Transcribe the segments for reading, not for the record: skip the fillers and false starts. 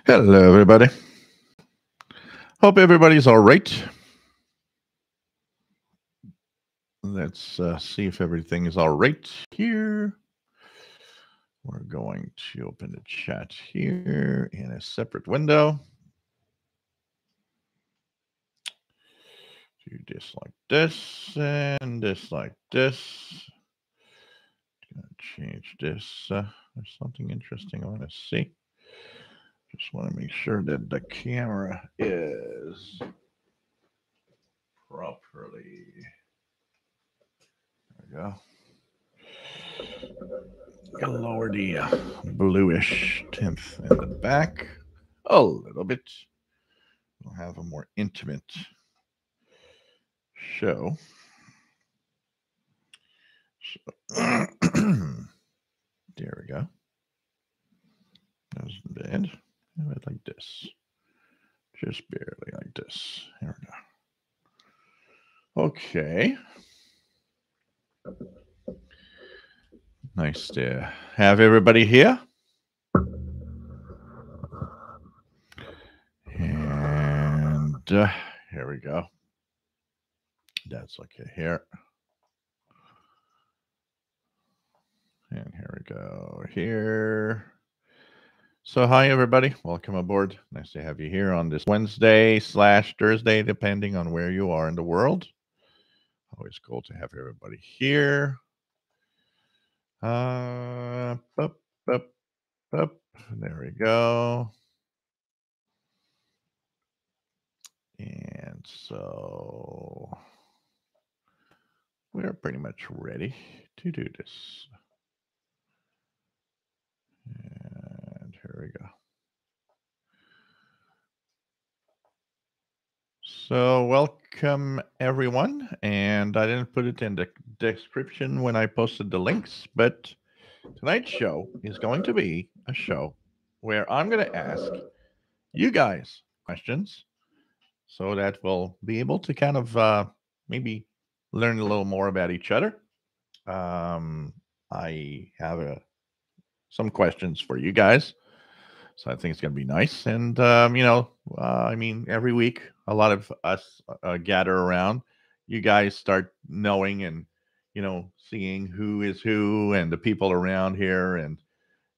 Hello, everybody. Hope everybody's all right. Let's see if everything is all right here. We're going to open the chat here in a separate window. Do this like this and this like this. Gonna change this. There's something interesting I want to see. Just want to make sure that the camera is properly. There we go. Gotta lower the bluish tint in the back a little bit. We'll have a more intimate show. So, there we go. That was bad. Have it like this. Just barely like this. There we go. Okay. Nice to have everybody here. And here we go. That's okay here. And here we go here. So hi everybody, welcome aboard. Nice to have you here on this Wednesday/Thursday, depending on where you are in the world. Always cool to have everybody here. Up, up. There we go. And so we're pretty much ready to do this. And here we go. So welcome everyone. And I didn't put it in the description when I posted the links, but tonight's show is going to be a show where I'm going to ask you guys questions so that we'll be able to kind of maybe learn a little more about each other. I have some questions for you guys. So I think it's going to be nice. And, I mean, every week, a lot of us gather around. You guys start knowing and, seeing who is who and the people around here. And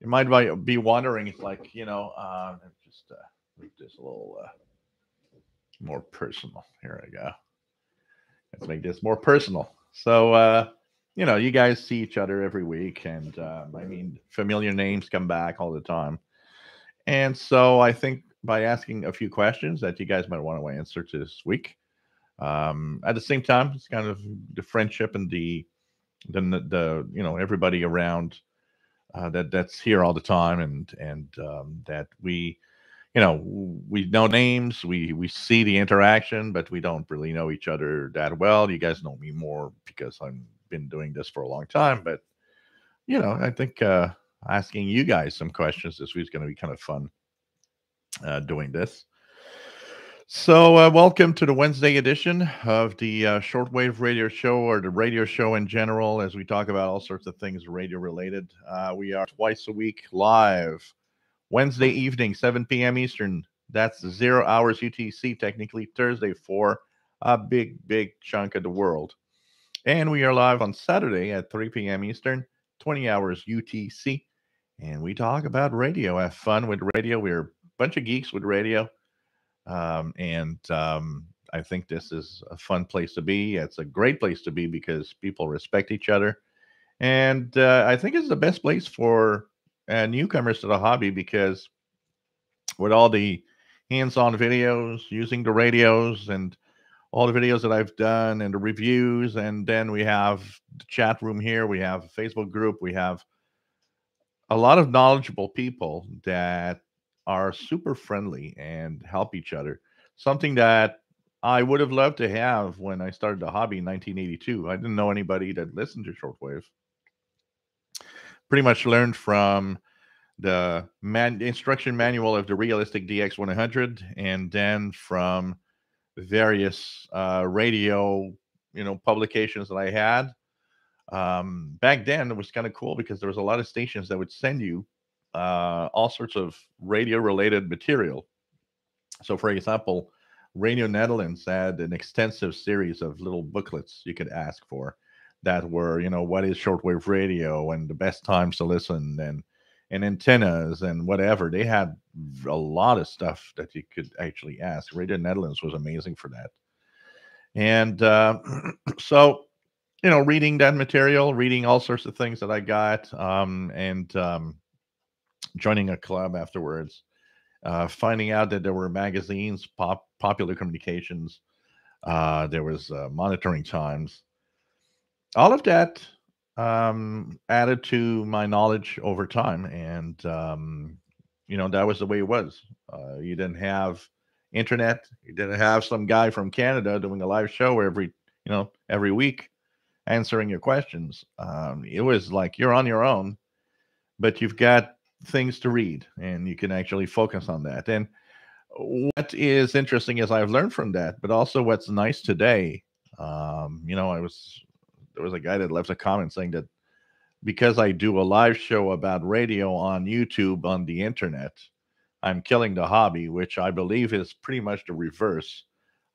you might be wondering, it's like, just make this a little more personal. Here I go. Let's make this more personal. So, you guys see each other every week. And, I mean, familiar names come back all the time. And so I think by asking a few questions that you guys might want to answer to this week. At the same time, it's kind of the friendship and the everybody around that's here all the time, and that we know names, we see the interaction, but we don't really know each other that well. You guys know me more because I've been doing this for a long time, but I think asking you guys some questions this week is going to be kind of fun doing this. So, welcome to the Wednesday edition of the Shortwave Radio Show, or the radio show in general, as we talk about all sorts of things radio related. We are twice a week live, Wednesday evening, 7 p.m. Eastern. That's 0 hours UTC, technically Thursday for a big chunk of the world. And we are live on Saturday at 3 p.m. Eastern, 20 hours UTC. And we talk about radio, have fun with radio. We're a bunch of geeks with radio. And I think this is a fun place to be. It's a great place to be because people respect each other. And I think it's the best place for newcomers to the hobby because with all the hands-on videos using the radios and all the videos that I've done and the reviews, and then we have the chat room here, we have a Facebook group, we have a lot of knowledgeable people that are super friendly and help each other. Something that I would have loved to have when I started the hobby in 1982. I didn't know anybody that listened to shortwave. Pretty much learned from the instruction manual of the Realistic DX100, and then from various radio, publications that I had. Back then, it was kind of cool because there was a lot of stations that would send you all sorts of radio related material. So, for example, Radio Netherlands had an extensive series of little booklets you could ask for that were, what is shortwave radio and the best times to listen and antennas and whatever. They had a lot of stuff that you could actually ask. Radio Netherlands was amazing for that. And so, reading that material, reading all sorts of things that I got, and joining a club afterwards, finding out that there were magazines, popular communications, there was monitoring times. All of that added to my knowledge over time, and that was the way it was. You didn't have internet. You didn't have some guy from Canada doing a live show every week answering your questions. It was like you're on your own, but you've got things to read, and you can actually focus on that. And what is interesting is I've learned from that, but also what's nice today. I was there was a guy that left a comment saying that because I do a live show about radio on YouTube on the internet, I'm killing the hobby, which I believe is pretty much the reverse.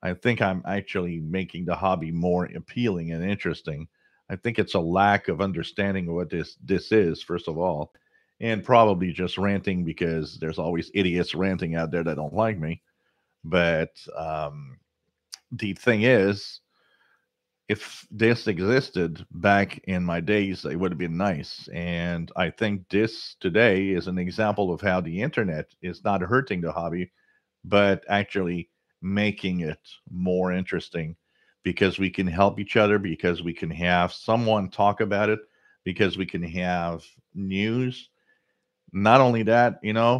I think I'm actually making the hobby more appealing and interesting. I think it's a lack of understanding of what this is, first of all, and probably just ranting because there's always idiots ranting out there that don't like me. But the thing is, if this existed back in my days, it would have been nice. And I think this today is an example of how the internet is not hurting the hobby, but actually making it more interesting because we can help each other, because we can have someone talk about it, because we can have news. Not only that,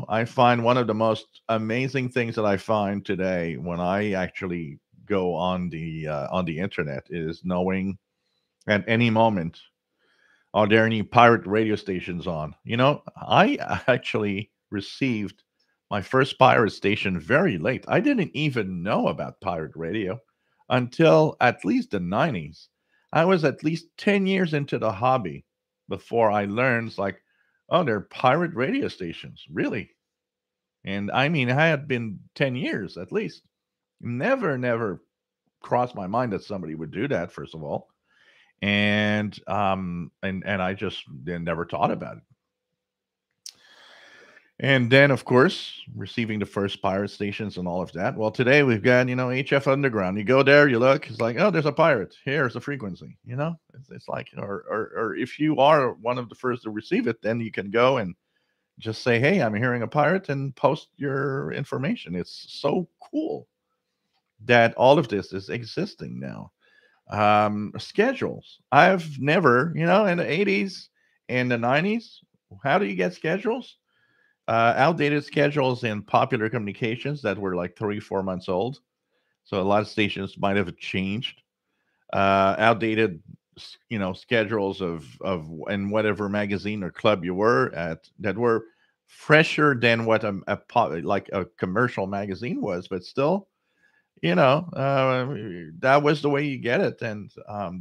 I find one of the most amazing things that I find today when I actually go on the internet is knowing at any moment, are there any pirate radio stations on? I actually received my first pirate station very late. I didn't even know about pirate radio until at least the 90s. I was at least 10 years into the hobby before I learned, it's like, oh, there are pirate radio stations. Really? And I mean, I had been 10 years at least. Never crossed my mind that somebody would do that, first of all. And I just never thought about it. And then, of course, receiving the first pirate stations and all of that. Well, today we've got, HF Underground. You go there, you look, it's like, oh, there's a pirate. Here's a frequency. It's like, or if you are one of the first to receive it, then you can go and just say, hey, I'm hearing a pirate, and post your information. It's so cool that all of this is existing now. Schedules. I've never, in the 80s and the 90s, how do you get schedules? Outdated schedules in popular communications that were like 3, 4 months old. So a lot of stations might have changed. Outdated, schedules of in whatever magazine or club you were at that were fresher than what like a commercial magazine was, but still, that was the way you get it. And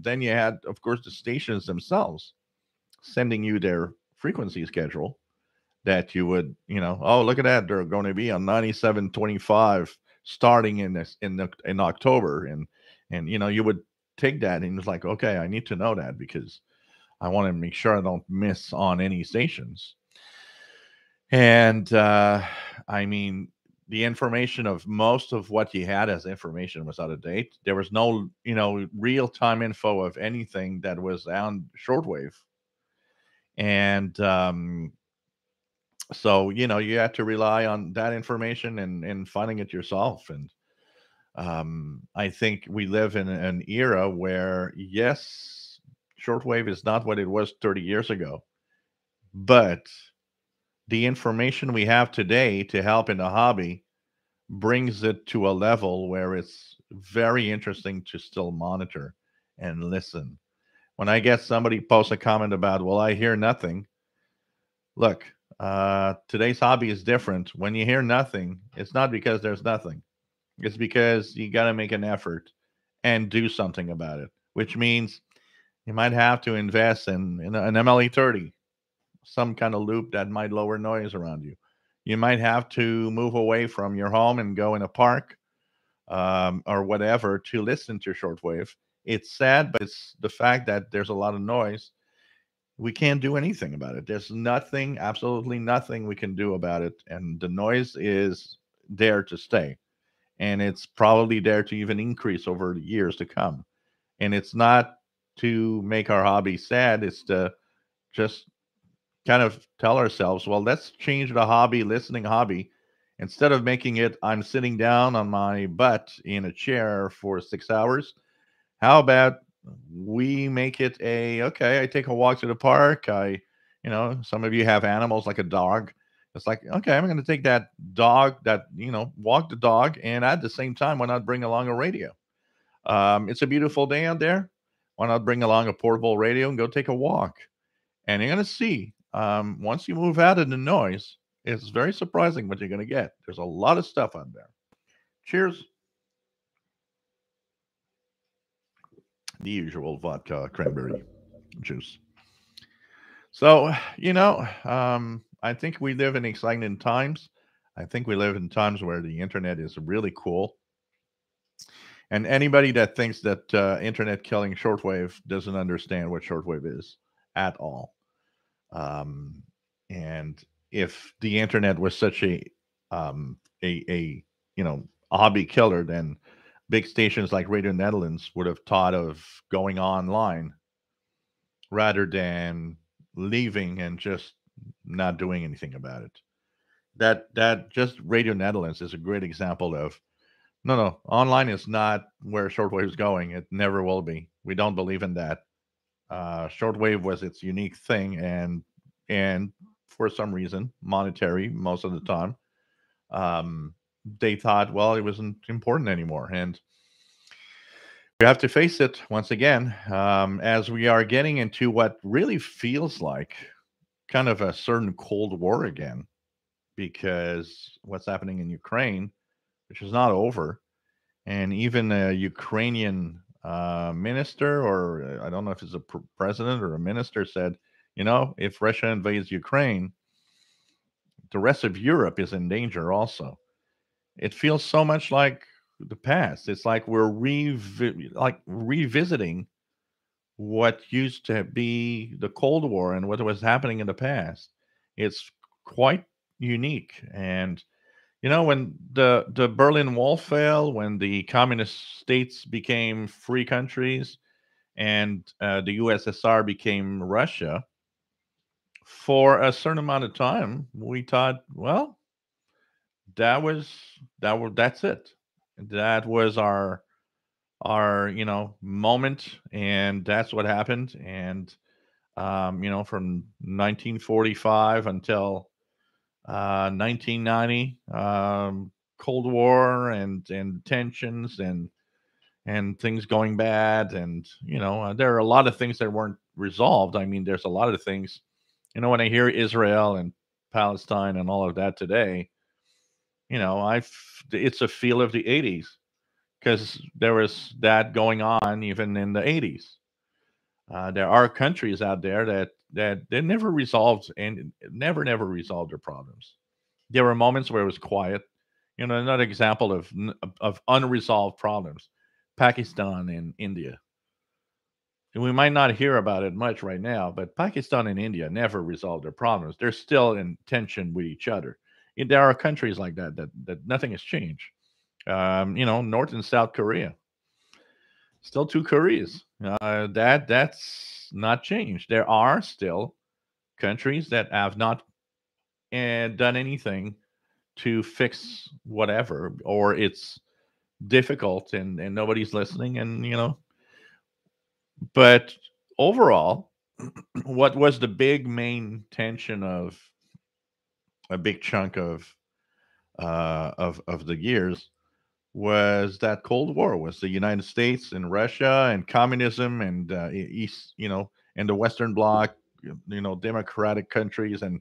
then you had, of course, the stations themselves sending you their frequency schedule that you would, oh, look at that, they're going to be on 97.25 starting in October, and you would take that and it's like, okay, I need to know that because I want to make sure I don't miss on any stations. And I mean, the information of most of what you had as information was out of date. There was no, real time info of anything that was on shortwave. And so, you had to rely on that information and finding it yourself. And I think we live in an era where, yes, shortwave is not what it was 30 years ago, but the information we have today to help in the hobby brings it to a level where it's very interesting to still monitor and listen. When I get somebody post a comment about, well, I hear nothing. Look, today's hobby is different. When you hear nothing, it's not because there's nothing. It's because you got to make an effort and do something about it, which means you might have to invest in an MLE 30 some kind of loop that might lower noise around you. You might have to move away from your home and go in a park, or whatever, to listen to shortwave. It's sad, but it's the fact that there's a lot of noise. We can't do anything about it. There's nothing, absolutely nothing we can do about it. And the noise is there to stay. And it's probably there to even increase over the years to come. And it's not to make our hobby sad, it's to just kind of tell ourselves, well, let's change the hobby, listening hobby. Instead of making it, I'm sitting down on my butt in a chair for 6 hours, how about we make it a, okay, I take a walk to the park. Some of you have animals like a dog. It's like, okay, I'm going to take that dog, walk the dog. And at the same time, why not bring along a radio? It's a beautiful day out there. Why not bring along a portable radio and go take a walk? And you're going to see, once you move out of the noise, it's very surprising what you're going to get. There's a lot of stuff out there. Cheers. The usual vodka cranberry juice. So, I think we live in exciting times. I think we live in times where the internet is really cool. And anybody that thinks that internet killing shortwave doesn't understand what shortwave is at all. Um, and if the internet was such a a hobby killer, then big stations like Radio Netherlands would have thought of going online rather than leaving and just not doing anything about it. That just Radio Netherlands is a great example of, no, online is not where shortwave is going. It never will be. We don't believe in that. Shortwave was its unique thing, and for some reason, monetary most of the time, um, they thought, well, it wasn't important anymore. And we have to face it once again, as we are getting into what really feels like kind of a certain Cold War again, because what's happening in Ukraine, which is not over, and even a Ukrainian minister, or I don't know if it's a president or a minister, said, if Russia invades Ukraine, the rest of Europe is in danger also. It feels so much like the past. It's like we're revisiting what used to be the Cold War and what was happening in the past. It's quite unique. And when the Berlin Wall fell, when the communist states became free countries, and the USSR became Russia, for a certain amount of time, we thought, well, that was that's it. That was our moment, and that's what happened. And from 1945 until 1990, Cold War and tensions and things going bad, and there are a lot of things that weren't resolved. I mean, there's a lot of things. When I hear Israel and Palestine and all of that today, it's a feel of the 80s, because there was that going on even in the 80s. There are countries out there that they never resolved, and never resolved their problems. There were moments where it was quiet. Another example of unresolved problems: Pakistan and India. And we might not hear about it much right now, but Pakistan and India never resolved their problems. They're still in tension with each other. And there are countries like that nothing has changed. North and South Korea, still two Koreas. That's not changed. There are still countries that have not done anything to fix whatever, or it's difficult, and nobody's listening. And but overall, what was the big main tension of a big chunk of the years was that Cold War, was the United States and Russia and communism and East, and the Western Bloc, democratic countries, and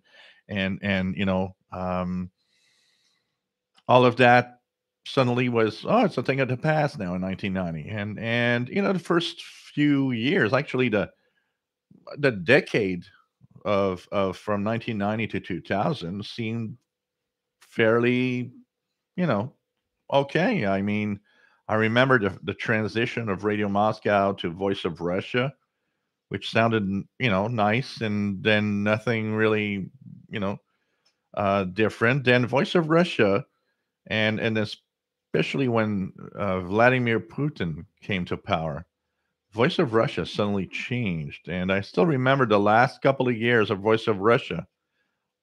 all of that suddenly was, oh, it's a thing of the past now in 1990. And the first few years, actually the decade of from 1990 to 2000 seemed fairly, you know, okay. I mean, I remember the transition of Radio Moscow to Voice of Russia, which sounded, nice, and then nothing really, you know, different. Then Voice of Russia, and especially when Vladimir Putin came to power, Voice of Russia suddenly changed. And I still remember the last couple of years of Voice of Russia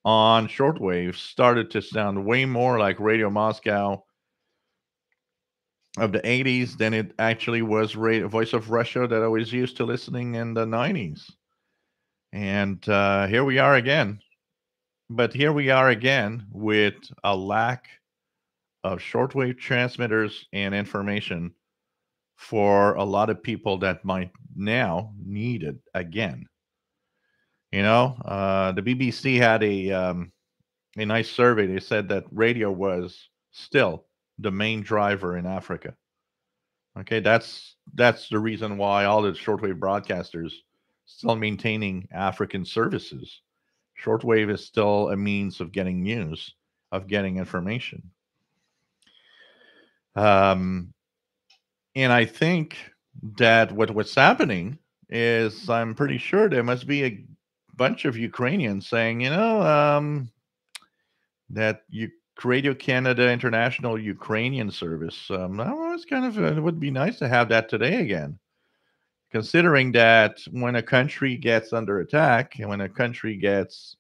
on shortwave started to sound way more like Radio Moscow of the 80s than it actually was Voice of Russia that I was used to listening in the 90s. And here we are again. But here we are again with a lack of shortwave transmitters and information for a lot of people that might now need it again. The BBC had a nice survey. They said that radio was still the main driver in Africa. Okay, that's the reason why all the shortwave broadcasters still maintaining African services. Shortwave is still a means of getting news, of getting information. Um, and I think that what's happening is, I'm pretty sure there must be a bunch of Ukrainians saying, that Radio Canada International Ukrainian Service. It's kind of it would be nice to have that today again, considering that when a country gets under attack and when a country gets,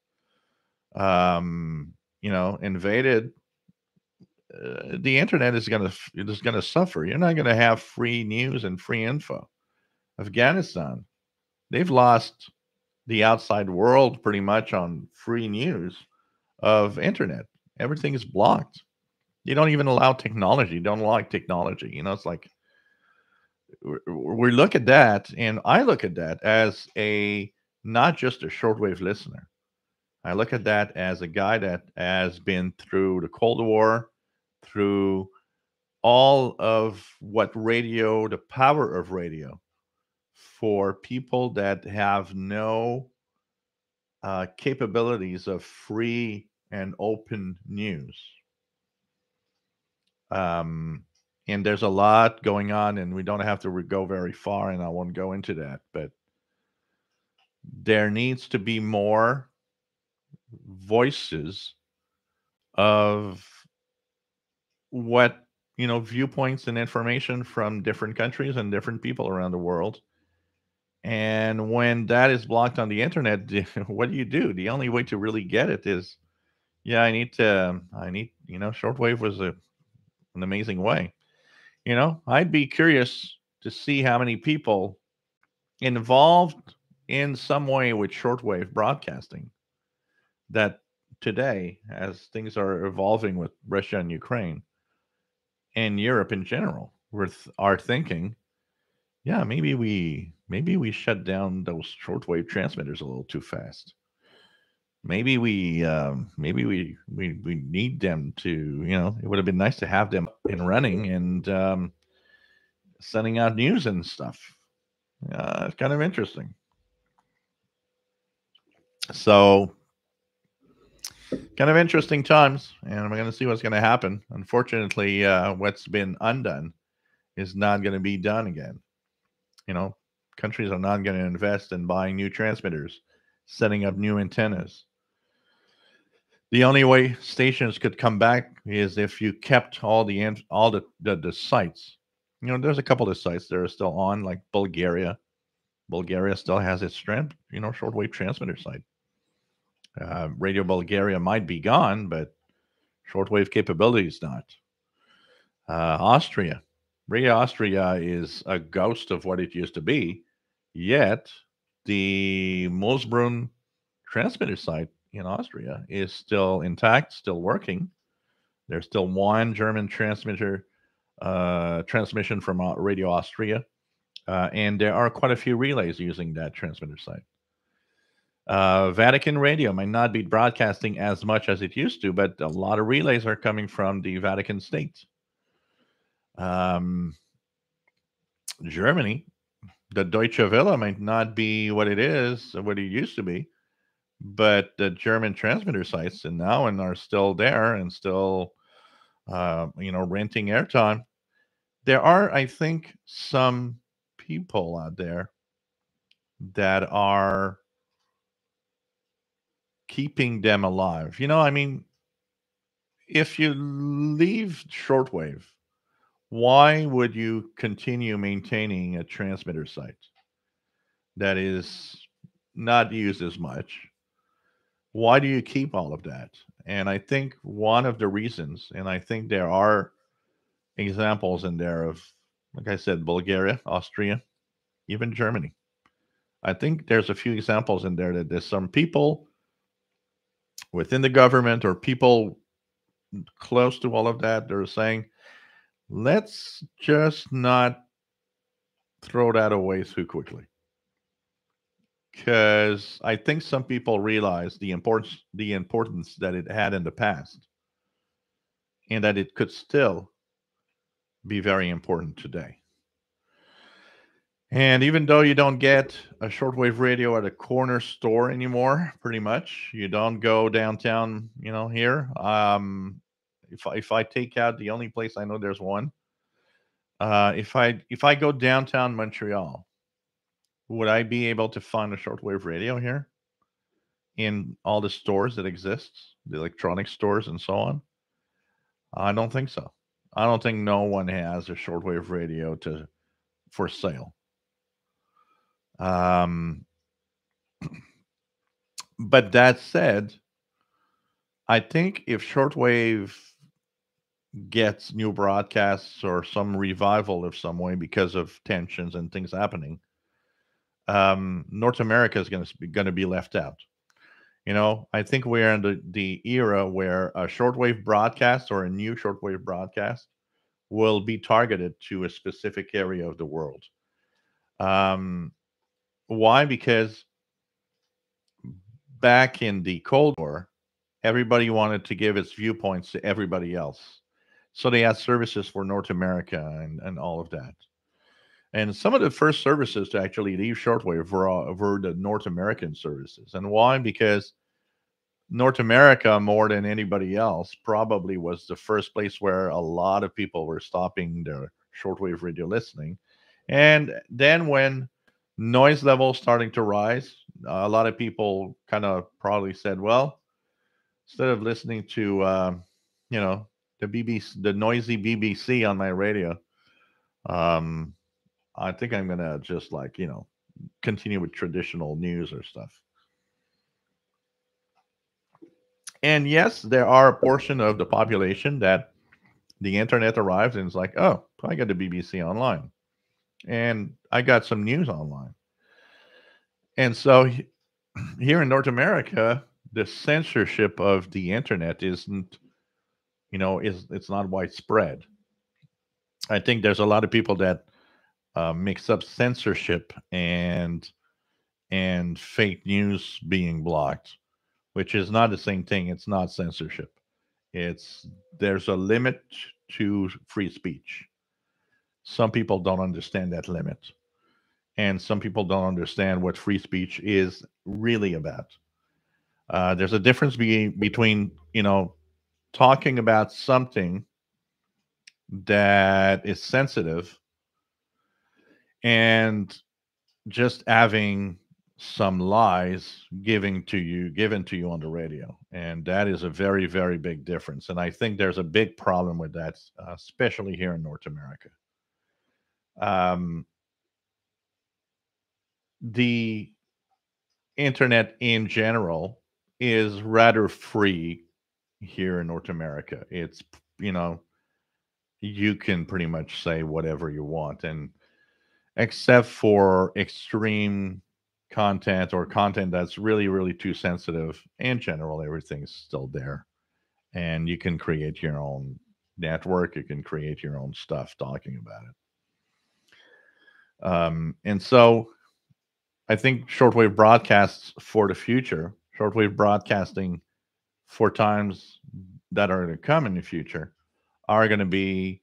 invaded, the internet is gonna suffer. You're not gonna have free news and free info. Afghanistan, they've lost the outside world pretty much on free news of internet. Everything is blocked. You don't even allow technology. Don't like technology. It's like we look at that, and I look at that as a not just a shortwave listener. I look at that as a guy that has been through the Cold War, through all of what radio, the power of radio, for people that have no capabilities of free and open news. Um, and there's a lot going on, and we don't have to go very far, and I won't go into that. But there needs to be more voices of what viewpoints and information from different countries and different people around the world. And when that is blocked on the internet, what do? The only way to really get it is, yeah, shortwave was an amazing way. I'd be curious to see how many people involved in some way with shortwave broadcasting that today, as things are evolving with Russia and Ukraine and Europe in general, are thinking, yeah, maybe we shut down those shortwave transmitters a little too fast. Maybe we need them to. It would have been nice to have them in running and sending out news and stuff. It's kind of interesting. So, kind of interesting times, and we're going to see what's going to happen. Unfortunately, what's been undone is not going to be done again. Countries are not going to invest in buying new transmitters, setting up new antennas. The only way stations could come back is if you kept all the sites. There's a couple of sites that are still on, like Bulgaria. Bulgaria still has its shortwave transmitter site. Radio Bulgaria might be gone, but shortwave capability is not. Austria. Radio Austria is a ghost of what it used to be, yet the Moosbrunn transmitter site in Austria is still intact, still working. There's still one German transmission from Radio Austria, and there are quite a few relays using that transmitter site. Vatican Radio might not be broadcasting as much as it used to, but a lot of relays are coming from the Vatican State. Germany, the Deutsche Welle might not be what it used to be, but the German transmitter sites and now and are still there and still renting airtime. There are, I think, some people out there that are keeping them alive. I mean, if you leave shortwave, why would you continue maintaining a transmitter site that is not used as much? Why do you keep all of that? And I think one of the reasons, and I think there are examples in there of, like I said, Bulgaria, Austria, even Germany. I think there's a few examples in there that there's some people within the government or people close to all of that. They're saying, let's just not throw that away too quickly. Because I think some people realize the importance that it had in the past, and that it could still be very important today. And even though you don't get a shortwave radio at a corner store anymore, pretty much, you don't go downtown, here. If I take out the only place I know there's one, if I go downtown Montreal, would I be able to find a shortwave radio here in all the stores that exist, the electronic stores and so on? I don't think so. I don't think no one has a shortwave radio to for sale. Um, but that said, I think if shortwave gets new broadcasts or some revival of some way because of tensions and things happening, North America is going to be left out. I think we're in the era where a shortwave broadcast or a new shortwave broadcast will be targeted to a specific area of the world. Um, why? Because back in the Cold War, everybody wanted to give its viewpoints to everybody else. So they had services for North America and all of that. And some of the first services to actually leave shortwave were the North American services. And why? Because North America, more than anybody else, probably was the first place where a lot of people were stopping their shortwave radio listening. And then when noise levels starting to rise, a lot of people kind of probably said, well, instead of listening to, you know, the BBC, the noisy BBC on my radio, um, I think I'm gonna just continue with traditional news or stuff. And yes, there are a portion of the population that the internet arrives and it's like, oh, I got the BBC online and I got some news online. And so here in North America, the censorship of the internet isn't, is it's not widespread. I think there's a lot of people that mix up censorship and fake news being blocked, which is not the same thing. It's not censorship. It's there's a limit to free speech. Some people don't understand that limit, and some people don't understand what free speech is really about. There's a difference between talking about something that is sensitive and just having some lies given to you on the radio, and that is a very very big difference. And I think there's a big problem with that, especially here in North America. um, the internet in general is rather free here in North America. It's you know you can pretty much say whatever you want, and except for extreme content or content that's really really too sensitive, in general everything's still there, and you can create your own network, you can create your own stuff talking about it. And so I think shortwave broadcasts for the future, shortwave broadcasting for times that are to come in the future, are going to be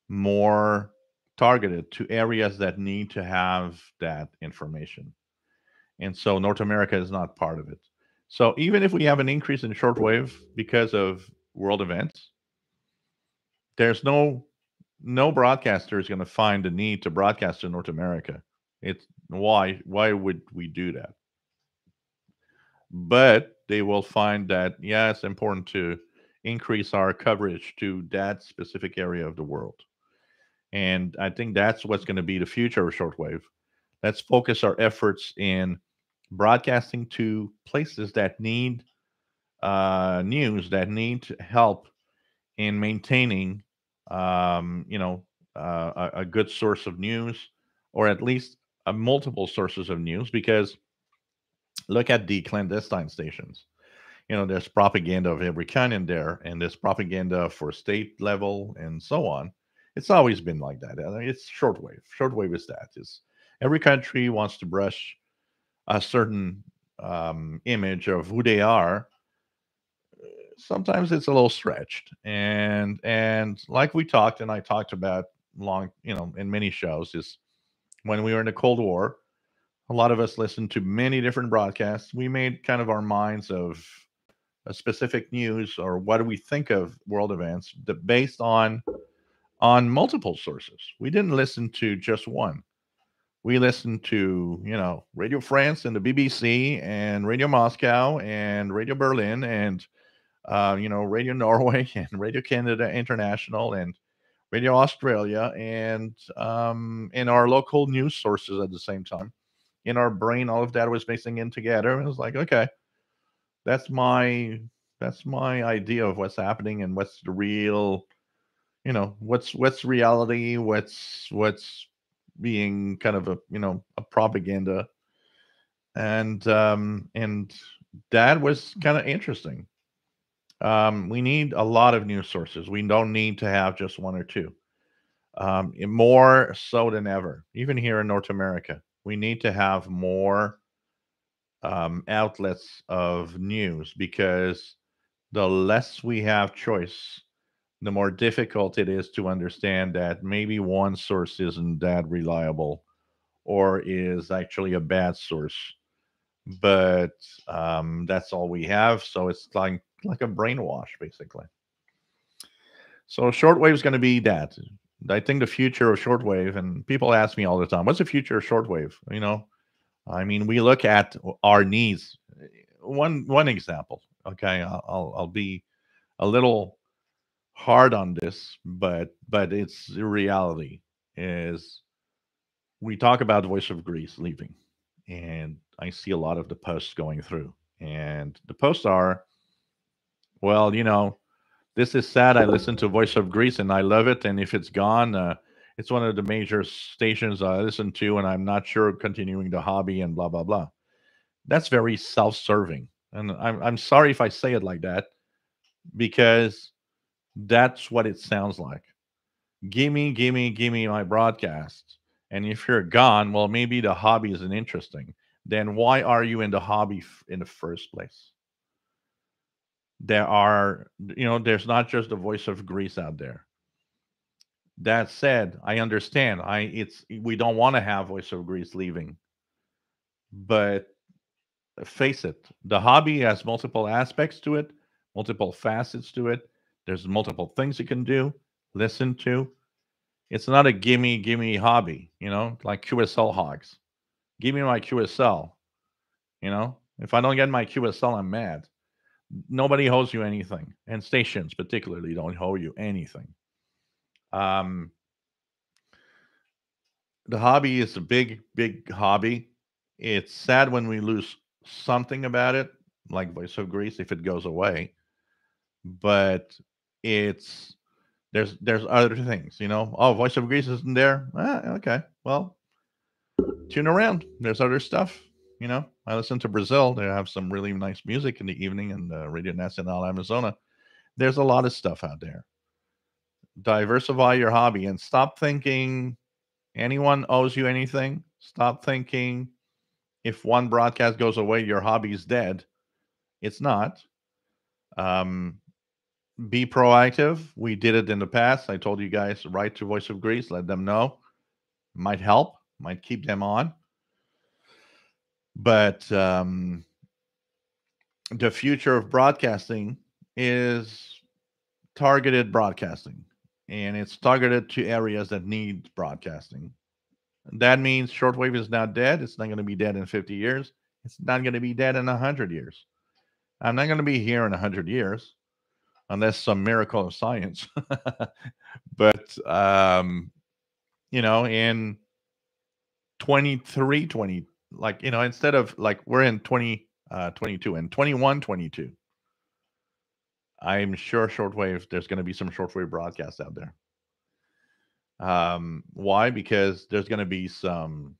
more targeted to areas that need to have that information. And so North America is not part of it. So even if we have an increase in shortwave because of world events, there's no broadcaster is going to find the need to broadcast in North America. It's why would we do that? But they will find that, yeah, it's important to increase our coverage to that specific area of the world. And I think that's what's going to be the future of shortwave. Let's focus our efforts in broadcasting to places that need news, that need help in maintaining, you know, a good source of news, or at least multiple sources of news. Because look at the clandestine stations. You know, there's propaganda of every kind in there, and there's propaganda for state level and so on. It's always been like that. It's shortwave. Shortwave is that. Is every country wants to brush a certain image of who they are. Sometimes it's a little stretched, and like we talked, and I talked about long, you know, in many shows, is when we were in the Cold War. A lot of us listened to many different broadcasts. We made kind of our minds of a specific news or what do we think of world events based on multiple sources. We didn't listen to just one. We listened to, you know, Radio France and the BBC and Radio Moscow and Radio Berlin and you know, Radio Norway and Radio Canada International and Radio Australia and in our local news sources at the same time. In our brain, all of that was mixing in together. And it was like, okay, that's my that's my idea of what's happening and what's the real, you know, what's reality, what's being kind of a, you know, a propaganda. And that was kind of interesting. We need a lot of news sources. We don't need to have just one or two. More so than ever, even here in North America, we need to have more outlets of news, because the less we have choice, the more difficult it is to understand that maybe one source isn't that reliable or is actually a bad source. But that's all we have. So it's like a brainwash, basically. So shortwave is going to be that. I think the future of shortwave, and people ask me all the time, what's the future of shortwave? You know, I mean, we look at our needs. One example. Okay, I'll be a little hard on this, but it's the reality. Is we talk about Voice of Greece leaving, and I see a lot of the posts going through, and the posts are, well, you know, this is sad. I listen to Voice of Greece and I love it, and if it's gone, it's one of the major stations I listen to, and I'm not sure continuing the hobby and blah blah blah. That's very self-serving, and I'm sorry if I say it like that, because that's what it sounds like. Gimme, gimme, gimme my broadcast. And if you're gone, well, maybe the hobby isn't interesting. Then why are you in the hobby in the first place? There are, you know, there's not just the Voice of Greece out there. That said, I understand. It's we don't want to have Voice of Greece leaving, but face it, the hobby has multiple aspects to it, multiple facets to it. There's multiple things you can do, listen to. It's not a gimme, gimme hobby, you know, like QSL hogs. Give me my QSL, you know. If I don't get my QSL, I'm mad. Nobody owes you anything. And stations particularly don't owe you anything. Um, the hobby is a big, big hobby. It's sad when we lose something about it, like Voice of Greece, if it goes away. But it's there's other things, you know. Oh, Voice of Greece isn't there. Okay, well, tune around. There's other stuff. You know, I listen to Brazil. They have some really nice music in the evening, and Radio Nacional Amazona. There's a lot of stuff out there. Diversify your hobby and stop thinking anyone owes you anything. Stop thinking if one broadcast goes away, your hobby is dead. It's not. Um, be proactive. We did it in the past. I told you guys, write to Voice of Greece, let them know. Might help, might keep them on. But the future of broadcasting is targeted broadcasting, and it's targeted to areas that need broadcasting. That means shortwave is not dead. It's not going to be dead in 50 years. It's not going to be dead in 100 years. I'm not going to be here in 100 years unless some miracle of science. But in 23, 20, like, instead of like we're in 22 and 21, 22, I'm sure shortwave, there's going to be some shortwave broadcasts out there. Why? Because there's going to be some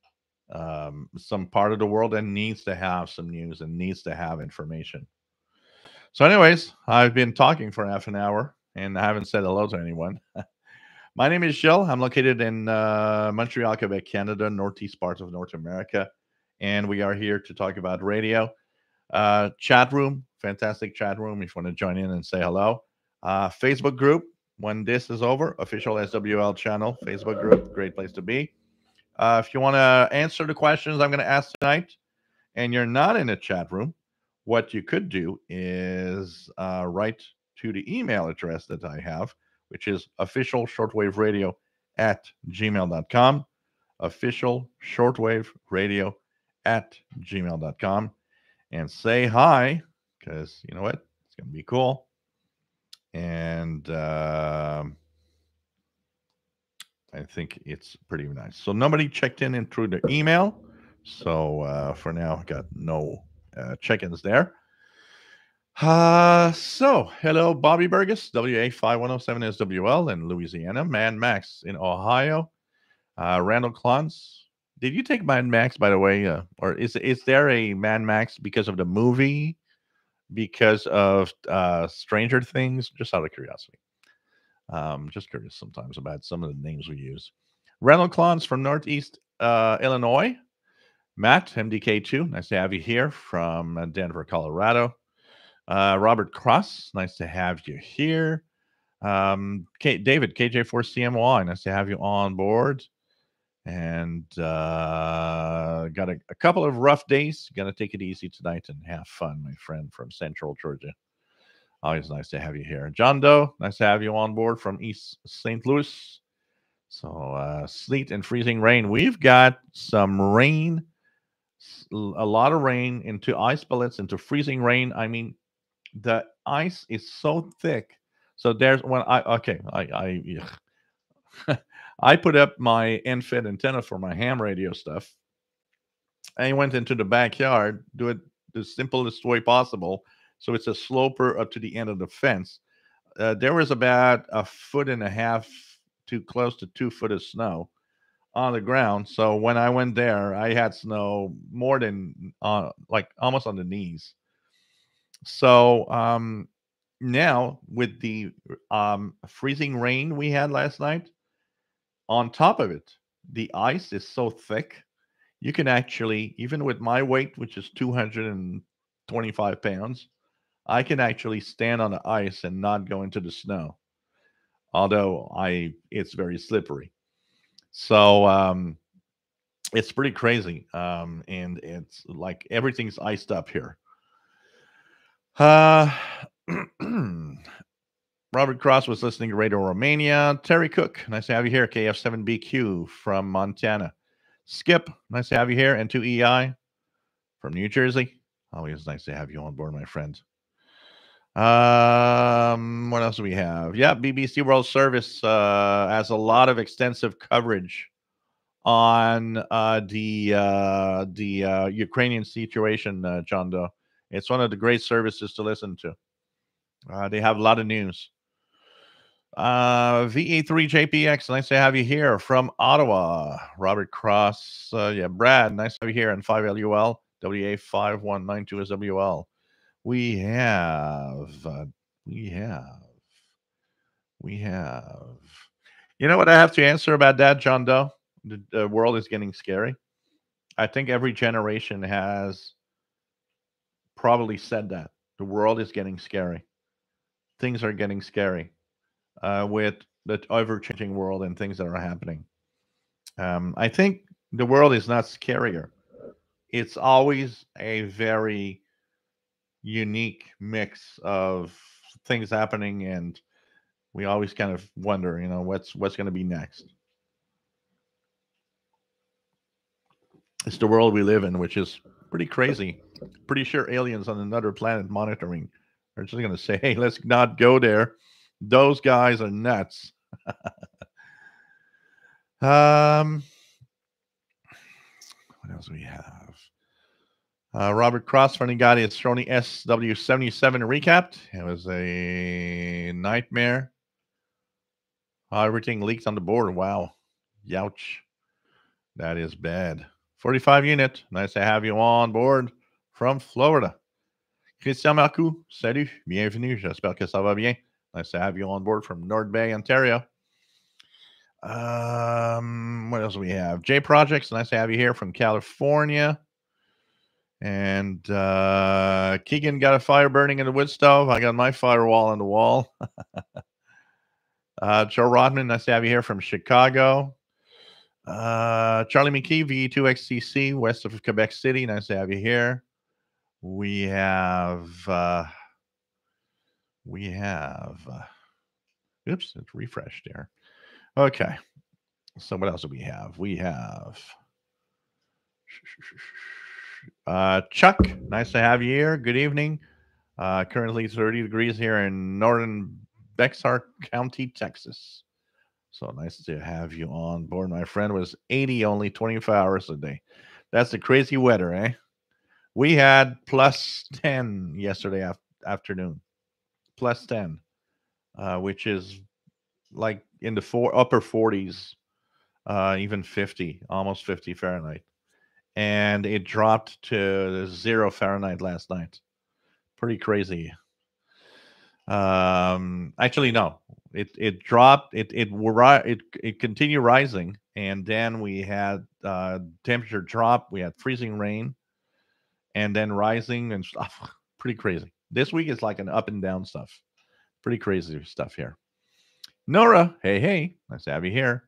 part of the world that needs to have some news and needs to have information. So, anyways, I've been talking for half an hour and I haven't said hello to anyone. My name is Jill. I'm located in Montreal, Quebec, Canada, northeast part of North America, and we are here to talk about radio. Chat room, fantastic chat room. If you want to join in and say hello. Facebook group. When this is over, official SWL channel, Facebook group, great place to be. If you want to answer the questions I'm going to ask tonight, and you're not in a chat room, what you could do is write to the email address that I have, which is officialshortwaveradio@gmail.com. Officialshortwaveradio@gmail.com. And say hi, because you know what? It's going to be cool. And I think it's pretty nice. So nobody checked in through the email. So for now, I got no check-ins there. So hello, Bobby Burgess, WA5107 SWL in Louisiana, Man Max in Ohio, Randall Klantz. Did you take Man Max, by the way, or is there a Man Max because of the movie, because of Stranger Things? Just out of curiosity. Just curious sometimes about some of the names we use. Randall Klantz from Northeast Illinois. Matt, MDK2, nice to have you here from Denver, Colorado. Robert Cross, nice to have you here. David, KJ4CMY, nice to have you on board. And got a couple of rough days. Gonna take it easy tonight and have fun, my friend from Central Georgia. Always nice to have you here. John Doe, nice to have you on board from East St. Louis. So sleet and freezing rain. We've got some rain, a lot of rain into ice pellets, into freezing rain. I mean, the ice is so thick. So there's when I okay, I put up my end-fed antenna for my ham radio stuff. I went into the backyard, do it the simplest way possible. So it's a sloper up to the end of the fence. There was about a foot and a half to close to 2 foot of snow on the ground. So when I went there, I had snow more than like almost on the knees. So now with the freezing rain we had last night, on top of it, the ice is so thick you can actually, even with my weight, which is 225 pounds, I can actually stand on the ice and not go into the snow. Although it's very slippery. So it's pretty crazy. And it's like everything's iced up here. Uh, Robert Cross was listening to Radio Romania. Terry Cook, nice to have you here. KF7BQ from Montana. Skip, nice to have you here. And 2EI from New Jersey. Always nice to have you on board, my friend. What else do we have? Yeah, BBC World Service has a lot of extensive coverage on the Ukrainian situation, John Doe. It's one of the great services to listen to. They have a lot of news. VA3JPX, nice to have you here from Ottawa. Robert Cross, yeah, Brad, nice to have you here. And 5LUL, WA5192SWL. We have, we have, we have. You know what I have to answer about that, John Doe? The world is getting scary. I think every generation has probably said that. The world is getting scary. Things are getting scary with the ever-changing world and things that are happening. I think the world is not scarier. It's always a very unique mix of things happening, and we always kind of wonder, what's going to be next. It's the world we live in, which is pretty crazy. Pretty sure aliens on another planet monitoring are just going to say, "Hey, let's not go there. Those guys are nuts." um, what else do we have? Robert Cross finally got his Sony SW77 recapped. It was a nightmare. Everything leaked on the board. Wow. Youch. That is bad. 45 unit. Nice to have you on board from Florida. Christian Marcoux, salut. Bienvenue. J'espère que ça va bien. Nice to have you on board from North Bay, Ontario. What else do we have? J Projects. Nice to have you here from California. And Keegan got a fire burning in the wood stove. I got my firewall on the wall. Joe Rodman, nice to have you here from Chicago. Charlie McKee, VE2XCC, west of Quebec City. Nice to have you here. We have. Oops, it's refreshed there. Okay. So what else do we have? We have. Chuck, nice to have you here. Good evening. Currently 30 degrees here in northern Bexar County, Texas. So nice to have you on board. My friend was 80 only 24 hours a day. That's the crazy weather, eh? We had plus 10 yesterday afternoon. Plus 10, which is like in the upper 40s, even 50, almost 50 Fahrenheit. And it dropped to 0 Fahrenheit last night. Pretty crazy. Actually, no. It dropped. It continued rising, and then we had temperature drop. We had freezing rain, and then rising and stuff. Pretty crazy. This week is like an up and down stuff. Pretty crazy stuff here. Nora, hey, nice to have you here.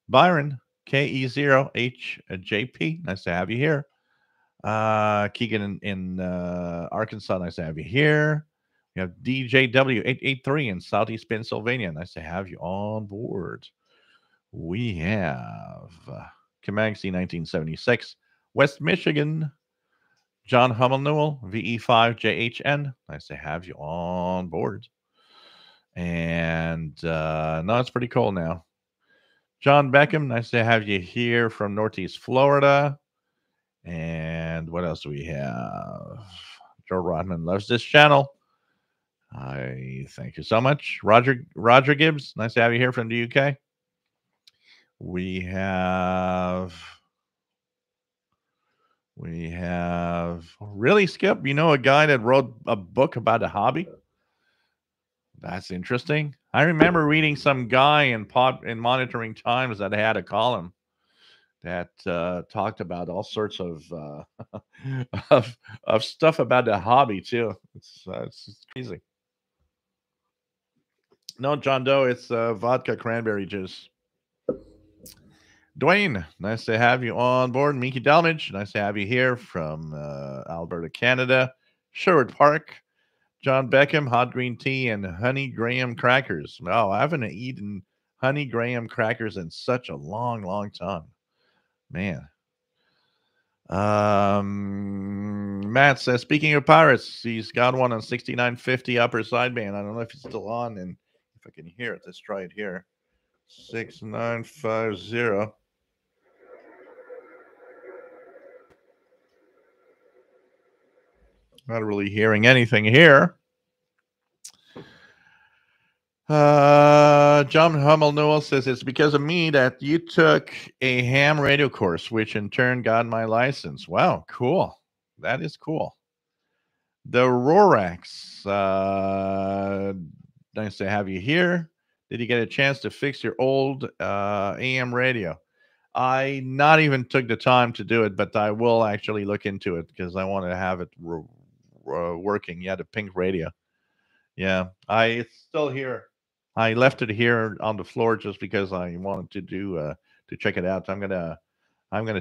Byron, KE0HJP, nice to have you here. Keegan in Arkansas, nice to have you here. We have DJW883 in Southeast Pennsylvania. Nice to have you on board. We have Comanche 1976, West Michigan. John Hummel Newell, VE5JHN. Nice to have you on board. And no, it's pretty cold now. John Beckham, nice to have you here from Northeast Florida. And what else do we have? Joe Rodman loves this channel. I thank you so much. Roger Gibbs, nice to have you here from the UK. We have really, Skip, a guy that wrote a book about a hobby. That's interesting. I remember reading some guy in Monitoring Times that had a column that talked about all sorts of of stuff about the hobby too. It's crazy. No, John Doe, it's vodka cranberry juice. Dwayne, nice to have you on board. Mickey Dalmage, nice to have you here from Alberta, Canada. Sherwood Park, John Beckham, hot green tea and honey graham crackers. Oh, I haven't eaten honey graham crackers in such a long, long time. Man. Matt says, speaking of pirates, he's got one on 6950 upper sideband. I don't know if it's still on, and if I can hear it, let's try it here. 6950. Not really hearing anything here. John Hummel Newell says it's because of me that you took a ham radio course, which in turn got my license. Wow, cool. That is cool. The Rorax, nice to have you here. Did you get a chance to fix your old AM radio? I not even took the time to do it, but I will actually look into it because I want to have it working. Yeah, the pink radio. Yeah, it's still here. I left it here on the floor just because I wanted to check it out. I'm gonna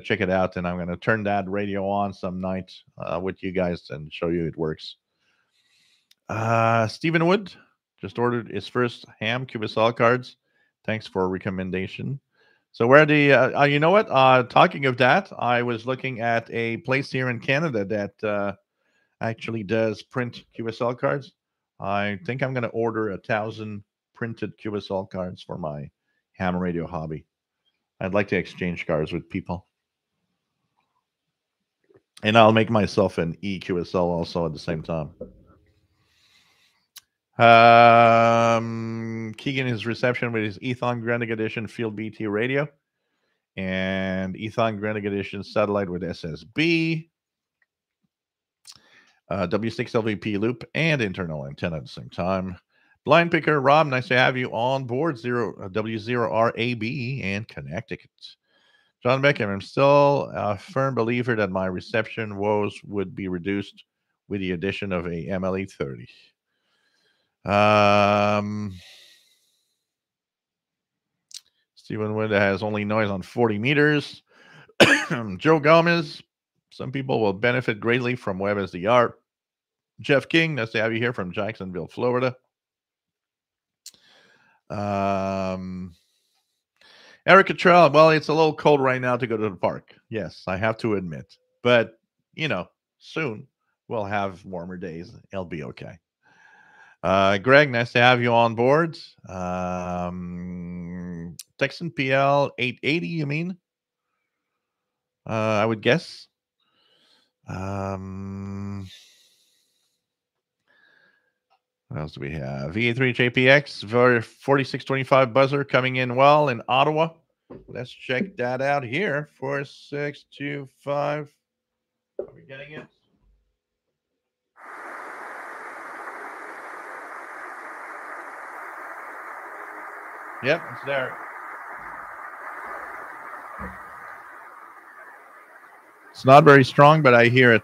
check it out, and I'm gonna turn that radio on some night with you guys and show you it works. Stephen Wood just ordered his first ham QSL cards. Thanks for a recommendation. So where the you know what? Talking of that, I was looking at a place here in Canada that actually does print QSL cards. I think I'm going to order 1,000 printed QSL cards for my ham radio hobby. I'd like to exchange cards with people, and I'll make myself an EQSL also at the same time. Keegan is reception with his Ethon Grenadier Edition Field BT radio and Ethon Grenadier Edition satellite with SSB, W6LVP loop, and internal antenna at the same time. Blind Picker Rob, nice to have you on board. W0RAB and Connecticut. John Beckham, I'm still a firm believer that my reception woes would be reduced with the addition of a MLE 30. Stephen Wood has only noise on 40 meters. Joe Gomez, some people will benefit greatly from WebSDR. Jeff King, nice to have you here from Jacksonville, Florida. Eric Cottrell, well, it's a little cold right now to go to the park. Yes, I have to admit. But, soon we'll have warmer days. It'll be okay. Greg, nice to have you on board. Texan PL 880, you mean? I would guess. What else do we have? VA3 JPX, 4625 buzzer coming in well in Ottawa. Let's check that out here. 4625. Are we getting it? Yep, it's there. It's not very strong, but I hear it.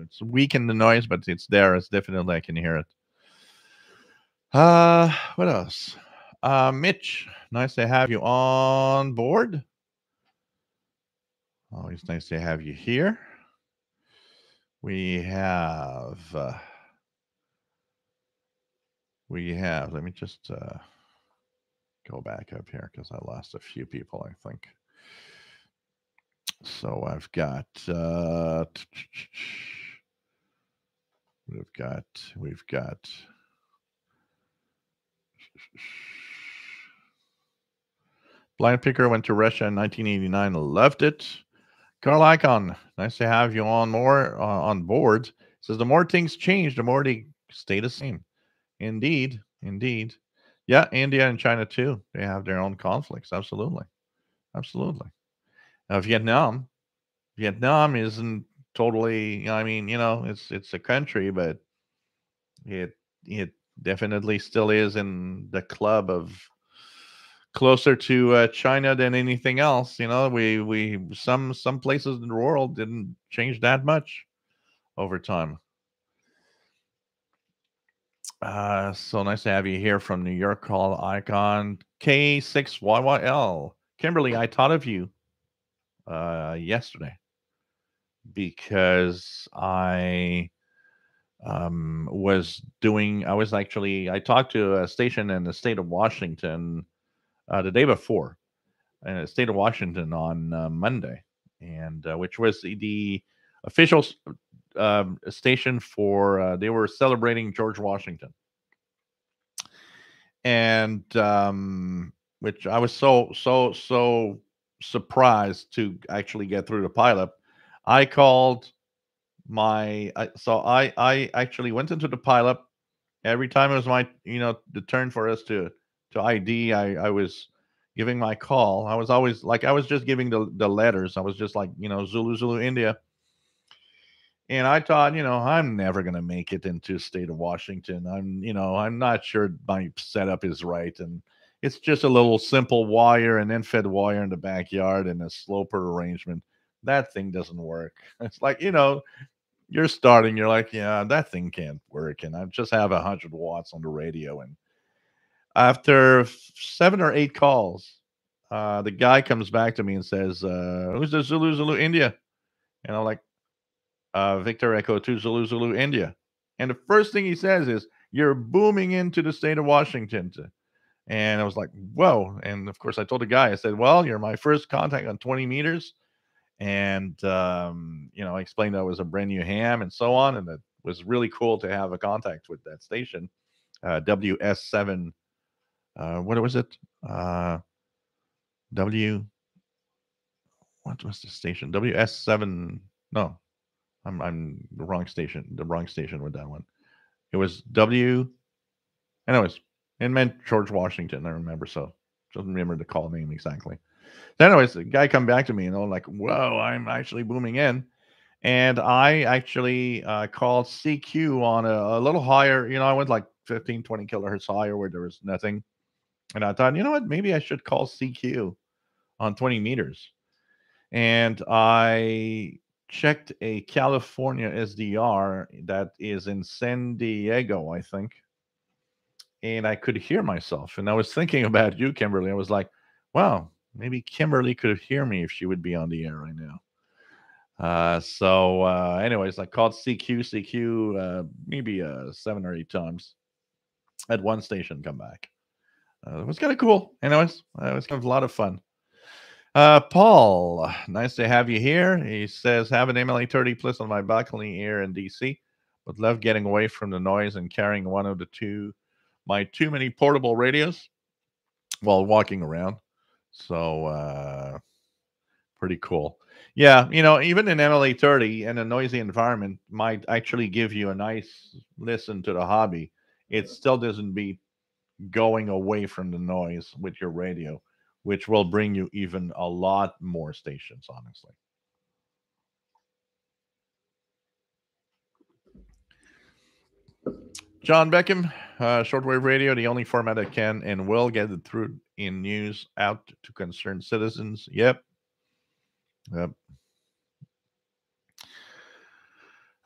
It's weak in the noise, but it's there. It's definitely, I can hear it. What else? Mitch, nice to have you on board. Always nice to have you here. We have, let me just go back up here because I lost a few people, I think. So I've got, we've got, Blind Picker went to Russia in 1989, loved it. Carl Icon, nice to have you on on board. Says the more things change, the more they stay the same. Indeed. Yeah, India and China too. They have their own conflicts. Absolutely. Vietnam isn't totally. I mean, it's a country, but it definitely still is in the club of closer to China than anything else. We some places in the world didn't change that much over time. So nice to have you here from New York. Call icon K6YYL. Kimberly, I thought of you yesterday because I I talked to a station in the state of Washington the day before, in the state of Washington on Monday, and which was the official station for they were celebrating George Washington, and which I was so surprised to actually get through the pilot. I called I actually went into the pilot every time it was my the turn for us to ID. I was giving my call. I was always like I was just giving the letters. I was just like Zulu Zulu India. And I thought, I'm never going to make it into the state of Washington. I'm not sure my setup is right. And it's just a little simple wire and then fed wire in the backyard and a sloper arrangement. That thing doesn't work. It's like, you're starting, you're like, yeah, that thing can't work. And I just have 100 watts on the radio. And After 7 or 8 calls, the guy comes back to me and says, "Who's the Zulu Zulu India?" And I'm like, "Victor Echo 2 Zulu Zulu India." And the first thing he says is, "You're booming into the state of Washington." And I was like, "Whoa!" And of course, I told the guy, I said, "Well, you're my first contact on 20 meters." And I explained that it was a brand new ham and so on, and that was really cool to have a contact with that station, WS7. What was it? W. What was the station? WS7. No, I'm the wrong station. The wrong station with that one. It was W. Anyways, it meant George Washington. I remember, so don't remember the call name exactly. So anyways, the guy come back to me and I'm like, "Whoa, I'm actually booming in." And I actually called CQ on a little higher. I went like 15, 20 kilohertz higher where there was nothing. And I thought, you know what? Maybe I should call CQ on 20 meters. And I checked a California SDR that is in San Diego, I think. And I could hear myself. And I was thinking about you, Kimberly. I was like, wow, maybe Kimberly could hear me if she would be on the air right now. Anyways, I called CQ, maybe 7 or 8 times at one station, come back. It was kind of cool. Anyways, it was kind of a lot of fun. Paul, nice to have you here. He says, have an MLA 30 plus on my balcony here in DC, but love getting away from the noise and carrying one of my too many portable radios while walking around. So, pretty cool. Yeah, even in MLA 30 and a noisy environment might actually give you a nice listen to the hobby. It still doesn't beat going away from the noise with your radio, which will bring you even a lot more stations, honestly. John Beckham, shortwave radio, the only format that can and will get the truth in news out to concerned citizens. Yep. Yep.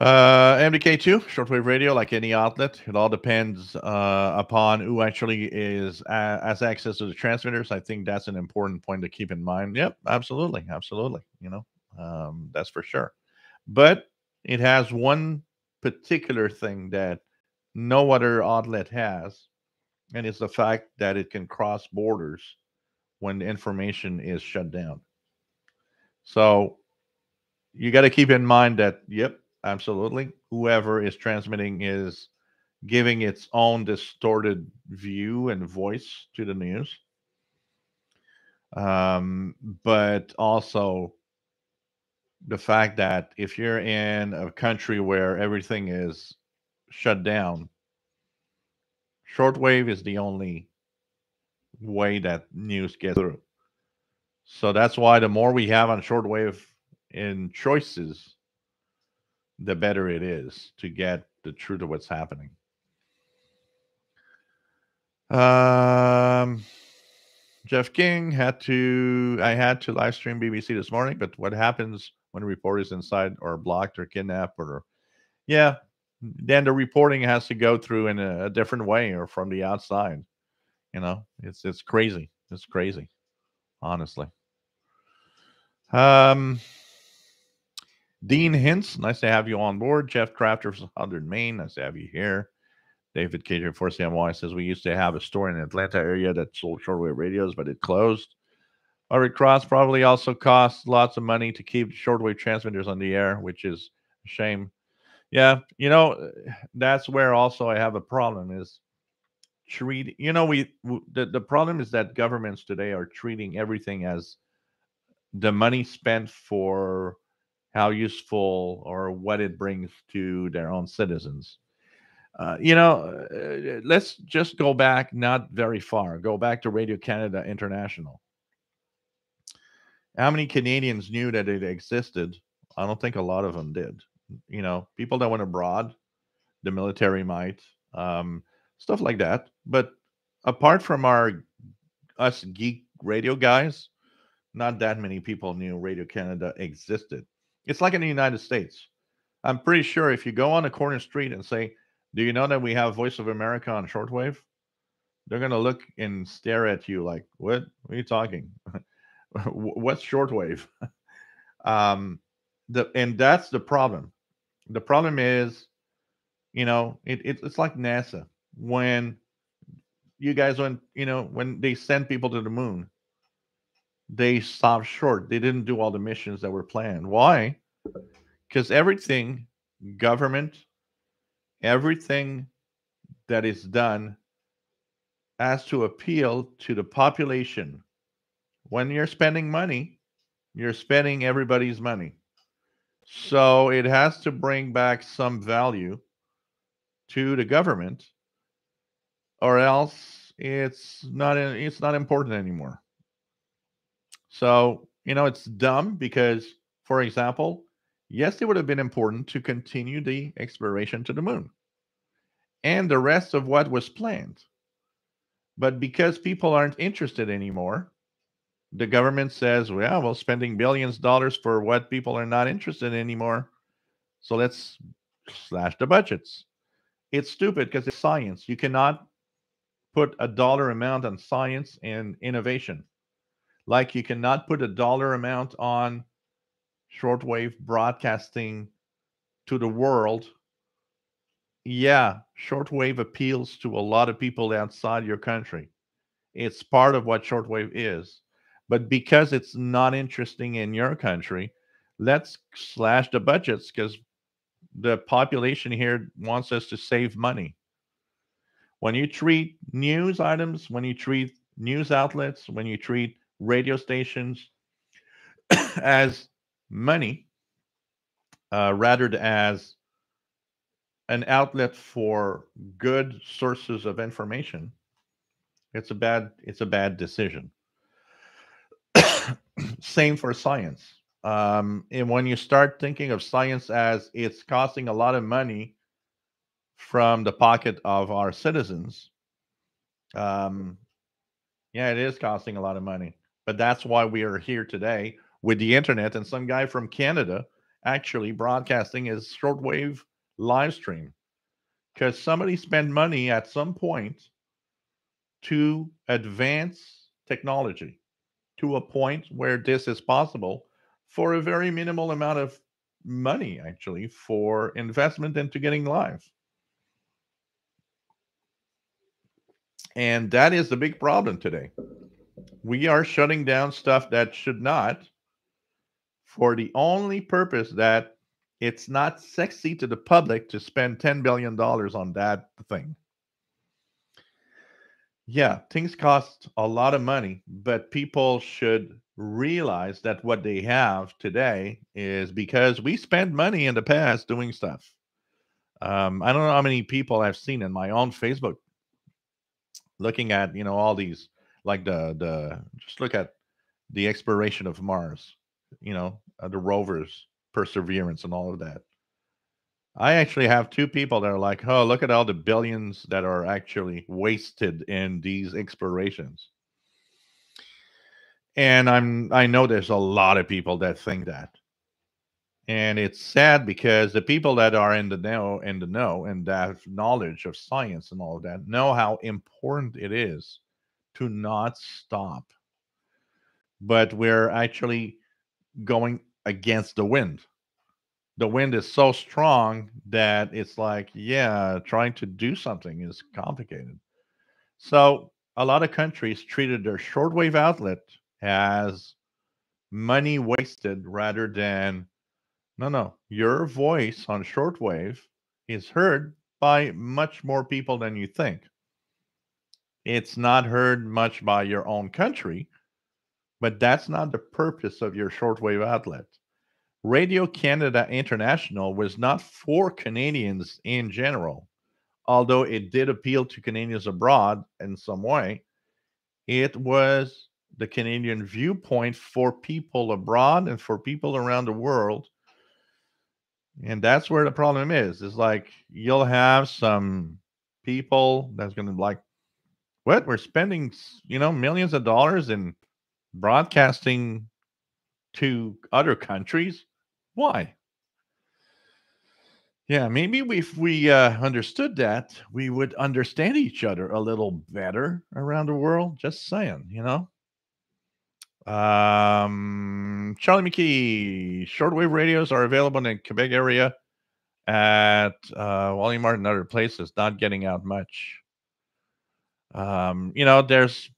MDK2, shortwave radio, like any outlet, it all depends upon who actually has access to the transmitters. I think that's an important point to keep in mind. Yep, absolutely, absolutely. That's for sure. But it has one particular thing that no other outlet has, and it's the fact that it can cross borders when the information is shut down. So you got to keep in mind that, yep, absolutely, whoever is transmitting is giving its own distorted view and voice to the news. But also the fact that if you're in a country where everything is shut down, shortwave is the only way that news gets through. So that's why the more we have on shortwave in choices, the better it is to get the truth of what's happening. Jeff King I had to live stream BBC this morning, but what happens when a reporter is inside or blocked or kidnapped yeah, then the reporting has to go through in a different way or from the outside. It's crazy. It's crazy, honestly. Um, Dean Hintz, nice to have you on board. Jeff Crafter from 100 Maine, nice to have you here. David Cater 4CMY says we used to have a store in the Atlanta area that sold shortwave radios, but it closed. Red Cross probably also costs lots of money to keep shortwave transmitters on the air, which is a shame. Yeah, that's where also I have a problem is treat. The problem is that governments today are treating everything as the money spent for how useful or what it brings to their own citizens. Let's just go back not very far. Go back to Radio Canada International. How many Canadians knew that it existed? I don't think a lot of them did. People that went abroad, the military might, stuff like that. But apart from us geek radio guys, not that many people knew Radio Canada existed. It's like in the United States. I'm pretty sure if you go on a corner street and say, "Do you know that we have Voice of America on shortwave?" They're going to look and stare at you like, what are you talking? What's shortwave? Um, and that's the problem. The problem is, it's like NASA when you guys when they send people to the moon, they stopped short. They didn't do all the missions that were planned. Why? Because government, everything that is done has to appeal to the population. When you're spending money, you're spending everybody's money. So it has to bring back some value to the government, or else it's not important anymore. So, it's dumb because, for example, yes, it would have been important to continue the exploration to the moon and the rest of what was planned. But because people aren't interested anymore, the government says, well, spending billions of dollars for what people are not interested in anymore. So let's slash the budgets. It's stupid because it's science. You cannot put a dollar amount on science and innovation. Like you cannot put a dollar amount on shortwave broadcasting to the world. Yeah, shortwave appeals to a lot of people outside your country. It's part of what shortwave is. But because it's not interesting in your country, let's slash the budgets because the population here wants us to save money. When you treat news items, when you treat news outlets, when you treat radio stations as money, rather than as an outlet for good sources of information, it's a bad decision. Same for science. And when you start thinking of science as it's costing a lot of money from the pocket of our citizens, um, yeah, it is costing a lot of money. But that's why we are here today with the internet and some guy from Canada actually broadcasting his shortwave live stream because somebody spent money at some point to advance technology to a point where this is possible for a very minimal amount of money, actually, for investment into getting live. And that is the big problem today. We are shutting down stuff that should not for the only purpose that it's not sexy to the public to spend $10 billion on that thing. Yeah, things cost a lot of money, but people should realize that what they have today is because we spent money in the past doing stuff. I don't know how many people I've seen in my own Facebook looking at all these like the just look at the exploration of Mars, the rovers, Perseverance, and all of that. I actually have two people that are like, oh, look at all the billions that are actually wasted in these explorations. And I know there's a lot of people that think that. And it's sad because the people that are in the know and that have knowledge of science and all of that know how important it is to not stop. But we're actually going against the wind. The wind is so strong that it's like, yeah, trying to do something is complicated. So a lot of countries treated their shortwave outlet as money wasted rather than no, no. Your voice on shortwave is heard by much more people than you think. It's not heard much by your own country, but that's not the purpose of your shortwave outlet. Radio Canada International was not for Canadians in general, although it did appeal to Canadians abroad in some way. It was the Canadian viewpoint for people abroad and for people around the world. And that's where the problem is. It's like you'll have some people that's going to like, what? We're spending, millions of dollars in broadcasting to other countries. Why? Yeah, maybe if we understood that, we would understand each other a little better around the world. Just saying, you know. Charlie McKee, shortwave radios are available in the Quebec area at Walmart and other places. Not getting out much. There's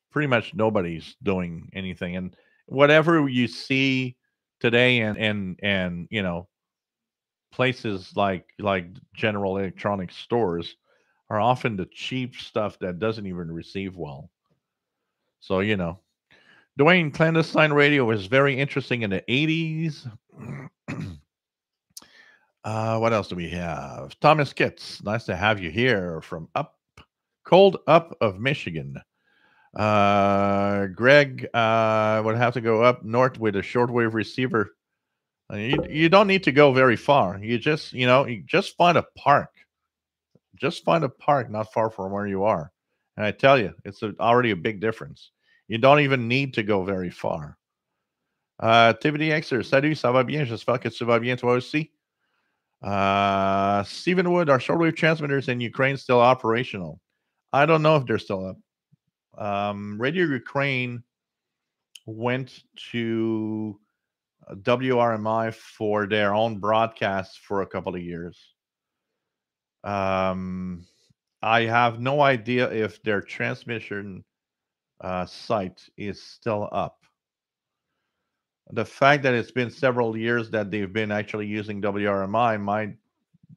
pretty much nobody's doing anything, and whatever you see today, and places like general electronics stores are often the cheap stuff that doesn't even receive well. So Dwayne, clandestine radio was very interesting in the 80s. What else do we have? Thomas Kitts, nice to have you here from cold up of Michigan. Greg would have to go up north with a shortwave receiver. You don't need to go very far. You just find a park. Just find a park not far from where you are. And I tell you, it's already a big difference. You don't even need to go very far. TVDXer, salut, ça va bien? J'espère que tu vas bien toi aussi. Stephen Wood, are shortwave transmitters in Ukraine still operational? I don't know if they're still up. Radio Ukraine went to WRMI for their own broadcasts for a couple of years. I have no idea if their transmission site is still up. The fact that it's been several years that they've been actually using WRMI might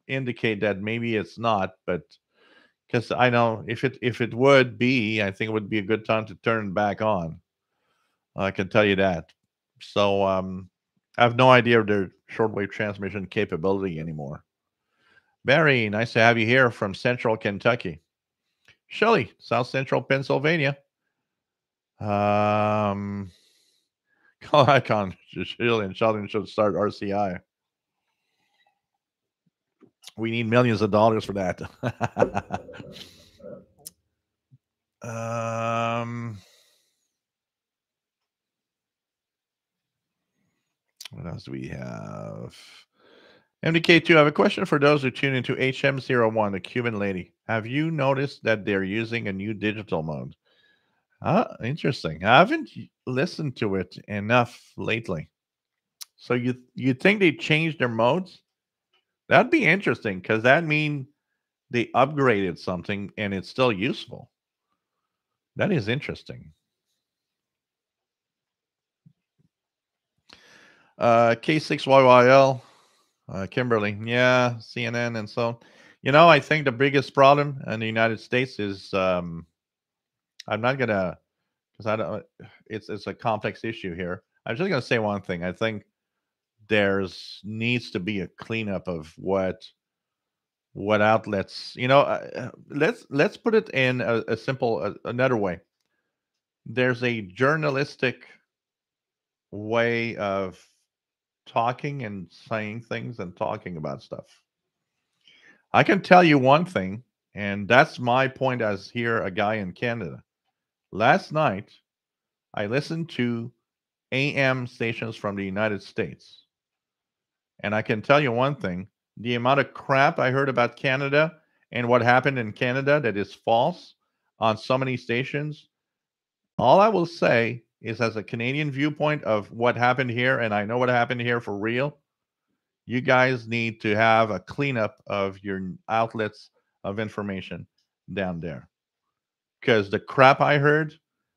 indicate that maybe it's not, but because I know if it would be, I think it would be a good time to turn it back on. I can tell you that. So I have no idea of their shortwave transmission capability anymore. Barry, nice to have you here from Central Kentucky. Shelley, South Central Pennsylvania. Call icon, Shelley and Sheldon should start RCI. We need millions of dollars for that. What else do we have? MDK2, I have a question for those who tune into HM01, the Cuban lady. Have you noticed that they're using a new digital mode? Interesting. I haven't listened to it enough lately. So you think they changed their modes? That'd be interesting because that means they upgraded something and it's still useful. That is interesting. K6YYL, Kimberly, yeah, CNN, and so. I think the biggest problem in the United States is I'm not gonna because I don't. It's a complex issue here. I'm just gonna say one thing. I think needs to be a cleanup of what outlets. Let's put it in a simple another way. There's a journalistic way of talking and saying things and talking about stuff. I can tell you one thing, and that's my point as here, a guy in Canada. Last night, I listened to AM stations from the United States. And I can tell you one thing, the amount of crap I heard about Canada and what happened in Canada that is false on so many stations, all I will say is as a Canadian viewpoint of what happened here, and I know what happened here for real, you guys need to have a cleanup of your outlets of information down there. Because the crap I heard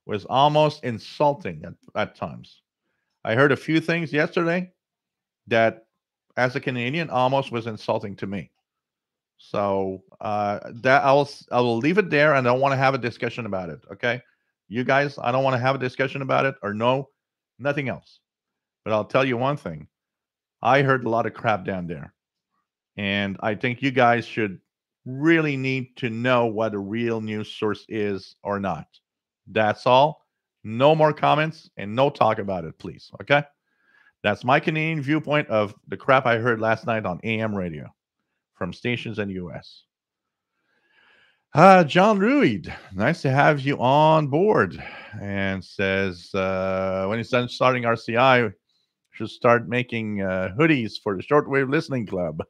was almost insulting at times. I heard a few things yesterday that, as a Canadian, almost was insulting to me. So that I will leave it there, and I don't want to have a discussion about it. Okay, you guys, I don't want to have a discussion about it, or nothing else. But I'll tell you one thing: I heard a lot of crap down there, and I think you guys should really need to know what a real news source is or not. That's all. No more comments and no talk about it, please. Okay. That's my Canadian viewpoint of the crap I heard last night on AM radio from stations in the US. John Ruid, nice to have you on board. And says, when he's done starting RCI, Should start making hoodies for the Shortwave Listening Club.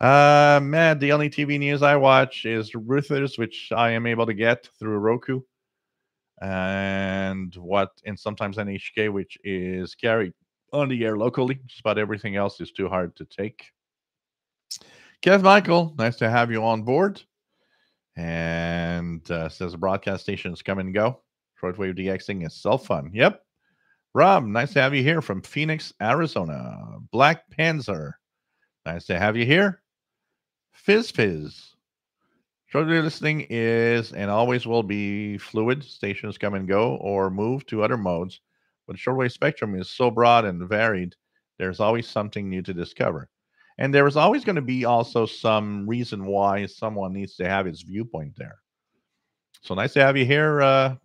Man, the only TV news I watch is Reuters, which I am able to get through Roku, and sometimes NHK, which is carried on the air locally. Just about everything else is too hard to take. Kev Michael, nice to have you on board. And says the broadcast stations come and go. Shortwave DXing is so fun. Yep. Rob, nice to have you here from Phoenix, Arizona. Black Panzer, nice to have you here. Fizz. Shortwave listening is and always will be fluid. Stations come and go or move to other modes. But the shortwave spectrum is so broad and varied, there's always something new to discover. And there is always going to be also some reason why someone needs to have his viewpoint there. So nice to have you here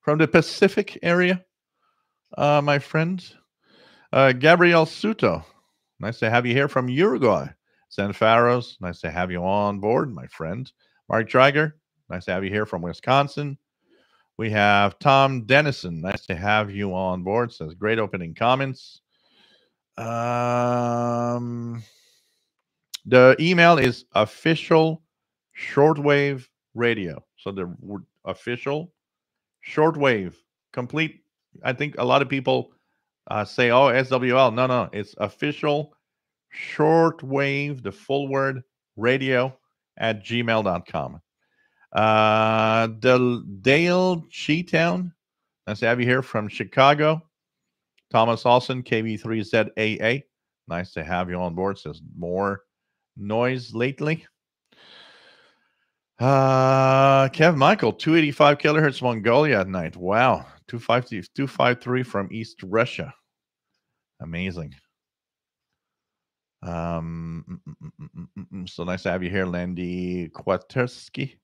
from the Pacific area, my friend. Gabriel Suto, nice to have you here from Uruguay. San Faros, nice to have you on board, my friend. Mark Drager, nice to have you here from Wisconsin. We have Tom Dennison, nice to have you on board. Says great opening comments. The email is official shortwave radio. So the official shortwave complete. I think a lot of people say, oh, SWL. No, it's official shortwave, the full word, radio at gmail.com. Dale Cheetown, nice to have you here from Chicago. Thomas Olson, KB3ZAA, nice to have you on board. Says more noise lately. Kev Michael, 285 kilohertz Mongolia at night. Wow. 253 from East Russia. Amazing. So nice to have you here, Landy Kwaterski.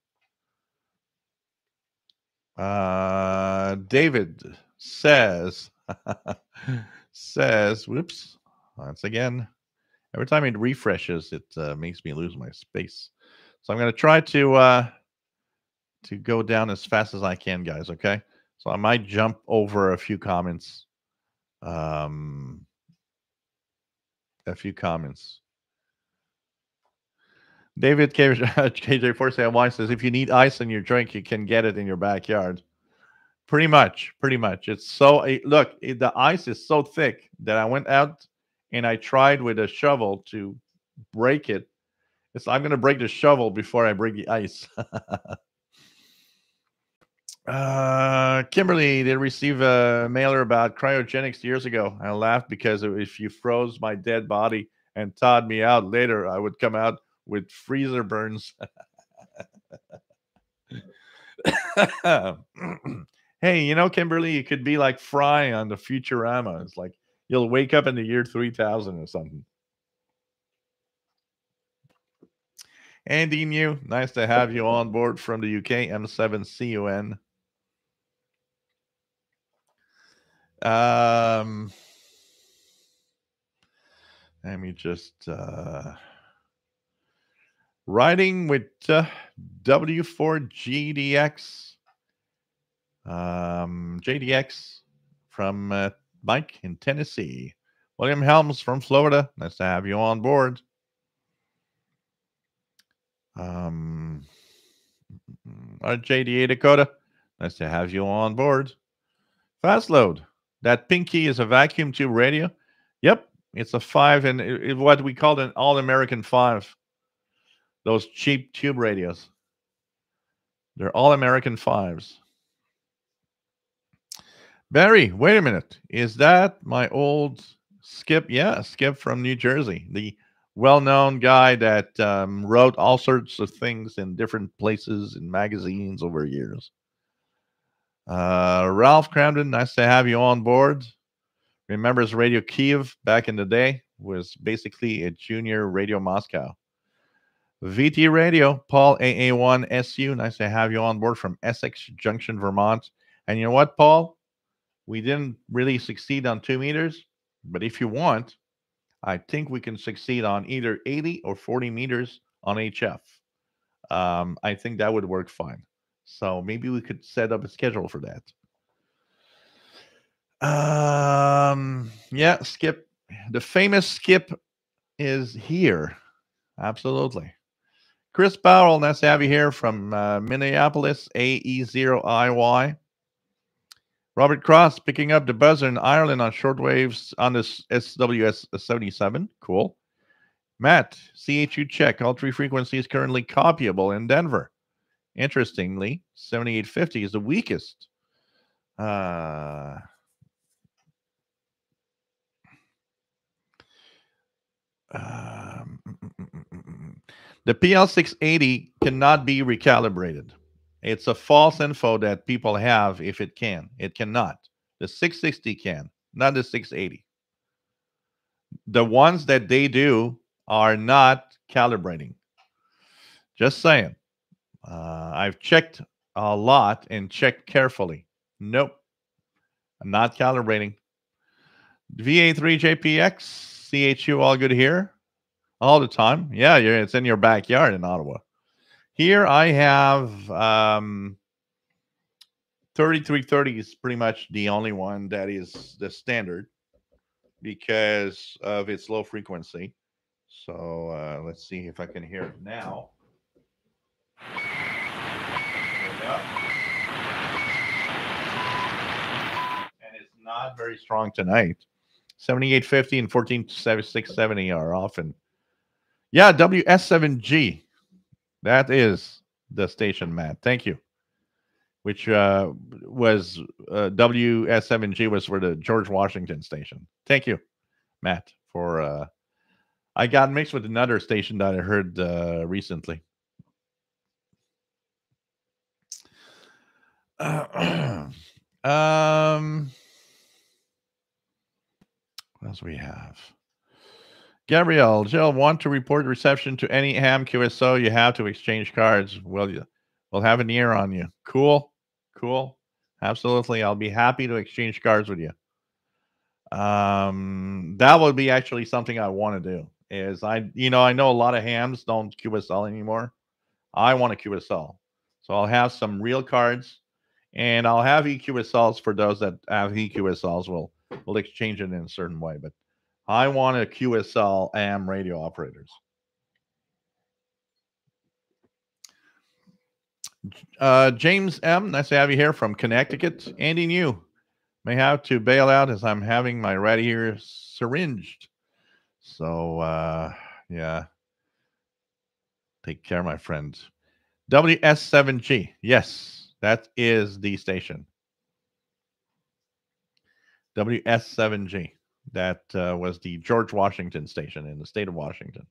David says, whoops, once again, every time it refreshes, it makes me lose my space. So I'm going to try to go down as fast as I can, guys. Okay. So I might jump over a few comments. David KJ4 says, if you need ice in your drink, you can get it in your backyard. Pretty much. It's so look, the ice is so thick that I went out and I tried with a shovel to break it. I'm going to break the shovel before I break the ice. Kimberly did receive a mailer about cryogenics years ago. I laughed because if you froze my dead body and thawed me out later, I would come out with freezer burns. Hey, Kimberly, you could be like Fry on the Futurama. It's like you'll wake up in the year 3000 or something. Andy New, nice to have you on board from the UK, M7CUN. Let me just riding with W4GDX. JDX from Mike in Tennessee. William Helms from Florida. Nice to have you on board. JDA Dakota. Nice to have you on board. Fast load. That Pinky is a vacuum tube radio. Yep, it's a 5 and what we call an all-American 5. Those cheap tube radios. They're all-American 5s. Barry, wait a minute. Is that my old Skip? Yeah, Skip from New Jersey. The well-known guy that wrote all sorts of things in different places in magazines over years. Ralph Cramden, nice to have you on board. Remembers Radio Kiev back in the day, was basically a junior Radio Moscow. VT Radio, Paul AA1SU, nice to have you on board from Essex Junction, Vermont. And you know what, Paul? We didn't really succeed on 2 meters, but if you want, I think we can succeed on either 80 or 40 meters on HF. I think that would work fine. So maybe we could set up a schedule for that. Yeah, Skip. The famous Skip is here. Absolutely. Chris Barrel, nice to have you here from Minneapolis, AE0IY. Robert Cross picking up the buzzer in Ireland on shortwaves on this SWS 77. Cool. Matt, CHU check. All three frequencies currently copyable in Denver. Interestingly, 7850 is the weakest. Uh, um, the PL680 cannot be recalibrated. It's a false info that people have if it can. It cannot. The 660 can, not the 680. The ones that they do are not calibrating. Just saying. I've checked a lot and checked carefully. Nope, I'm not calibrating. VA3JPX, CHU, all good here? All the time. Yeah, it's in your backyard in Ottawa. Here I have 3330 is pretty much the only one that is the standard because of its low frequency. So let's see if I can hear it now. And it's not very strong tonight. 7850 and 14670 are often. Yeah, WS7G. That is the station, Matt. Thank you. Which was WS7G was for the George Washington station. Thank you, Matt, for. I got mixed with another station that I heard recently. What else we have? Gabrielle, Jill, want to report reception to any ham QSO? You have to exchange cards. We'll have an ear on you. Cool. Absolutely. I'll be happy to exchange cards with you. That would be actually something I want to do. Is I know a lot of hams don't QSL anymore. I want a QSL. So I'll have some real cards and I'll have EQSLs for those that have EQSLs. We'll exchange it in a certain way. But I want a QSL AM radio operators. James M., nice to have you here from Connecticut. Andy New, may have to bail out as I'm having my right ear syringed. So, yeah. Take care, my friend. WS7G. Yes, that is the station. WS7G. That was the George Washington station in the state of Washington.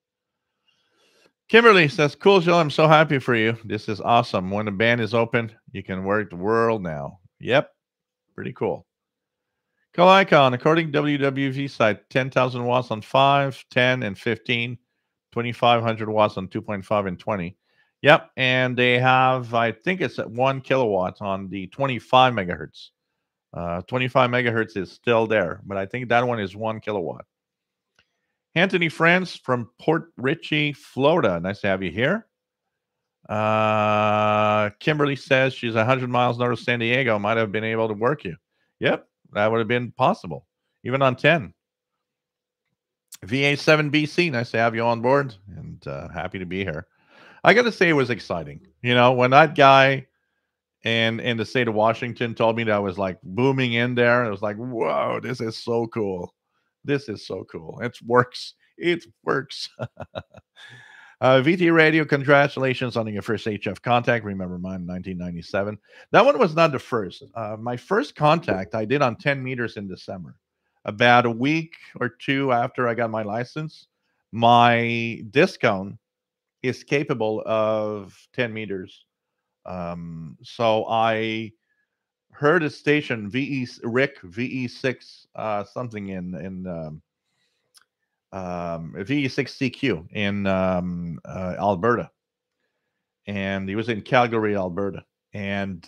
Kimberly says, cool, Jill. I'm so happy for you. This is awesome. When the band is open, you can work the world now. Yep. Pretty cool. Call Icon, according to WWV site, 10,000 watts on 5, 10, and 15, 2,500 watts on 2.5 and 20. Yep. And they have, I think it's at 1 kilowatt on the 25 megahertz. 25 megahertz is still there, but I think that one is 1 kilowatt. Anthony Franz from Port Richey, Florida. Nice to have you here. Kimberly says she's 100 miles north of San Diego. Might have been able to work you. Yep, that would have been possible, even on 10. VA7BC, nice to have you on board, and happy to be here. I got to say it was exciting. When that guy in the state of Washington told me that I was like booming in there, it was like, whoa, this is so cool. This is so cool. It works. VT Radio, congratulations on your first HF contact. Remember mine in 1997. That one was not the first. My first contact I did on 10 meters in December. About a week or two after I got my license, my discount is capable of 10 meters. So I heard a station, Rick VE6 something in VE6CQ in Alberta, and he was in Calgary, Alberta, and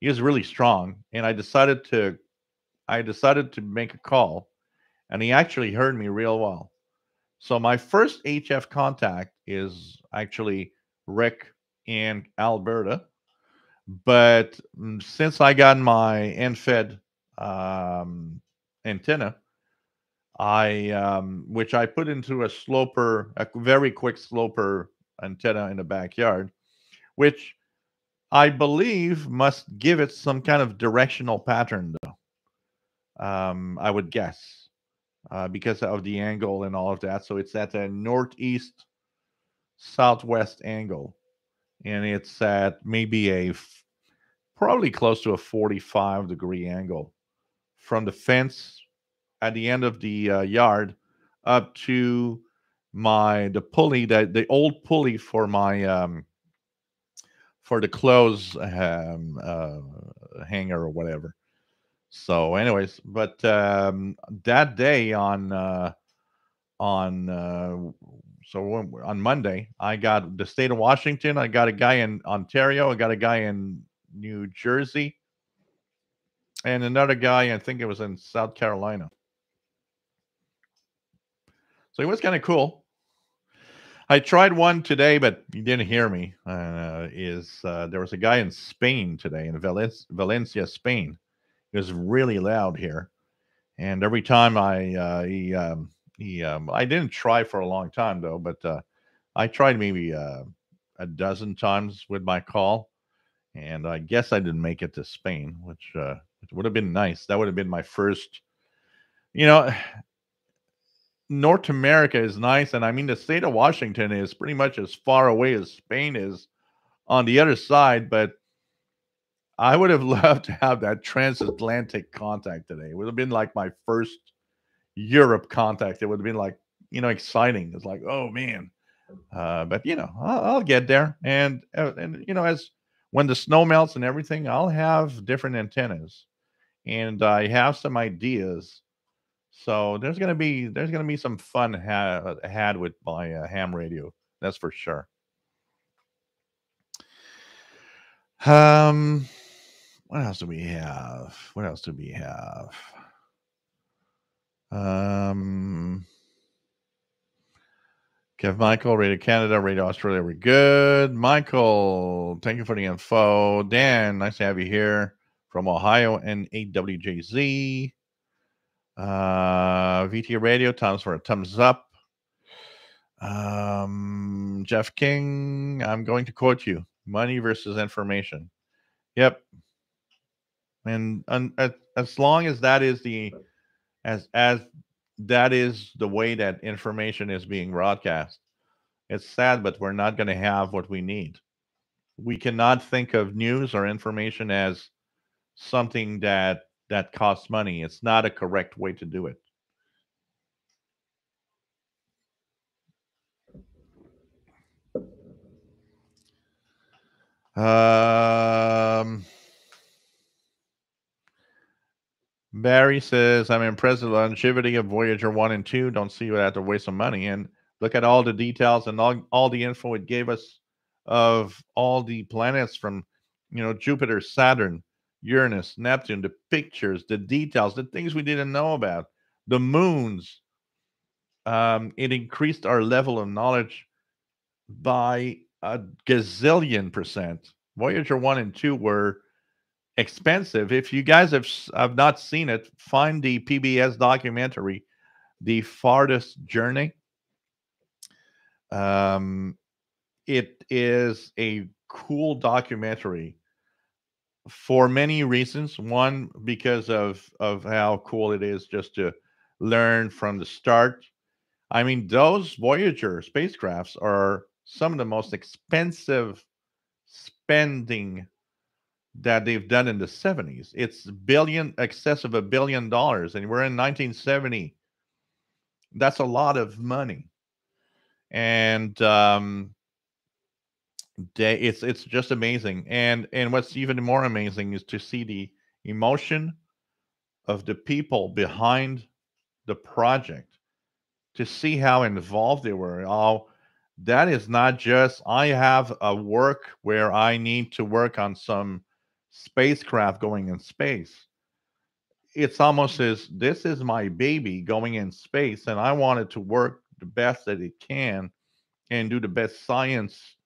he was really strong. And I decided to make a call, and he actually heard me real well. So my first HF contact is actually Rick in Alberta. But since I got my NFED antenna. Which I put into a sloper, a very quick sloper antenna in the backyard, which I believe must give it some kind of directional pattern, though. I would guess because of the angle and all of that. So it's at a northeast southwest angle, and it's at maybe probably close to a 45-degree angle from the fence at the end of the yard up to the pulley, that the old pulley for my for the clothes hanger or whatever. So, anyways, but that day on so on Monday, I got the state of Washington. I got a guy in Ontario. I got a guy in New Jersey, and another guy. I think it was in South Carolina. So it was kind of cool. I tried one today, but you didn't hear me. Is There was a guy in Spain today, in Valencia, Spain. It was really loud here, and every time I didn't try for a long time though, but I tried maybe a dozen times with my call, and I guess I didn't make it to Spain, which would have been nice. That would have been my first. You know, North America is nice, and I mean the state of Washington is pretty much as far away as Spain is on the other side, but I would have loved to have that transatlantic contact today. It would have been like my first Europe contact. It would have been like, exciting. It's like, oh man. But I'll get there, and as when the snow melts and everything, I'll have different antennas, and I have some ideas. So there's gonna be some fun had with my ham radio. That's for sure. Um, what else do we have? What else do we have? Um, Kev Michael, Radio Canada, Radio Australia, we're good. Michael, thank you for the info. Dan, nice to have you here from Ohio and AWJZ. VT Radio, Tom's for a thumbs up. Jeff King, I'm going to quote you: money versus information. Yep. And as long as that is as that is the way that information is being broadcast, it's sad, but we're not going to have what we need. We cannot think of news or information as something that costs money. It's not a correct way to do it. Um, Barry says, I'm impressed with the longevity of Voyager 1 and 2. Don't see you have to waste some money. And look at all the details and all the info it gave us of all the planets from, Jupiter, Saturn, Uranus, Neptune, the pictures, the details, the things we didn't know about, the moons. It increased our level of knowledge by a gazillion percent. Voyager 1 and 2 were expensive. If you guys have not seen it, find the PBS documentary, The Farthest Journey. Um, it is a cool documentary for many reasons. One, because of how cool it is just to learn from the start. I mean, those Voyager spacecrafts are some of the most expensive spending that they've done in the 70s. It's excess of $1 billion, and we're in 1970. That's a lot of money, and it's just amazing. And what's even more amazing is to see the emotion of the people behind the project, to see how involved they were. Oh, that is not just I have a work where I need to work on some spacecraft going in space. It's almost as this is my baby going in space, and I want it to work the best that it can and do the best science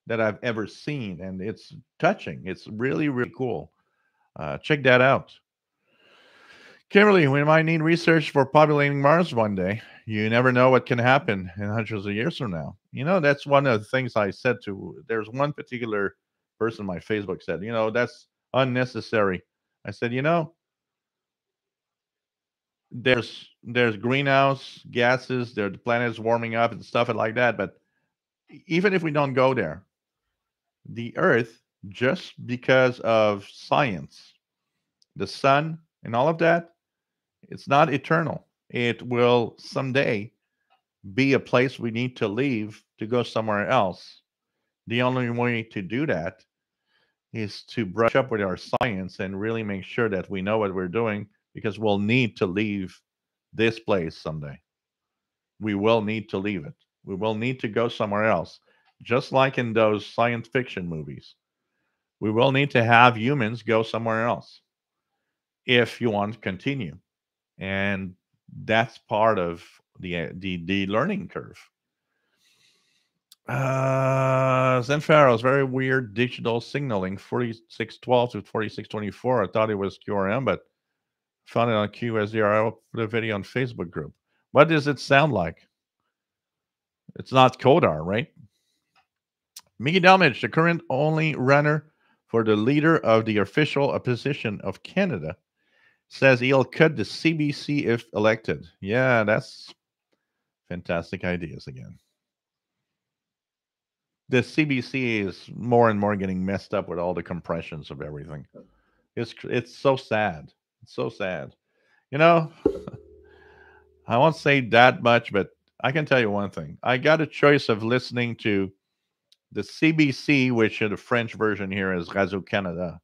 that I've ever seen. And it's touching. It's really, really cool. Check that out. Kimberly, we might need research for populating Mars one day. You never know what can happen in hundreds of years from now. That's one of the things I said to. There's one particular person on my Facebook said, that's unnecessary. I said, there's greenhouse gases, the planet's warming up and stuff like that. But even if we don't go there, the Earth, just because of science, the sun, and all of that, it's not eternal. It will someday be a place we need to leave to go somewhere else. The only way to do that is to brush up with our science and really make sure that we know what we're doing because we'll need to leave this place someday. We will need to leave it. We will need to go somewhere else. Just like in those science fiction movies, we will need to have humans go somewhere else if you want to continue. And that's part of the learning curve. Zenfaro's very weird digital signaling 4612 to 4624. I thought it was QRM, but found it on QSDR. I put a video on Facebook group. What does it sound like? It's not Kodar, right? Mickey Delmage, the current only runner for the leader of the official opposition of Canada, says he'll cut the CBC if elected. Yeah, that's fantastic ideas again. The CBC is more and more getting messed up with all the compressions of everything. It's so sad. It's so sad. You know, I won't say that much, but I can tell you one thing. I got a choice of listening to the CBC, which in the French version here is Radio Canada,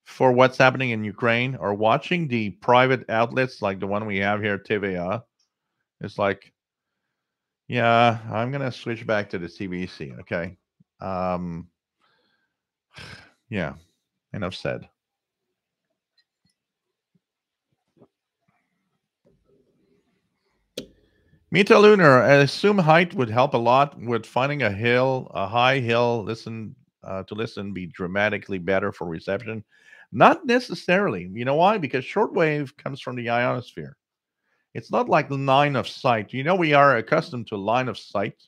for what's happening in Ukraine, or watching the private outlets like the one we have here, TVA. It's like, yeah, I'm gonna switch back to the CBC. Okay, um, yeah, enough said. Meta Lunar, I assume height would help a lot. Would finding a high hill, listen, be dramatically better for reception? Not necessarily. You know why? Because shortwave comes from the ionosphere. It's not like line of sight. We are accustomed to line of sight,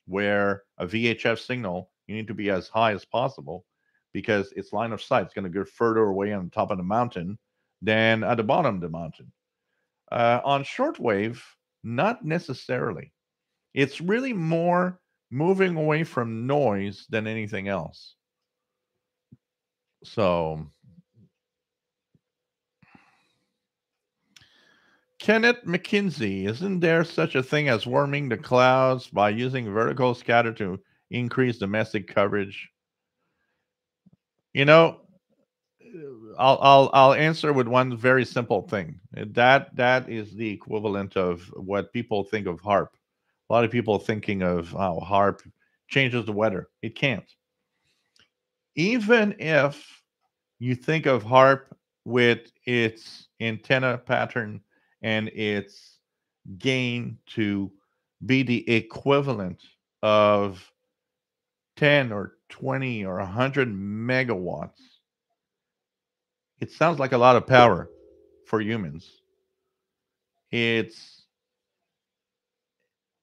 where a VHF signal, you need to be as high as possible because it's line of sight. It's going to go further away on the top of the mountain than at the bottom of the mountain. On shortwave, not necessarily. It's really more moving away from noise than anything else. So, Kenneth McKinsey, isn't there such a thing as warming the clouds by using vertical scatter to increase domestic coverage? You know, I'll answer with one very simple thing. That is the equivalent of what people think of HARP. A lot of people thinking of HARP changes the weather. It can't. Even if you think of HARP with its antenna pattern and its gain to be the equivalent of 10 or 20 or 100 megawatts, it sounds like a lot of power for humans. It's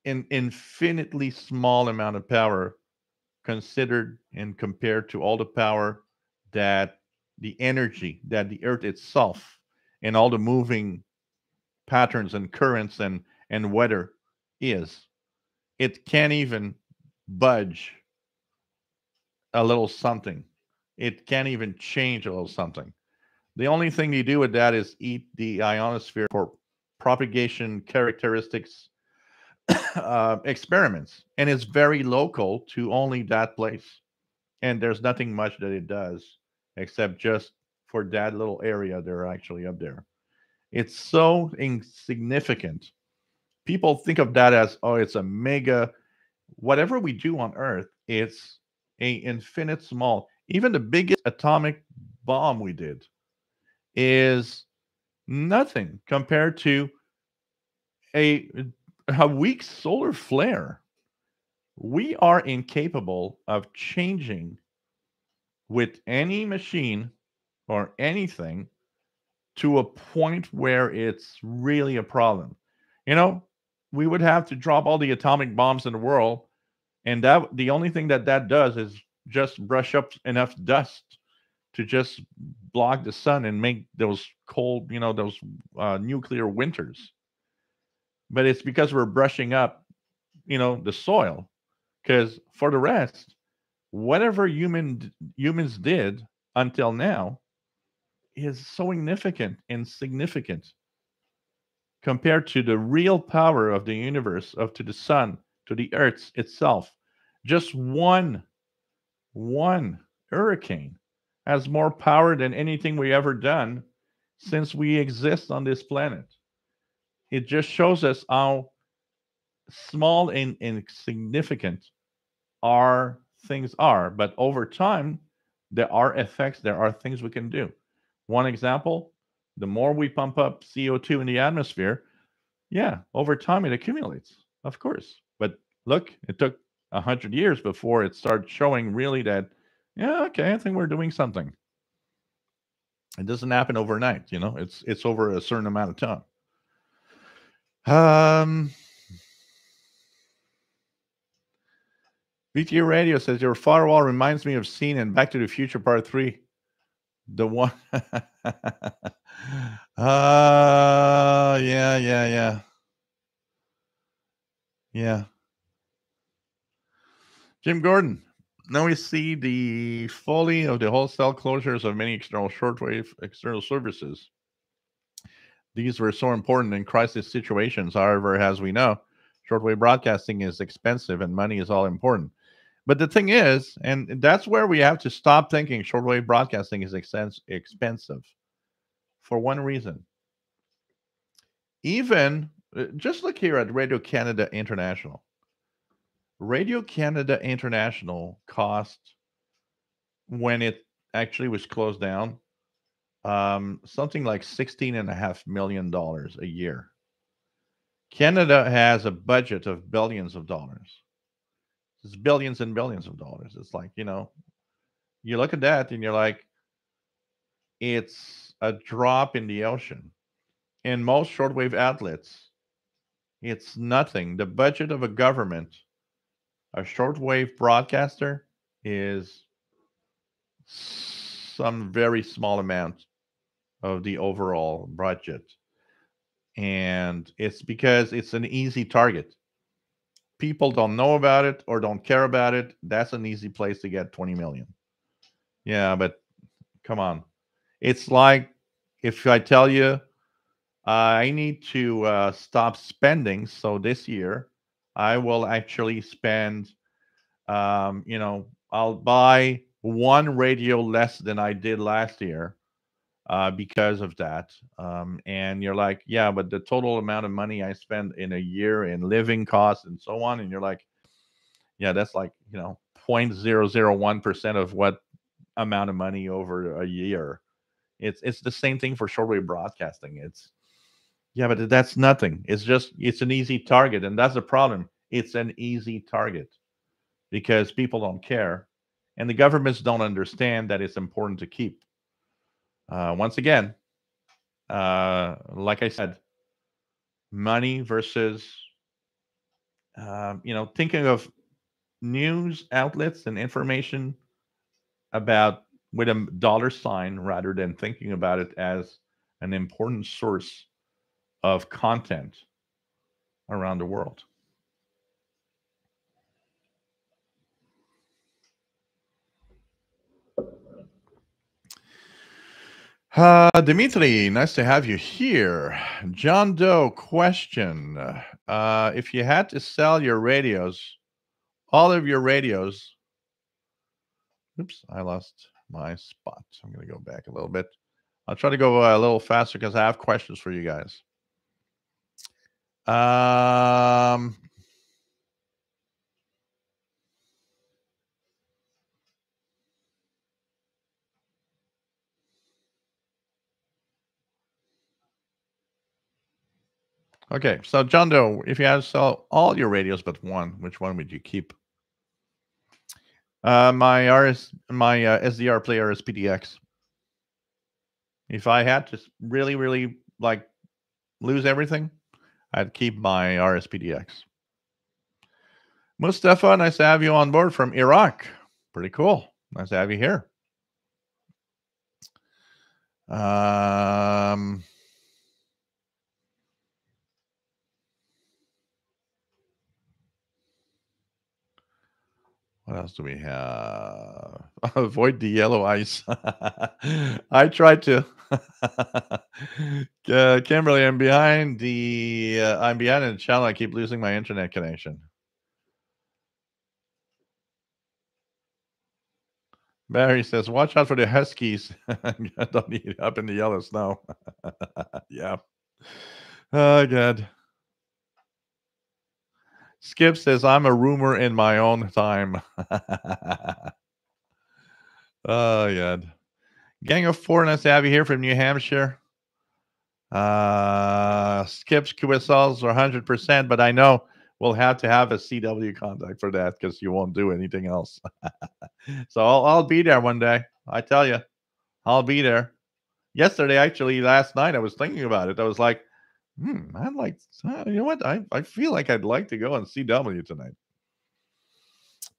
an infinitely small amount of power considered and compared to all the power that the energy that the earth itself and all the moving patterns and currents and weather is. It can't even budge a little something. It can't even change a little something. The only thing you do with that is eat the ionosphere for propagation characteristics experiments, and it's very local to only that place. And there's nothing much that it does except just for that little area they're actually up there. It's so insignificant. People think of that as, oh, it's a mega. Whatever we do on Earth, it's a infinite small. Even the biggest atomic bomb we did is nothing compared to a a weak solar flare. We are incapable of changing with any machine or anything to a point where it's really a problem. You know, we would have to drop all the atomic bombs in the world, and that the only thing that that does is just brush up enough dust to just block the sun and make those cold, those nuclear winters. But it's because we're brushing up, the soil. Because for the rest, whatever humans did until now is so insignificant compared to the real power of the universe, of to the sun, to the earth itself. Just one hurricane has more power than anything we ever done since we exist on this planet. It just shows us how small and insignificant our things are. But over time, there are effects, there are things we can do. One example, the more we pump up CO2 in the atmosphere, yeah, over time it accumulates, of course. But look, it took 100 years before it started showing really that, yeah, okay, I think we're doing something. It doesn't happen overnight, it's over a certain amount of time. BTA Radio says your firewall reminds me of Scene in Back to the Future Part 3. The one. Yeah. Yeah. Jim Gordon. Now we see the folly of the wholesale closures of many external shortwave external services. These were so important in crisis situations. However, as we know, shortwave broadcasting is expensive and money is all important. But the thing is, and that's where we have to stop thinking shortwave broadcasting is expensive for one reason. Even just look here at Radio Canada International. Radio Canada International cost, when it actually was closed down, something like $16.5 million a year. Canada has a budget of billions of dollars. It's billions and billions of dollars. It's like, you look at that and you're like, it's a drop in the ocean. In most shortwave outlets, it's nothing. The budget of a government, a shortwave broadcaster, is some very small amount of the overall budget. And it's because it's an easy target. People don't know about it or don't care about it. That's an easy place to get 20 million. Yeah, but come on. It's like if I tell you I need to stop spending. So this year, I will actually spend, I'll buy one radio less than I did last year because of that. And you're like, yeah, but the total amount of money I spend in a year in living costs and so on. And you're like, yeah, that's like, 0.001% of what amount of money over a year. It's the same thing for shortwave broadcasting. Yeah, but that's nothing. It's an easy target, and that's the problem. It's an easy target because people don't care, and the governments don't understand that it's important to keep. Once again, like I said, money versus, thinking of news outlets and information about with a dollar sign rather than thinking about it as an important source of content around the world. Dimitri, nice to have you here. John Doe question. If you had to sell your radios, all of your radios, oops, I lost my spot. I'm going to go back a little bit. I'll try to go a little faster because I have questions for you guys. Okay, so John Doe, if you had to sell all your radios but one, which one would you keep? My SDR player is PDX. If I had to really, really like lose everything, I'd keep my RSPDX. Mustafa, nice to have you on board from Iraq. Pretty cool. Nice to have you here. Um, what else do we have? Avoid the yellow ice. I tried to. Kimberly, I'm behind the. I'm behind in the channel. I keep losing my internet connection. Barry says, "Watch out for the huskies. Don't need up in the yellow snow." Yeah. Oh God. Skip says, "I'm a rumor in my own time." Oh God. Gang of four, nice to have you here from New Hampshire. Skip's QSLs are 100%, but I know we'll have to have a CW contact for that because you won't do anything else. So I'll be there one day. I tell you, I'll be there. Yesterday, actually, last night, I was thinking about it. I was like, I'd like, you know what? I feel like I'd like to go on CW tonight.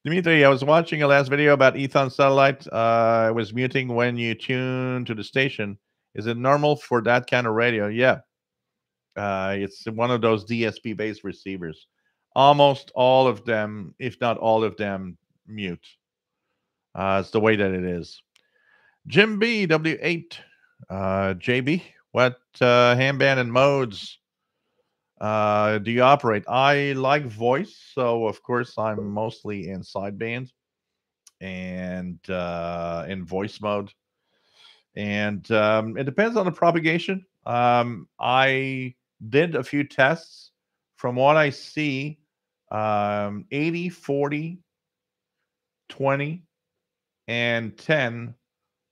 Dimitri, I was watching a last video about Ethon satellite. I was muting when you tune to the station. Is it normal for that kind of radio? Yeah. It's one of those DSP based receivers. Almost all of them, if not all of them, mute. It's the way that it is. Jim B, W8, JB, what handband and modes do you operate? I like voice, so of course I'm mostly in sideband and in voice mode. And it depends on the propagation. I did a few tests. From what I see, 80, 40, 20, and 10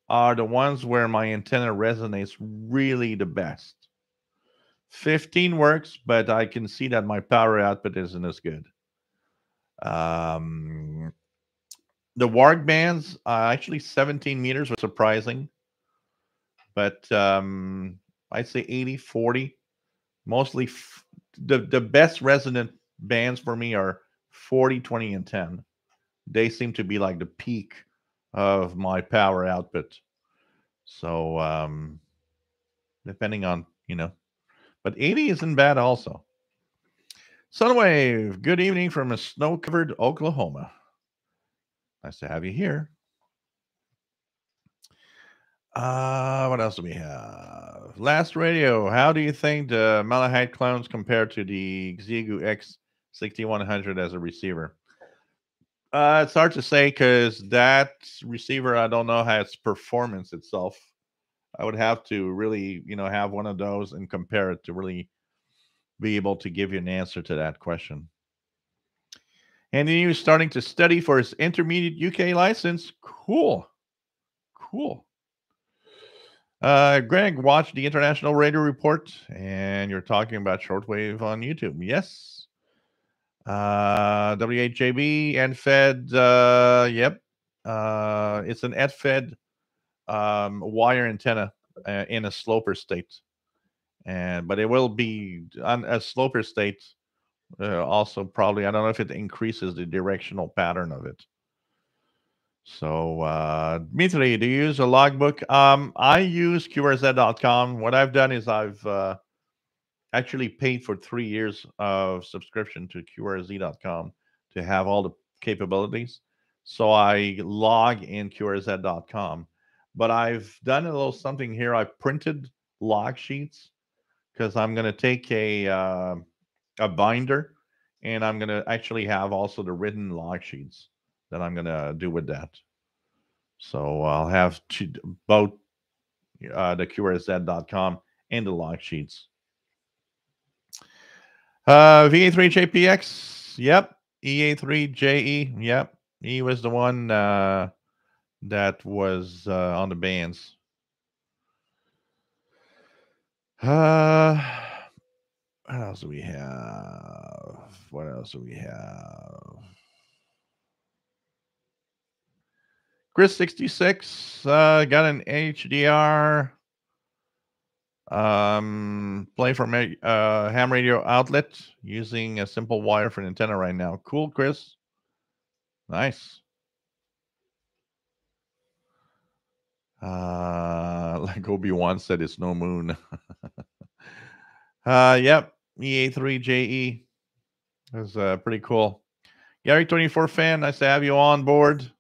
are the ones where my antenna resonates really the best. 15 works, but I can see that my power output isn't as good. Um, the warg bands, actually 17 meters was surprising, but I'd say 80, 40. Mostly the best resonant bands for me are 40, 20, and 10. They seem to be like the peak of my power output. So depending on, but 80 isn't bad also. Sunwave, good evening from a snow-covered Oklahoma. Nice to have you here. What else do we have? Last radio. How do you think the Malahite clones compare to the Xiegu X6100 as a receiver? It's hard to say because that receiver, I don't know how its performance itself. I would have to really, have one of those and compare it to really be able to give you an answer to that question. And then he was starting to study for his intermediate UK license. Cool. Cool. Greg watched the International Radio Report, and you're talking about shortwave on YouTube. Yes. W8JB and Fed. Yep. It's an EdFed wire antenna in a sloper state, but it will be on a sloper state. Also, probably I don't know if it increases the directional pattern of it. So, Dmitry, do you use a logbook? I use QRZ.com. What I've done is I've actually paid for 3 years of subscription to QRZ.com to have all the capabilities. So I log in QRZ.com. But I've done a little something here. I printed log sheets because I'm going to take a binder and I'm going to actually have also the written log sheets that I'm going to do with that. So I'll have both the QRZ.com and the log sheets. VA3JPX. Yep. EA3JE. Yep. He was the one that was on the bands. What else do we have? What else do we have? Chris 66 got an HDR Play from a ham radio outlet using a simple wire for an antenna right now. Cool, Chris. Nice. Like Obi-Wan said, it's no moon. Yep. EA3JE. That's pretty cool. Gary 24 fan, nice to have you on board.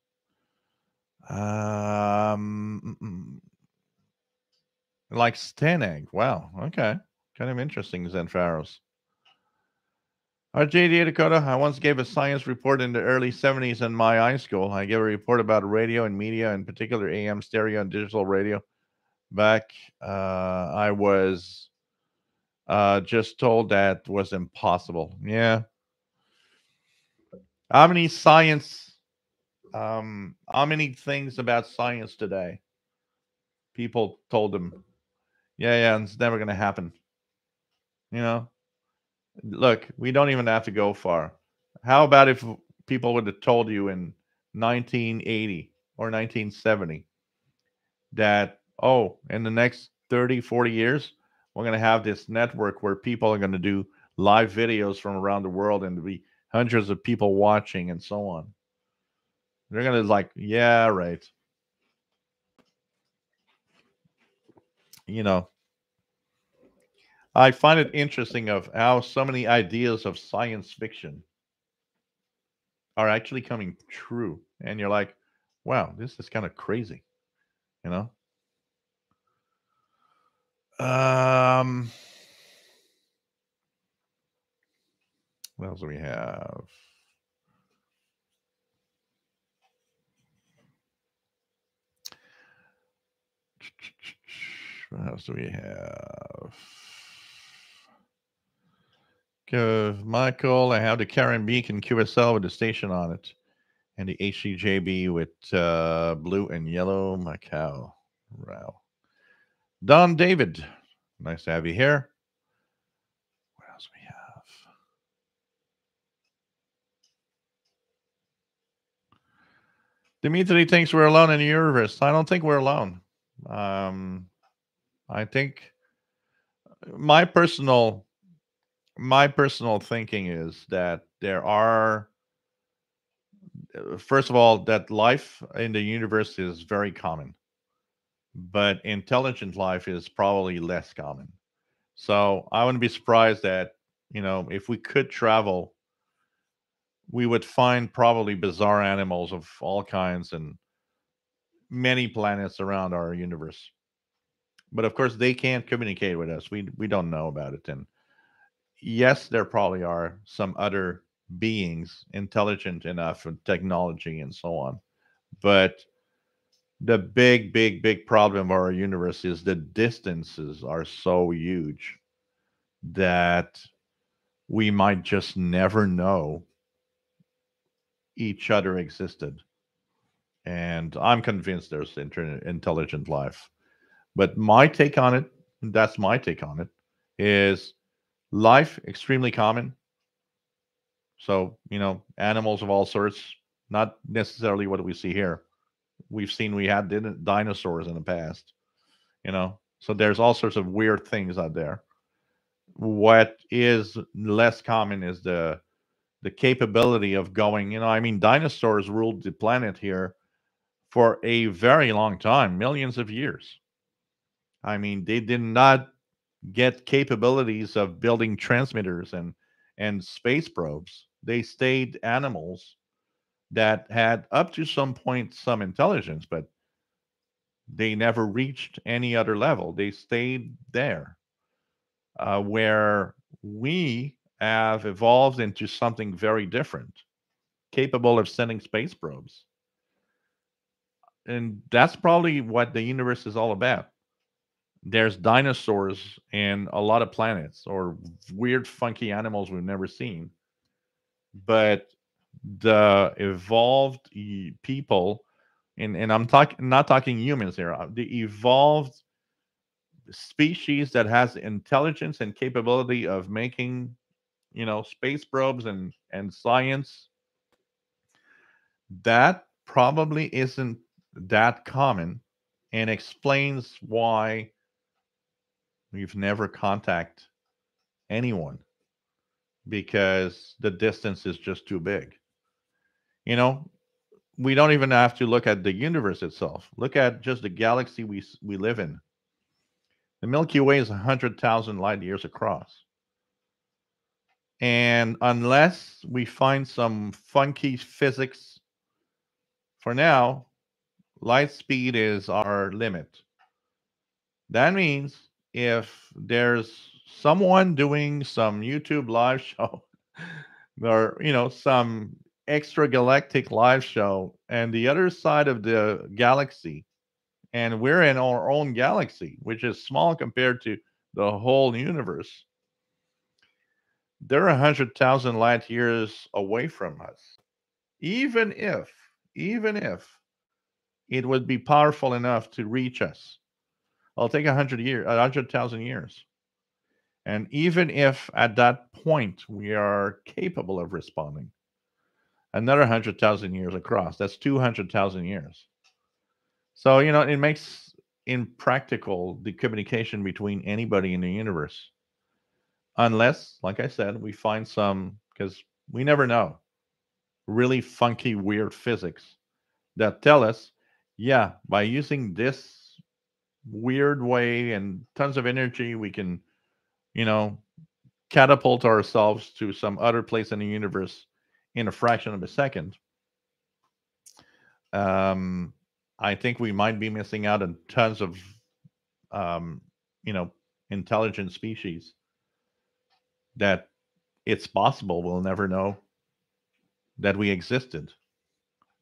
Like Stanag. Wow. Okay. Kind of interesting, Zen Pharaohs. JD Dakota, I once gave a science report in the early 70s in my high school. I gave a report about radio and media, in particular AM stereo and digital radio. Back, I was just told that was impossible. Yeah. How many science, how many things about science today people told them, yeah, it's never going to happen. You know, look, we don't even have to go far. How about if people would have told you in 1980 or 1970 that, oh, in the next 30, 40 years, we're going to have this network where people are going to do live videos from around the world and there'll be hundreds of people watching and so on. They're going to like, yeah, right. You know, I find it interesting of how so many ideas of science fiction are actually coming true. And you're like, wow, this is kind of crazy, you know? Um, what else do we have? What else do we have? Michael, I have the Karen Beacon QSL with the station on it, and the HCJB with blue and yellow Macau. Wow. Don David, nice to have you here. What else we have? Dimitri thinks we're alone in the universe. I don't think we're alone. Um, I think my personal my personal thinking is that there are, first of all, that life in the universe is very common, but intelligent life is probably less common. So I wouldn't be surprised that, if we could travel, we would find probably bizarre animals of all kinds and many planets around our universe. But of course, they can't communicate with us. We don't know about it. And yes, there probably are some other beings intelligent enough with technology and so on. But the big, big, big problem of our universe is the distances are so huge that we might just never know each other existed. And I'm convinced there's intelligent life. But my take on it, that's my take on it, is life extremely common. So, animals of all sorts, not necessarily what we see here. We've seen we had dinosaurs in the past. So there's all sorts of weird things out there. What is less common is the capability of going, I mean, dinosaurs ruled the planet here for a very long time, millions of years. I mean, they did not get capabilities of building transmitters and space probes. They stayed animals that had up to some point some intelligence, but they never reached any other level. They stayed there, where we have evolved into something very different, capable of sending space probes. And that's probably what the universe is all about. There's dinosaurs and a lot of planets or weird, funky animals we've never seen. But the evolved people, and I'm talking not talking humans here, the evolved species that has intelligence and capability of making, space probes and science, that probably isn't that common and explains why We've never contact anyone because the distance is just too big. You know, we don't even have to look at the universe itself. Look at just the galaxy we live in. The Milky Way is 100,000 light years across. And unless we find some funky physics, for now, light speed is our limit. That means if there's someone doing some YouTube live show or, some extra galactic live show and the other side of the galaxy, and we're in our own galaxy, which is small compared to the whole universe, they're 100,000 light years away from us. Even if it would be powerful enough to reach us, I'll take 100,000 years. And even if at that point we are capable of responding, another 100,000 years across, that's 200,000 years. So, it makes impractical the communication between anybody in the universe. Unless, like I said, we find some, because we never know, really funky, weird physics that tell us, yeah, by using this weird way and tons of energy, we can, you know, catapult ourselves to some other place in the universe in a fraction of a second. Um, I think we might be missing out on tons of, um, you know, intelligent species that it's possible we'll never know that we existed.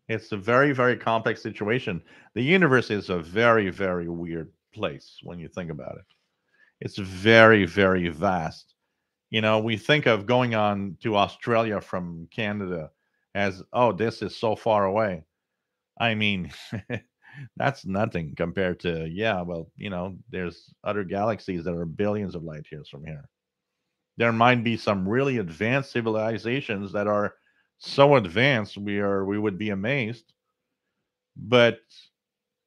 It's a very, very complex situation. The universe is a very, very weird place when you think about it. It's very, very vast. We think of going on to Australia from Canada as, oh, this is so far away. I mean, that's nothing compared to, yeah, well, there's other galaxies that are billions of light years from here. There might be some really advanced civilizations that are so advanced we would be amazed, but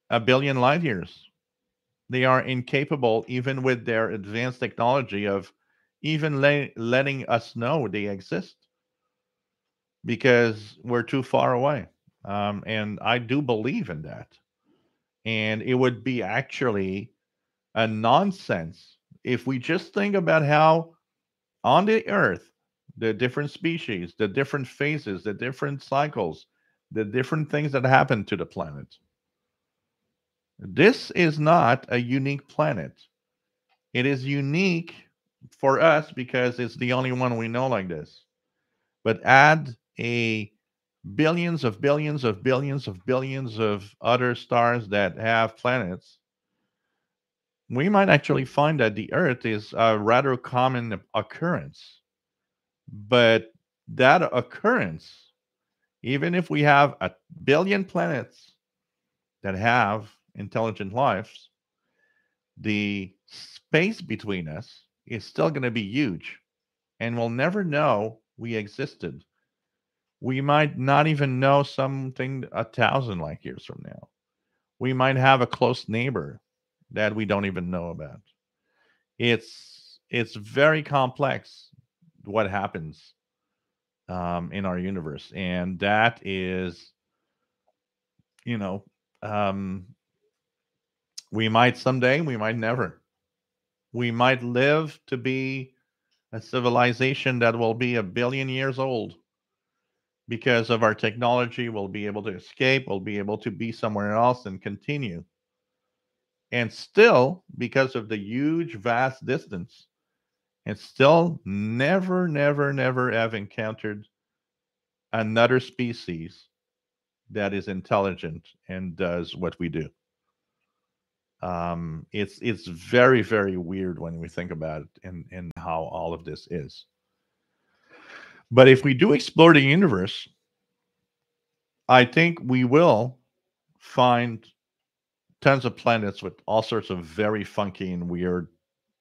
a billion light years. They are incapable, even with their advanced technology, of even letting us know they exist because we're too far away. And I do believe in that. And it would be actually a nonsense if we just think about how on the earth, the different species, the different phases, the different cycles, the different things that happen to the planet. This is not a unique planet. It is unique for us because it's the only one we know like this. But add a billions of billions of billions of billions of other stars that have planets, we might actually find that the Earth is a rather common occurrence. But that occurrence, even if we have a billion planets that have intelligent lives, the space between us is still going to be huge and we'll never know we existed. We might not even know something 1,000 light years from now. We might have a close neighbor that we don't even know about. It's very complex what happens in our universe, and that is, you know, um, we might someday, we might never. We might live to be a civilization that will be a billion years old because of our technology. We'll be able to escape. We'll be able to be somewhere else and continue. And still, because of the huge, vast distance, and still never, never, never have encountered another species that is intelligent and does what we do. It's very, very weird when we think about it and how all of this is. But if we do explore the universe, I think we will find tons of planets with all sorts of very funky and weird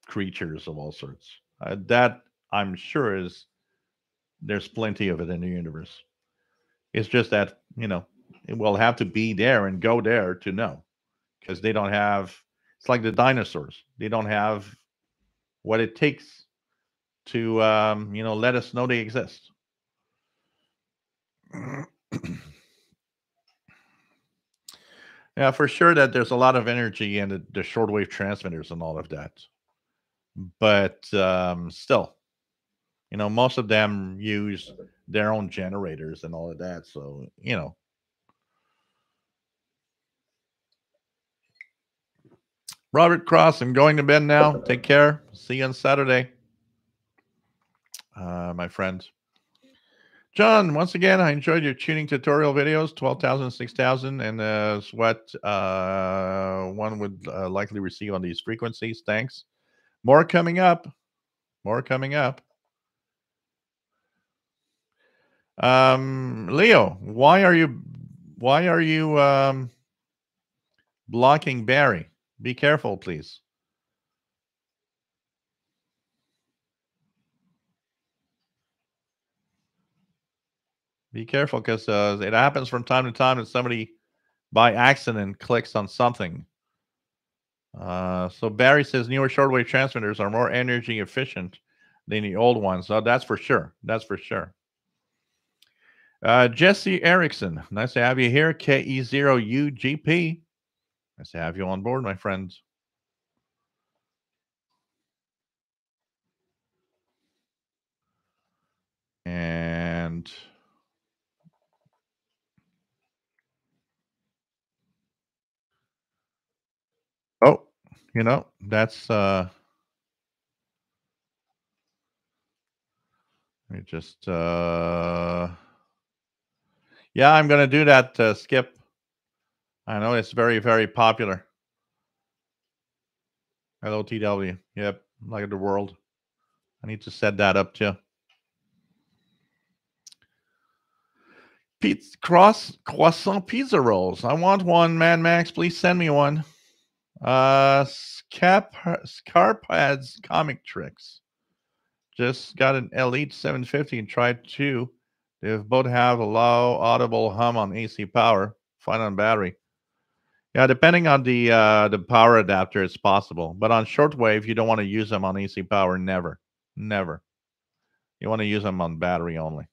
creatures of all sorts. That I'm sure is there's plenty of it in the universe. It's just that it will have to be there and go there to know because they don't have. It's like the dinosaurs. They don't have what it takes to let us know they exist. Yeah, for sure that there's a lot of energy in the shortwave transmitters and all of that. But still, most of them use their own generators and all of that. So, Robert Cross, I'm going to bed now. Take care. See you on Saturday, my friend. John, once again, I enjoyed your tuning tutorial videos, 12,000, 6,000, and what one would likely receive on these frequencies. Thanks. More coming up. More coming up. Leo, why are you blocking Barry? Be careful, please. Be careful, because it happens from time to time that somebody by accident clicks on something. So Barry says newer shortwave transmitters are more energy efficient than the old ones. So that's for sure. That's for sure. Jesse Erickson, nice to have you here. KE0UGP. Nice to have you on board, my friends. And oh, that's let me just yeah, I'm gonna do that, Skip. I know it's very, very popular. Hello, TW. Yep, like the world. I need to set that up too. Pizza croissant pizza rolls. I want one, Mad Max. Please send me one. Scarpad's comic tricks. Just got an Elite 750 and tried two. They both have a low audible hum on AC power. Fine on battery. Yeah, depending on the power adapter, it's possible. But on shortwave, you don't want to use them on AC power. Never, never. You want to use them on battery only.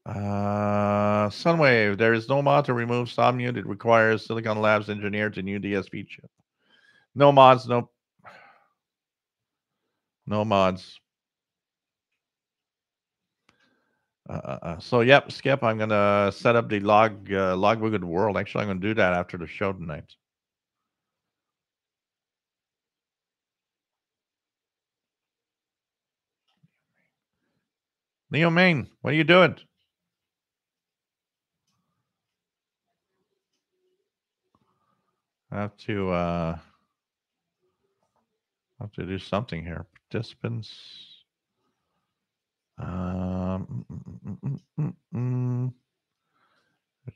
Sunwave. There is no mod to remove Sommute. It requires Silicon Labs engineer to new DSP chip. No mods. No mods. So yep, Skip. I'm gonna set up the logbook of the world. Actually, I'm gonna do that after the show tonight. Leo Main, what are you doing? I have to do something here. Participants.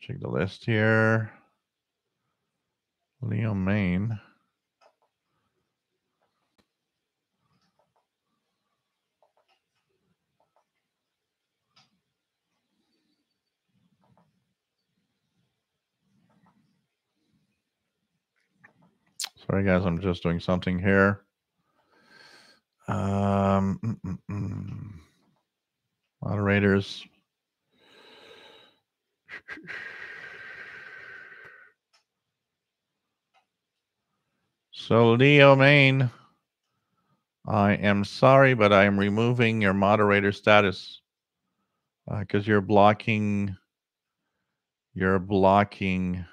Check the list here. Leo Main. Sorry, guys, I'm just doing something here. Moderators. So, Leo Main, I am sorry, but I am removing your moderator status because you're blocking. You're blocking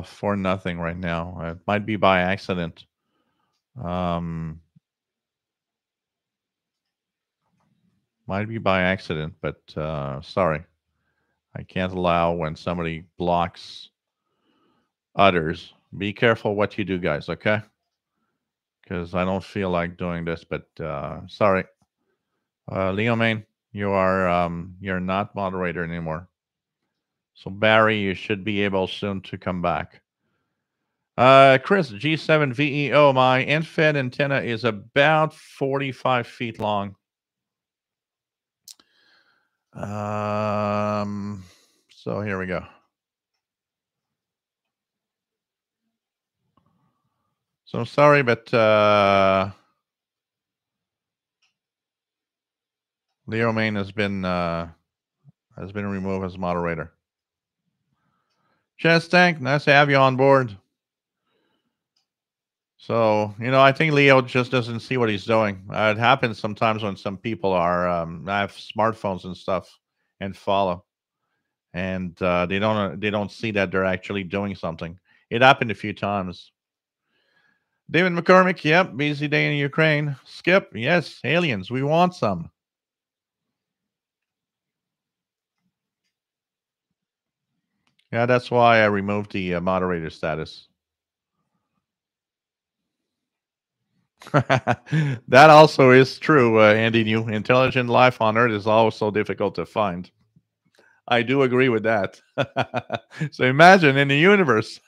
for nothing right now. It might be by accident. Might be by accident, but sorry. I can't allow when somebody blocks others. Be careful what you do, guys, okay? Because I don't feel like doing this, but sorry. Leo Main, you're not moderator anymore. So Barry, you should be able soon to come back. Chris, G7VEO, my infed antenna is about 45 feet long. So here we go. So I'm sorry, but Leo Main has been removed as moderator. Chess Tank, nice to have you on board. So, I think Leo just doesn't see what he's doing. It happens sometimes when some people have smartphones and stuff and follow, and they don't see that they're actually doing something. It happened a few times. David McCormick, yep, busy day in Ukraine. Skip, yes, aliens, we want some. Yeah, that's why I removed the moderator status. That also is true, Andy. New intelligent life on Earth is also difficult to find. I do agree with that. So imagine in the universe.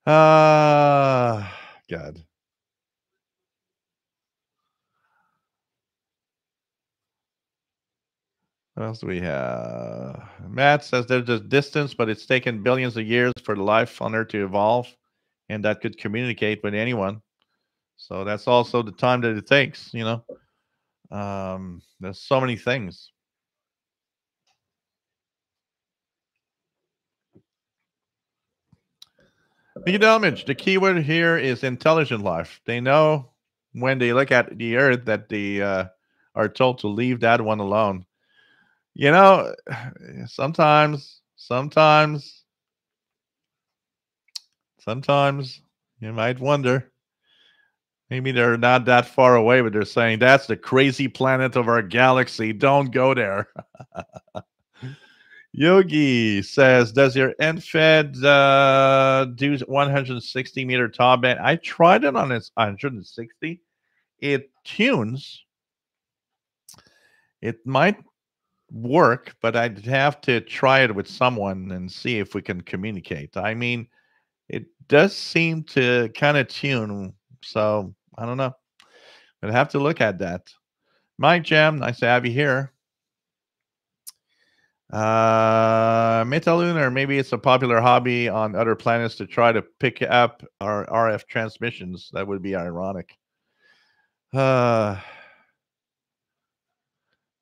God. What else do we have? Matt says there's a distance, but it's taken billions of years for life on Earth to evolve, and that could communicate with anyone. So that's also the time that it takes. There's so many things. Big damage. The keyword here is intelligent life. They know when they look at the Earth that they are told to leave that one alone. You know, sometimes you might wonder. Maybe they're not that far away, but they're saying that's the crazy planet of our galaxy. Don't go there. Yogi says, "Does your NFED do 160-meter top band?" I tried it on its 160. It tunes. It might work, but I'd have to try it with someone and see if we can communicate. I mean, it does seem to kind of tune, so I don't know. I'd have to look at that. Mike Jam, nice to have you here. Metalunar, maybe it's a popular hobby on other planets to try to pick up our RF transmissions. That would be ironic.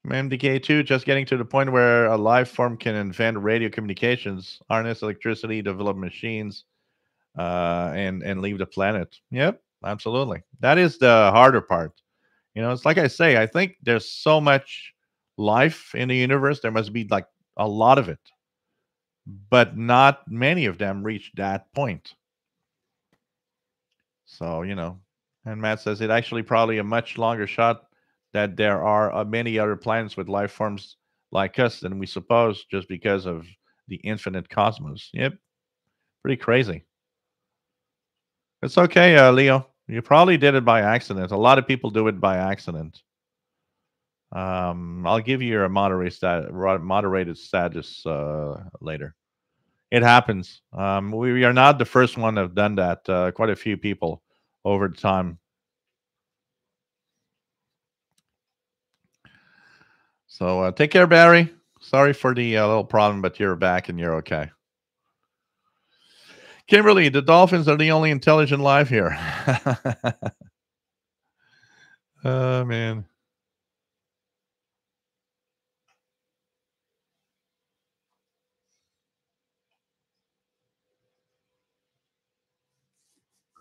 MDK2, just getting to the point where a life form can invent radio communications, harness electricity, develop machines, and leave the planet. Yep, absolutely. That is the harder part. It's like I say, I think there's so much life in the universe. There must be like a lot of it, but not many of them reach that point. So, and Matt says it actually probably a much longer shot that there are many other planets with life forms like us than we suppose just because of the infinite cosmos. Yep, pretty crazy. It's okay, Leo. You probably did it by accident. A lot of people do it by accident. I'll give you your moderated status later. It happens. We are not the first one to have done that. Quite a few people over time. So take care, Barry. Sorry for the little problem, but you're back and you're okay. Kimberly, the dolphins are the only intelligent life here. Oh, man.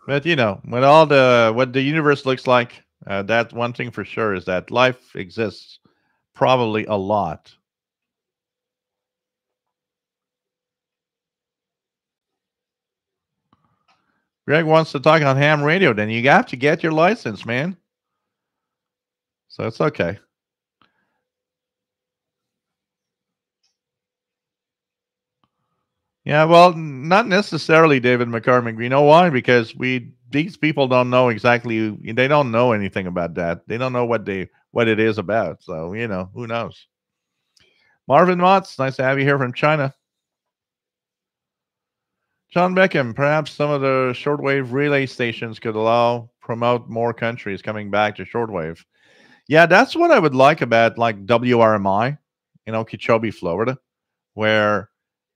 But with all what the universe looks like, that one thing for sure is that life exists probably a lot. Greg wants to talk on ham radio. Then you have to get your license, man. So it's okay. Yeah, well, not necessarily, David McCormick. You know why? Because these people don't know exactly. They don't know anything about that. They don't know what it is about. So who knows? Marvin Watts, nice to have you here from China. John Beckham, perhaps some of the shortwave relay stations could promote more countries coming back to shortwave. Yeah, that's what I would like about like WRMI in Okeechobee, Florida, where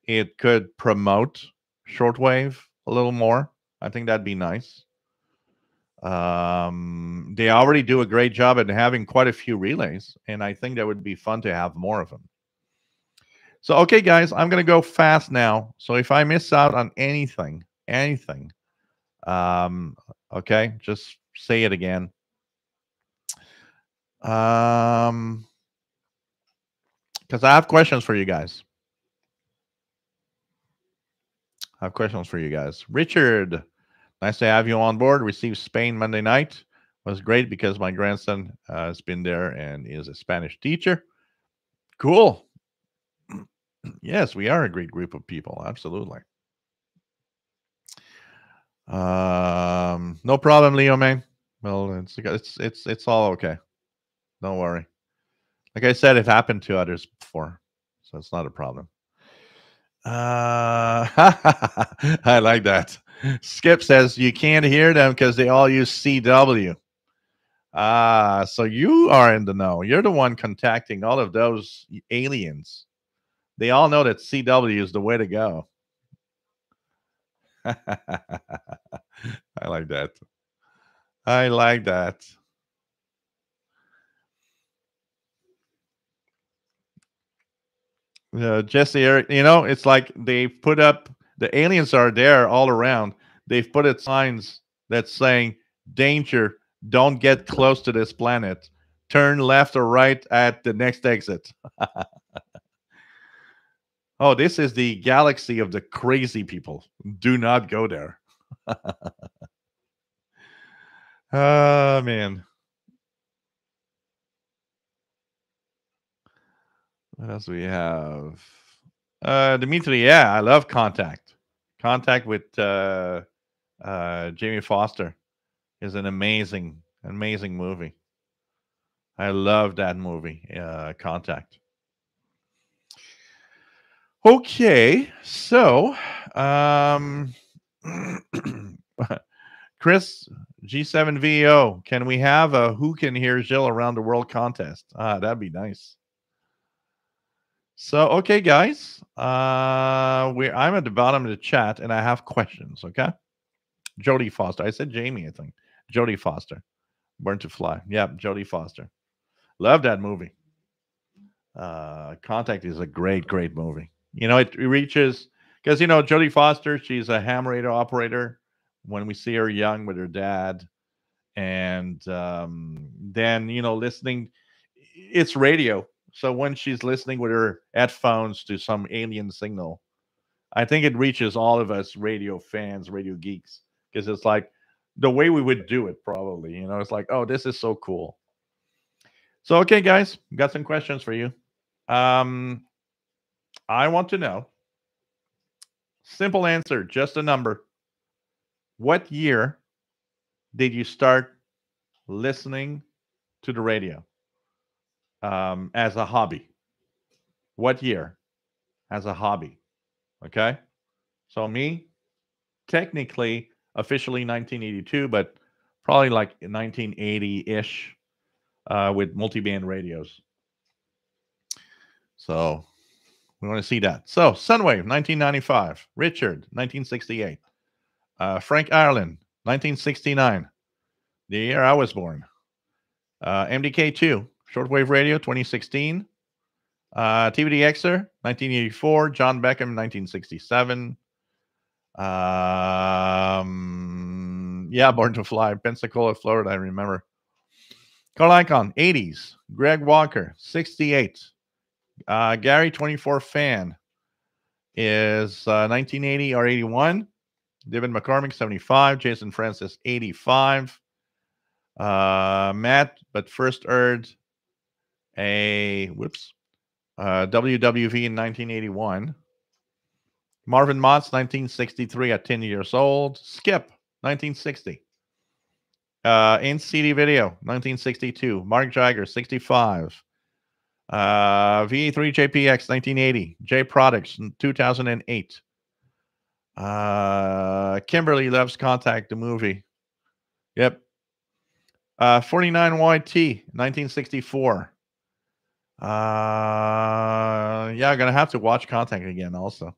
it could promote shortwave a little more. I think that'd be nice. They already do a great job at having quite a few relays, and I think that would be fun to have more of them. So, okay, guys, I'm gonna go fast now. So if I miss out on anything, um, okay, just say it again. Because I have questions for you guys. I have questions for you guys. Richard, nice to have you on board. Received Spain Monday night. Was great because my grandson has been there and is a Spanish teacher. Cool. Yes, we are a great group of people. Absolutely. No problem, Leo, man. Well, it's all okay. Don't worry. Like I said, it happened to others before, so it's not a problem. I like that. Skip says you can't hear them because they all use CW. So you are in the know. You're the one contacting all of those aliens. They all know that CW is the way to go. I like that. I like that. Jesse, Eric, it's like they put up the aliens are there all around. They've put up signs that's saying, danger, don't get close to this planet. Turn left or right at the next exit. Oh, this is the galaxy of the crazy people. Do not go there. Oh, man. What else do we have? Dimitri, yeah, I love Contact. Contact with Jamie Foster is an amazing movie. I love that movie, Contact. Okay, so Chris G7VO, can we have a Who Can Hear Jill Around the World contest? That'd be nice. So, okay, guys, I'm at the bottom of the chat and I have questions. Okay, Jodie Foster. I said Jamie, I think. Jodie Foster, Born to Fly. Yep, Jodie Foster. Love that movie. Contact is a great movie. It reaches because Jodie Foster. She's a ham radio operator. When we see her young with her dad, and then listening, it's radio. So when she's listening with her headphones to some alien signal, I think it reaches all of us radio fans, radio geeks, because it's like the way we would do it. Probably, it's like, oh, this is so cool. So okay, guys, got some questions for you. I want to know. Simple answer, just a number. What year did you start listening to the radio as a hobby? What year as a hobby? Okay. So me, technically, officially 1982, but probably like 1980-ish with multi-band radios. So we want to see that. So Sunwave, 1995. Richard, 1968. Frank Ireland, 1969. The year I was born. MDK2, Shortwave Radio, 2016. TVDXer, 1984. John Beckham, 1967. Yeah, Born to Fly, Pensacola, Florida, I remember. Carl Icon, 80s. Greg Walker, 68. Gary, 24 fan, is 1980 or 81. David McCormick, 75. Jason Francis, 85. Matt, but first heard a WWV in 1981. Marvin Motts, 1963 at 10 years old. Skip, 1960. In CD Video, 1962. Mark Jagger, 65. VA3 JPX, 1980. J Products, 2008. Kimberly Loves Contact, the movie. Yep. 49YT, 1964. Yeah, I'm gonna have to watch Contact again also.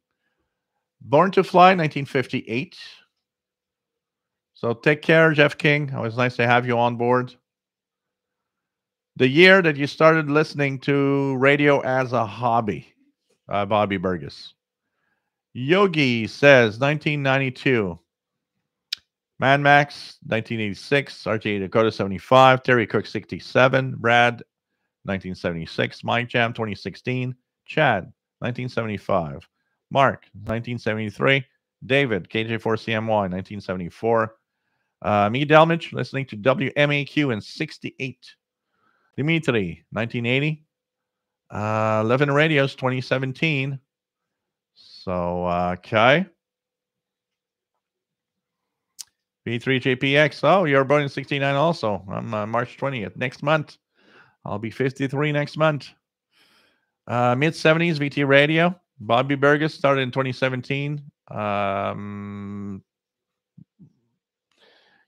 Born to Fly, 1958. So take care, Jeff King. Always nice to have you on board. The year that you started listening to radio as a hobby, Bobby Burgess. Yogi says 1992. Mad Max 1986. RJ Dakota 75. Terry Cook 67. Brad 1976. Mike Jam 2016. Chad 1975. Mark 1973. David KJ4CMY 1974. Me Delmage listening to WMAQ in 68. Dimitri 1980. 11 Radios 2017. So, okay. B3JPX. Oh, you're born in 69 also. I'm March 20th. Next month. I'll be 53 next month. Mid 70s VT Radio. Bobby Burgess started in 2017.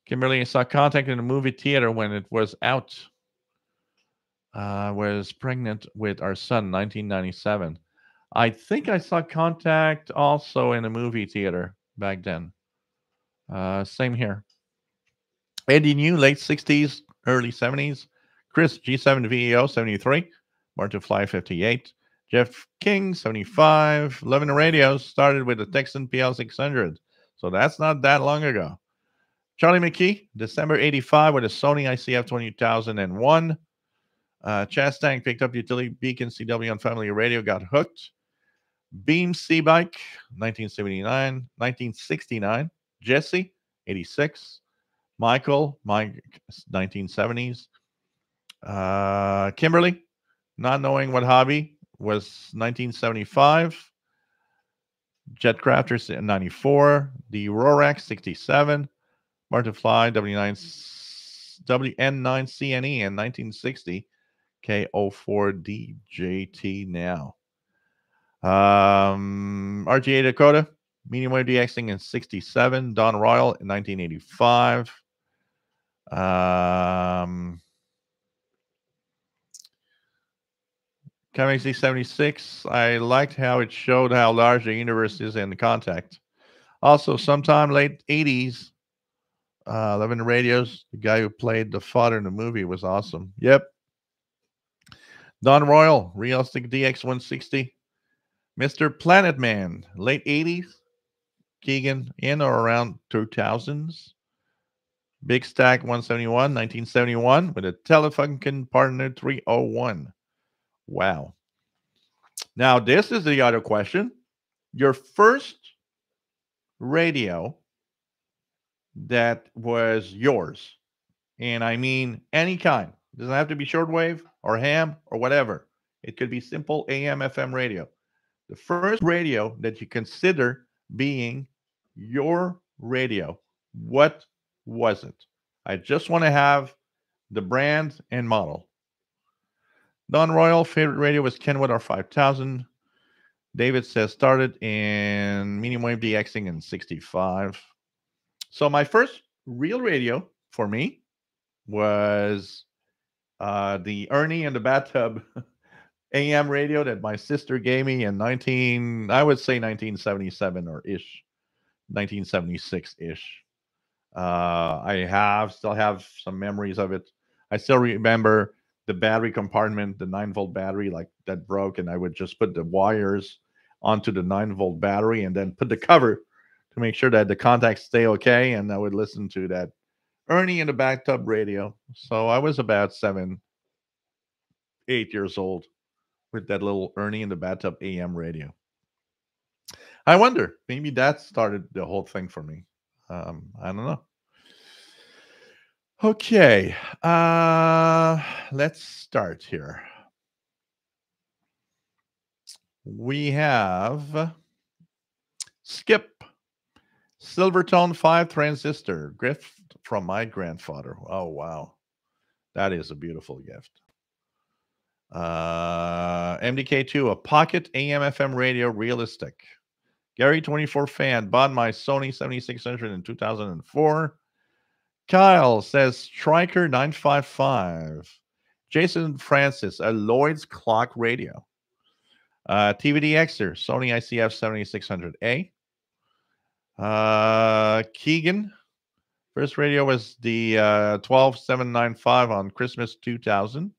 Kimberly saw Contact in a movie theater when it was out. Was pregnant with our son, 1997. I think I saw Contact also in a movie theater back then. Same here. Eddie New, late 60s, early 70s. Chris, G7 VEO, 73. Martin Fly, 58. Jeff King, 75. Loving the Radios, started with the Texan PL600. So that's not that long ago. Charlie McKee, December 85 with a Sony ICF 2001. Chastang picked up utility beacon CW on family radio, got hooked. Beam C-Bike, 1969. Jesse, 86. Michael, 1970s. Kimberly, not knowing what hobby, was 1975. Jetcrafters, 94. The Rorax, 67. Martin Fly, WN9CNE in 1960. K04DJT now. RGA Dakota, medium wave DXing in 67. Don Royal in 1985. Comic 76. I liked how it showed how large the universe is in the Contact. Also, sometime late 80s, 11 Radios, the guy who played the father in the movie was awesome. Yep. Don Royal, Realistic DX 160. Mr. Planet Man, late 80s. Keegan, in or around 2000s. Big Stack 171, 1971, with a Telefunken Partner 301. Wow. Now, this is the other question. Your first radio that was yours, and I mean any kind. It doesn't have to be shortwave or ham or whatever. It could be simple AM, FM radio. The first radio that you consider being your radio, what was it? I just want to have the brand and model. Don Royal, favorite radio was Kenwood R5000. David says started in medium wave DXing in 65. So my first real radio for me was the Ernie in the Bathtub AM radio that my sister gave me in 1977 or ish, 1976 ish. I still have some memories of it. I still remember the battery compartment, the 9-volt battery, like that broke, and I would just put the wires onto the 9-volt battery and then put the cover to make sure that the contacts stay okay. And I would listen to that Ernie in the Bathtub radio. So I was about 7, 8 years old with that little Ernie in the Bathtub AM radio. I wonder, maybe that started the whole thing for me. I don't know. Okay, let's start here. We have Skip, Silvertone 5 transistor, gift from my grandfather. Oh, wow. That is a beautiful gift. MDK2, a pocket AM FM radio, realistic. Gary 24 fan, bought my Sony 7600 in 2004. Kyle says Striker 955. Jason Francis, a Lloyd's clock radio. TVD Xer, Sony ICF 7600A. Keegan, First radio was the 12795 on Christmas 2000.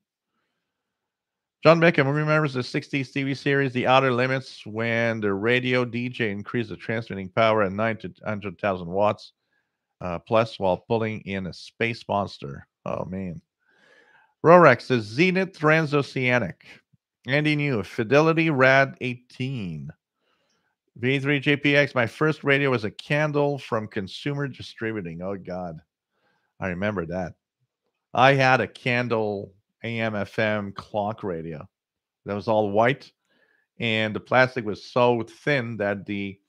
John Beckham remembers the 60s TV series The Outer Limits when the radio DJ increased the transmitting power at 900,000 watts plus while pulling in a space monster. Oh, man. Rorex, the Zenith Transoceanic. Andy New, Fidelity Rad 18. V3JPX, my first radio was a candle from Consumer Distributing. Oh, God. I remember that. I had a candle AM FM clock radio that was all white, and the plastic was so thin that the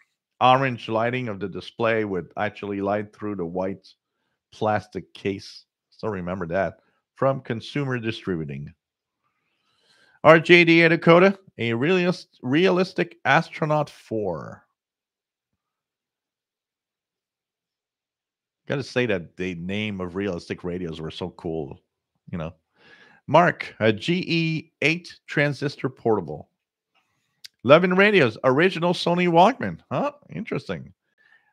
orange lighting of the display would actually light through the white plastic case. Still remember that from Consumer Distributing. RJD Dakota, a realistic astronaut 4. Got to say that the name of realistic radios were so cool, you know. Mark, a GE8 transistor portable. 11 radios, original Sony Walkman. Huh? Interesting.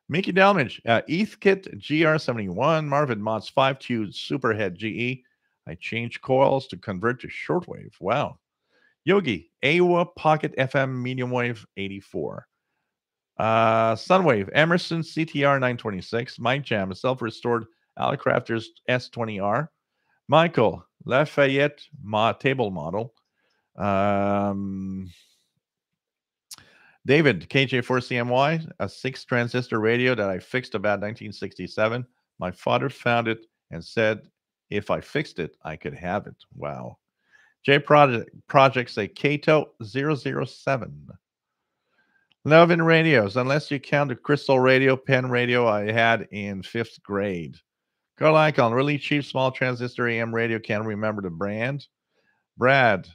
Mickey Dalmage, ETHKit GR71, Marvin Mott's 5-tube Superhead GE. I changed coils to convert to shortwave. Wow. Yogi, AWA Pocket FM Medium Wave 84. Sunwave, Emerson CTR 926. Mike Jam, a self-restored Alecrafters S20R. Michael, Lafayette table model. David, KJ4CMY, a 6 transistor radio that I fixed about 1967. My father found it and said if I fixed it, I could have it. Wow. J Projects, a Kato 007. Love in radios, unless you count the crystal radio, pen radio I had in 5th grade. Carl Icon, really cheap small transistor AM radio, can't remember the brand. Brad,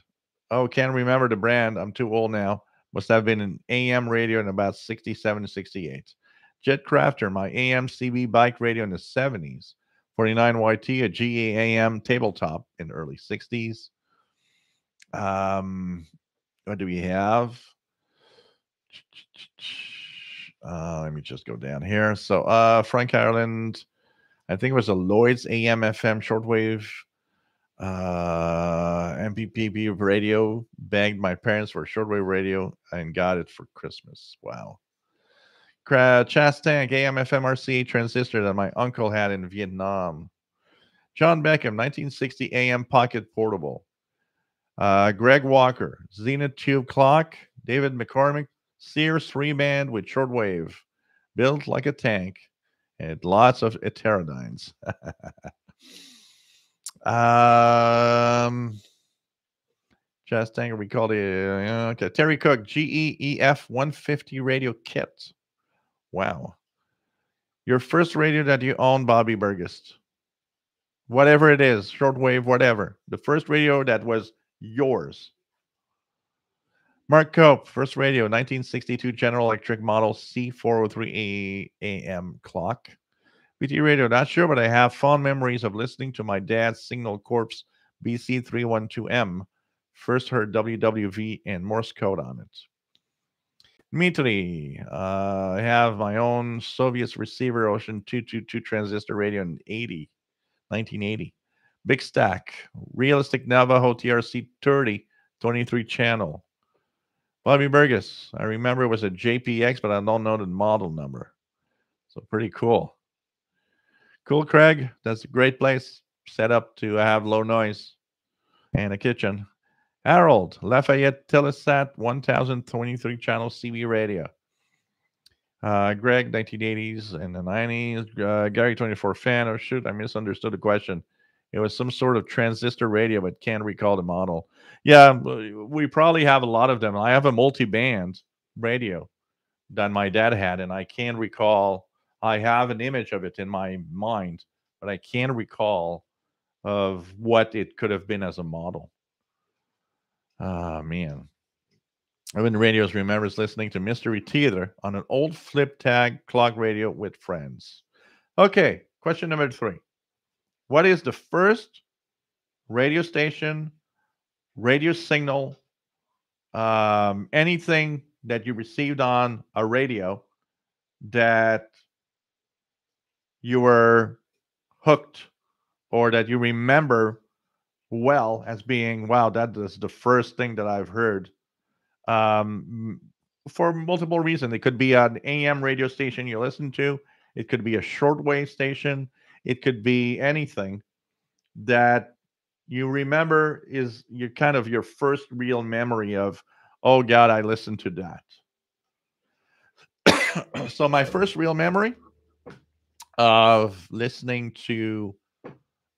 oh, can't remember the brand. I'm too old now. Must have been an AM radio in about 67 to 68. Jet Crafter, my AM CB bike radio in the 70s. 49YT, a GAAM tabletop in the early 60s. What do we have? Let me just go down here. So Frank Ireland, I think it was a Lloyd's AM FM shortwave MPPB radio. Begged my parents for a shortwave radio and got it for Christmas. Wow. Chastank AM FM RCA transistor that my uncle had in Vietnam. John Beckham, 1960 AM pocket portable. Greg Walker, Zenith tube clock. David McCormick, Sears 3-band with shortwave, built like a tank, and lots of heterodynes. Just Tanger, we called it okay. Terry Cook, GEEF 150 radio kit. Wow. Your first radio that you own, Bobby Burgess. Whatever it is, shortwave, whatever. The first radio that was yours. Mark Cope, first radio, 1962 General Electric model C403 AM clock. BT radio, not sure, but I have fond memories of listening to my dad's Signal Corps BC312M. First heard WWV and Morse code on it. Dmitry, I have my own Soviet receiver Ocean 222 transistor radio in 1980. Big Stack, realistic Navajo TRC 30, 23 channel. Bobby Burgess, I remember it was a JPX, but I don't know the model number. So pretty cool. Cool, Craig. That's a great place set up to have low noise and a kitchen. Harold, Lafayette Telesat 1023 channel CB radio. Greg, 1980s and the 90s. Gary, 24 fan. Oh, shoot, I misunderstood the question. It was some sort of transistor radio, but can't recall the model. Yeah, we probably have a lot of them. I have a multi-band radio that my dad had, and I can't recall. I have an image of it in my mind, but I can't recall of what it could have been as a model. Ah, man. Evan Radios remembers listening to Mystery Theater on an old flip tag clock radio with friends. Okay, question number 3. What is the first radio station, radio signal, anything that you received on a radio that you were hooked or that you remember well as being, wow, that is the first thing that I've heard, um, for multiple reasons. It could be an AM radio station you listen to, it could be a shortwave station, it could be anything that you remember is your kind of your first real memory of, oh God, I listened to that. So my first real memory of listening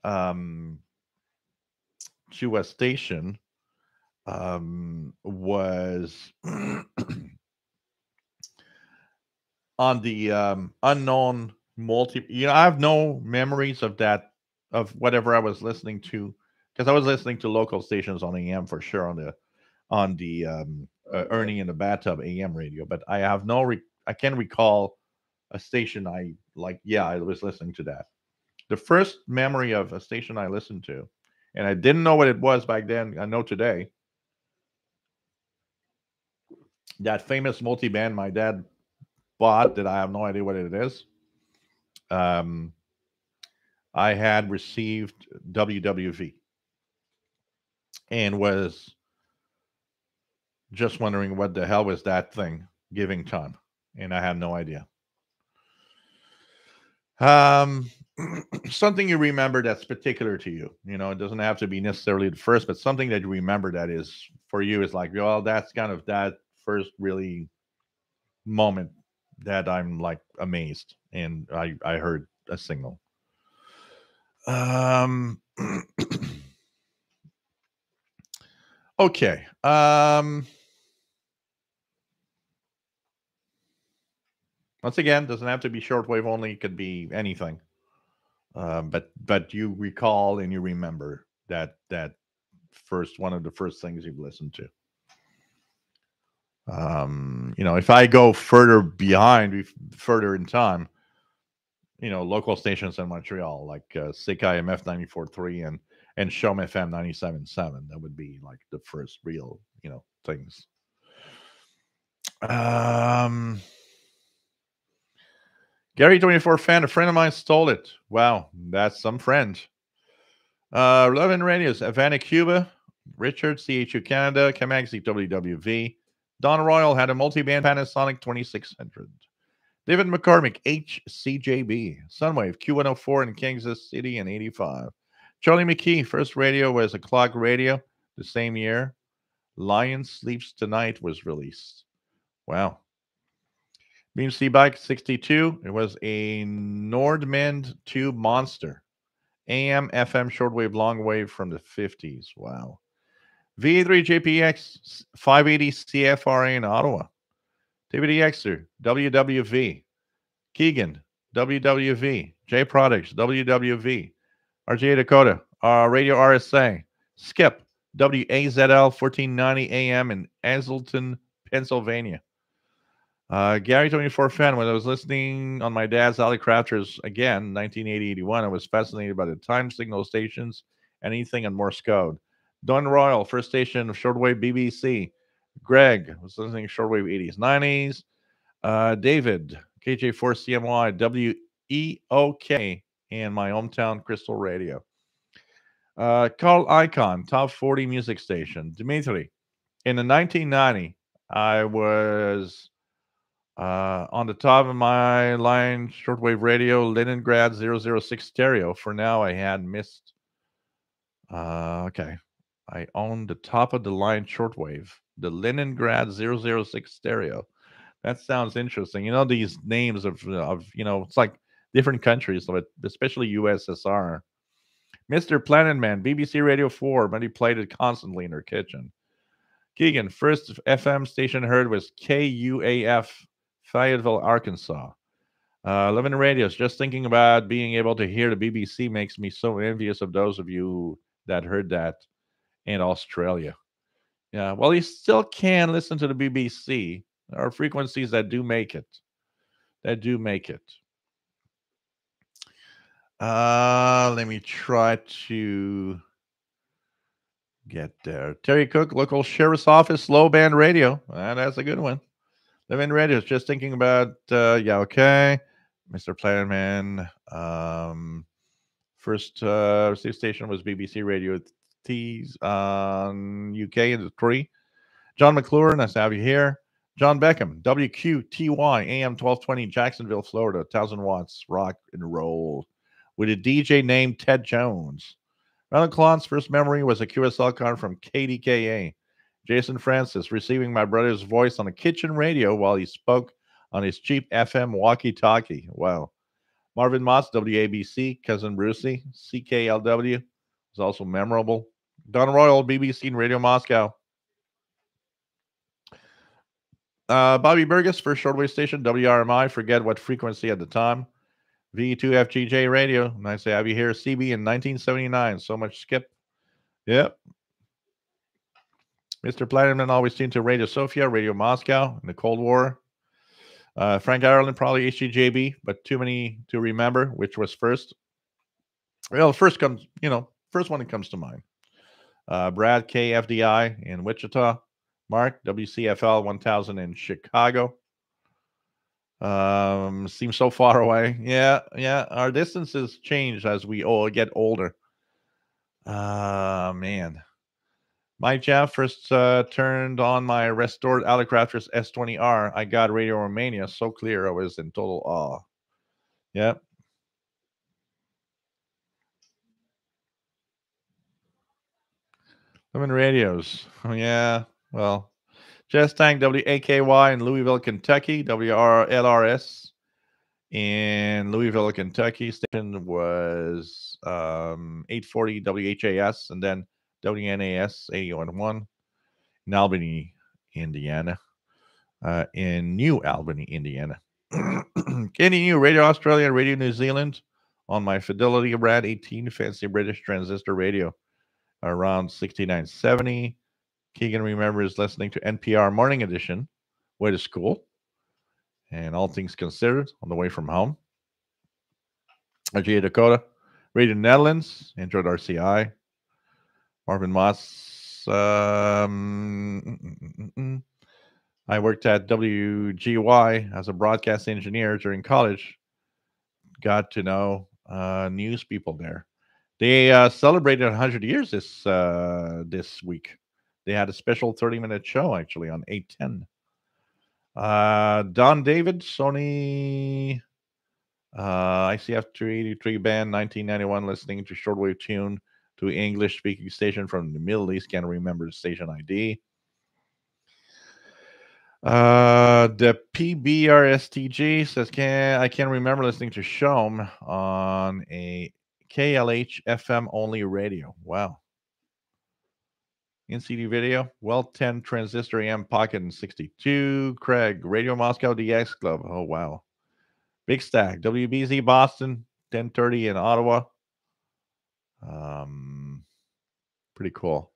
um, to a station was on the unknown multi. I have no memories of that, of whatever I was listening to, because I was listening to local stations on AM for sure, on the Ernie in the Bathtub AM radio, but I have no. I can't recall a station I like. Yeah, I was listening to that. The first memory of a station I listened to, and I didn't know what it was back then. I know today, that famous multi band my dad bought that I have no idea what it is. Um, I had received WWV and was just wondering what the hell was that thing giving time, and I had no idea. Um, something you remember that's particular to you. It doesn't have to be necessarily the first, but something that you remember that is for you is like, well, that's kind of that first really moment that I'm like amazed, and I heard a signal. Um, okay. Once again, doesn't have to be shortwave only. It could be anything. But you recall and you remember that first one of the first things you've listened to. If I go further behind, further in time, local stations in Montreal like CKMF 94.3 and Shom FM 97.7. That would be like the first real things. Um, Gary 24 fan, a friend of mine stole it. Wow, that's some friend. Love and Radios, Havana, Cuba, Richard, CHU Canada, Kamaxi WWV. Don Royal had a multi-band Panasonic 2600. David McCormick, HCJB, Sunwave, Q104 in Kansas City in 85. Charlie McKee, first radio was a clock radio the same year. Lion Sleeps Tonight was released. Wow. BBC Bike 62, it was a Nordmend Tube Monster. AM, FM, shortwave, long wave from the 50s. Wow. VA3 JPX 580 CFRA in Ottawa. David Exter, WWV. Keegan, WWV. J Products, WWV. RJ Dakota, Radio RSA. Skip, WAZL 1490 AM in Hazleton, Pennsylvania. Gary 24 fan, when I was listening on my dad's Alley Crafters again, 1980-81, I was fascinated by the time signal stations, anything in Morse code. Don Royal, first station of shortwave BBC. Greg was listening to shortwave 80s, 90s. David, KJ4CMY, WEOK, and my hometown Crystal Radio. Carl Icon, top 40 music station. Dimitri, in the 1990, I was on the top of my line shortwave radio, Leningrad 006 stereo. For now, I had missed. Okay. I own the top of the line shortwave, the Leningrad 006 stereo. That sounds interesting. These names of it's like different countries, but especially USSR. Mr. Planet Man, BBC Radio 4, but he played it constantly in her kitchen. Keegan, first FM station heard was KUAF, Fayetteville, Arkansas. 11 radios. Just thinking about being able to hear the BBC makes me so envious of those of you that heard that in Australia. Yeah, well, you still can listen to the BBC. There are frequencies that do make it. That do make it. Let me try to get there. Terry Cook, local sheriff's office, low band radio. That's a good one. Low band radio. Just thinking about, yeah, okay. Mr. Planman. First station was BBC Radio T's on UK in the 3. John McClure, nice to have you here. John Beckham, WQTY, AM 1220, Jacksonville, Florida, 1,000 watts, rock and roll, with a DJ named Ted Jones. Ronald Klon's first memory was a QSL card from KDKA. Jason Francis receiving my brother's voice on a kitchen radio while he spoke on his cheap FM walkie-talkie. Wow. Marvin Moss, WABC, Cousin Brucey, CKLW was also memorable. Don Royal, BBC and Radio Moscow. Bobby Burgess, first shortwave station, WRMI, forget what frequency at the time. V2FGJ Radio, nice to have you here. CB in 1979, so much skip. Yep. Mr. Platinum always tuned to Radio Sofia, Radio Moscow in the Cold War. Frank Ireland, probably HGJB, but too many to remember which was first. Well, first one that comes to mind. Brad KFDI in Wichita. Mark WCFL 1000 in Chicago. Seems so far away. Yeah. Our distances change as we all get older. Man. My Jeff first turned on my restored Alicrafters S20R. I got Radio Romania so clear I was in total awe. Yep. Women radios. Oh, yeah. Well, Jess Tank WAKY in Louisville, Kentucky. WRLRS in Louisville, Kentucky. Station was 840 WHAS and then WNAS 80.1 in Albany, Indiana. In New Albany, Indiana. KNU, Radio Australia, Radio New Zealand on my Fidelity Brad 18 fancy British transistor radio around 6970. Keegan remembers listening to NPR Morning Edition, way to school, and all things considered on the way from home. RGA Dakota, Radio Netherlands, enjoyed RCI. Marvin Moss. I worked at WGY as a broadcast engineer during college. Got to know news people there. They celebrated 100 years this week. They had a special 30-minute show actually on 810. Don David, Sony ICF 383 band, 1991, listening to shortwave tune to English speaking station from the Middle East. Can't remember the station ID. The PBRSTG says I can remember listening to Shom on a KLH FM only radio. Wow. In CD video, well 10 transistor AM pocket and 62. Craig, Radio Moscow DX Club. Oh wow. Big Stack, WBZ Boston, 1030 in Ottawa. Pretty cool.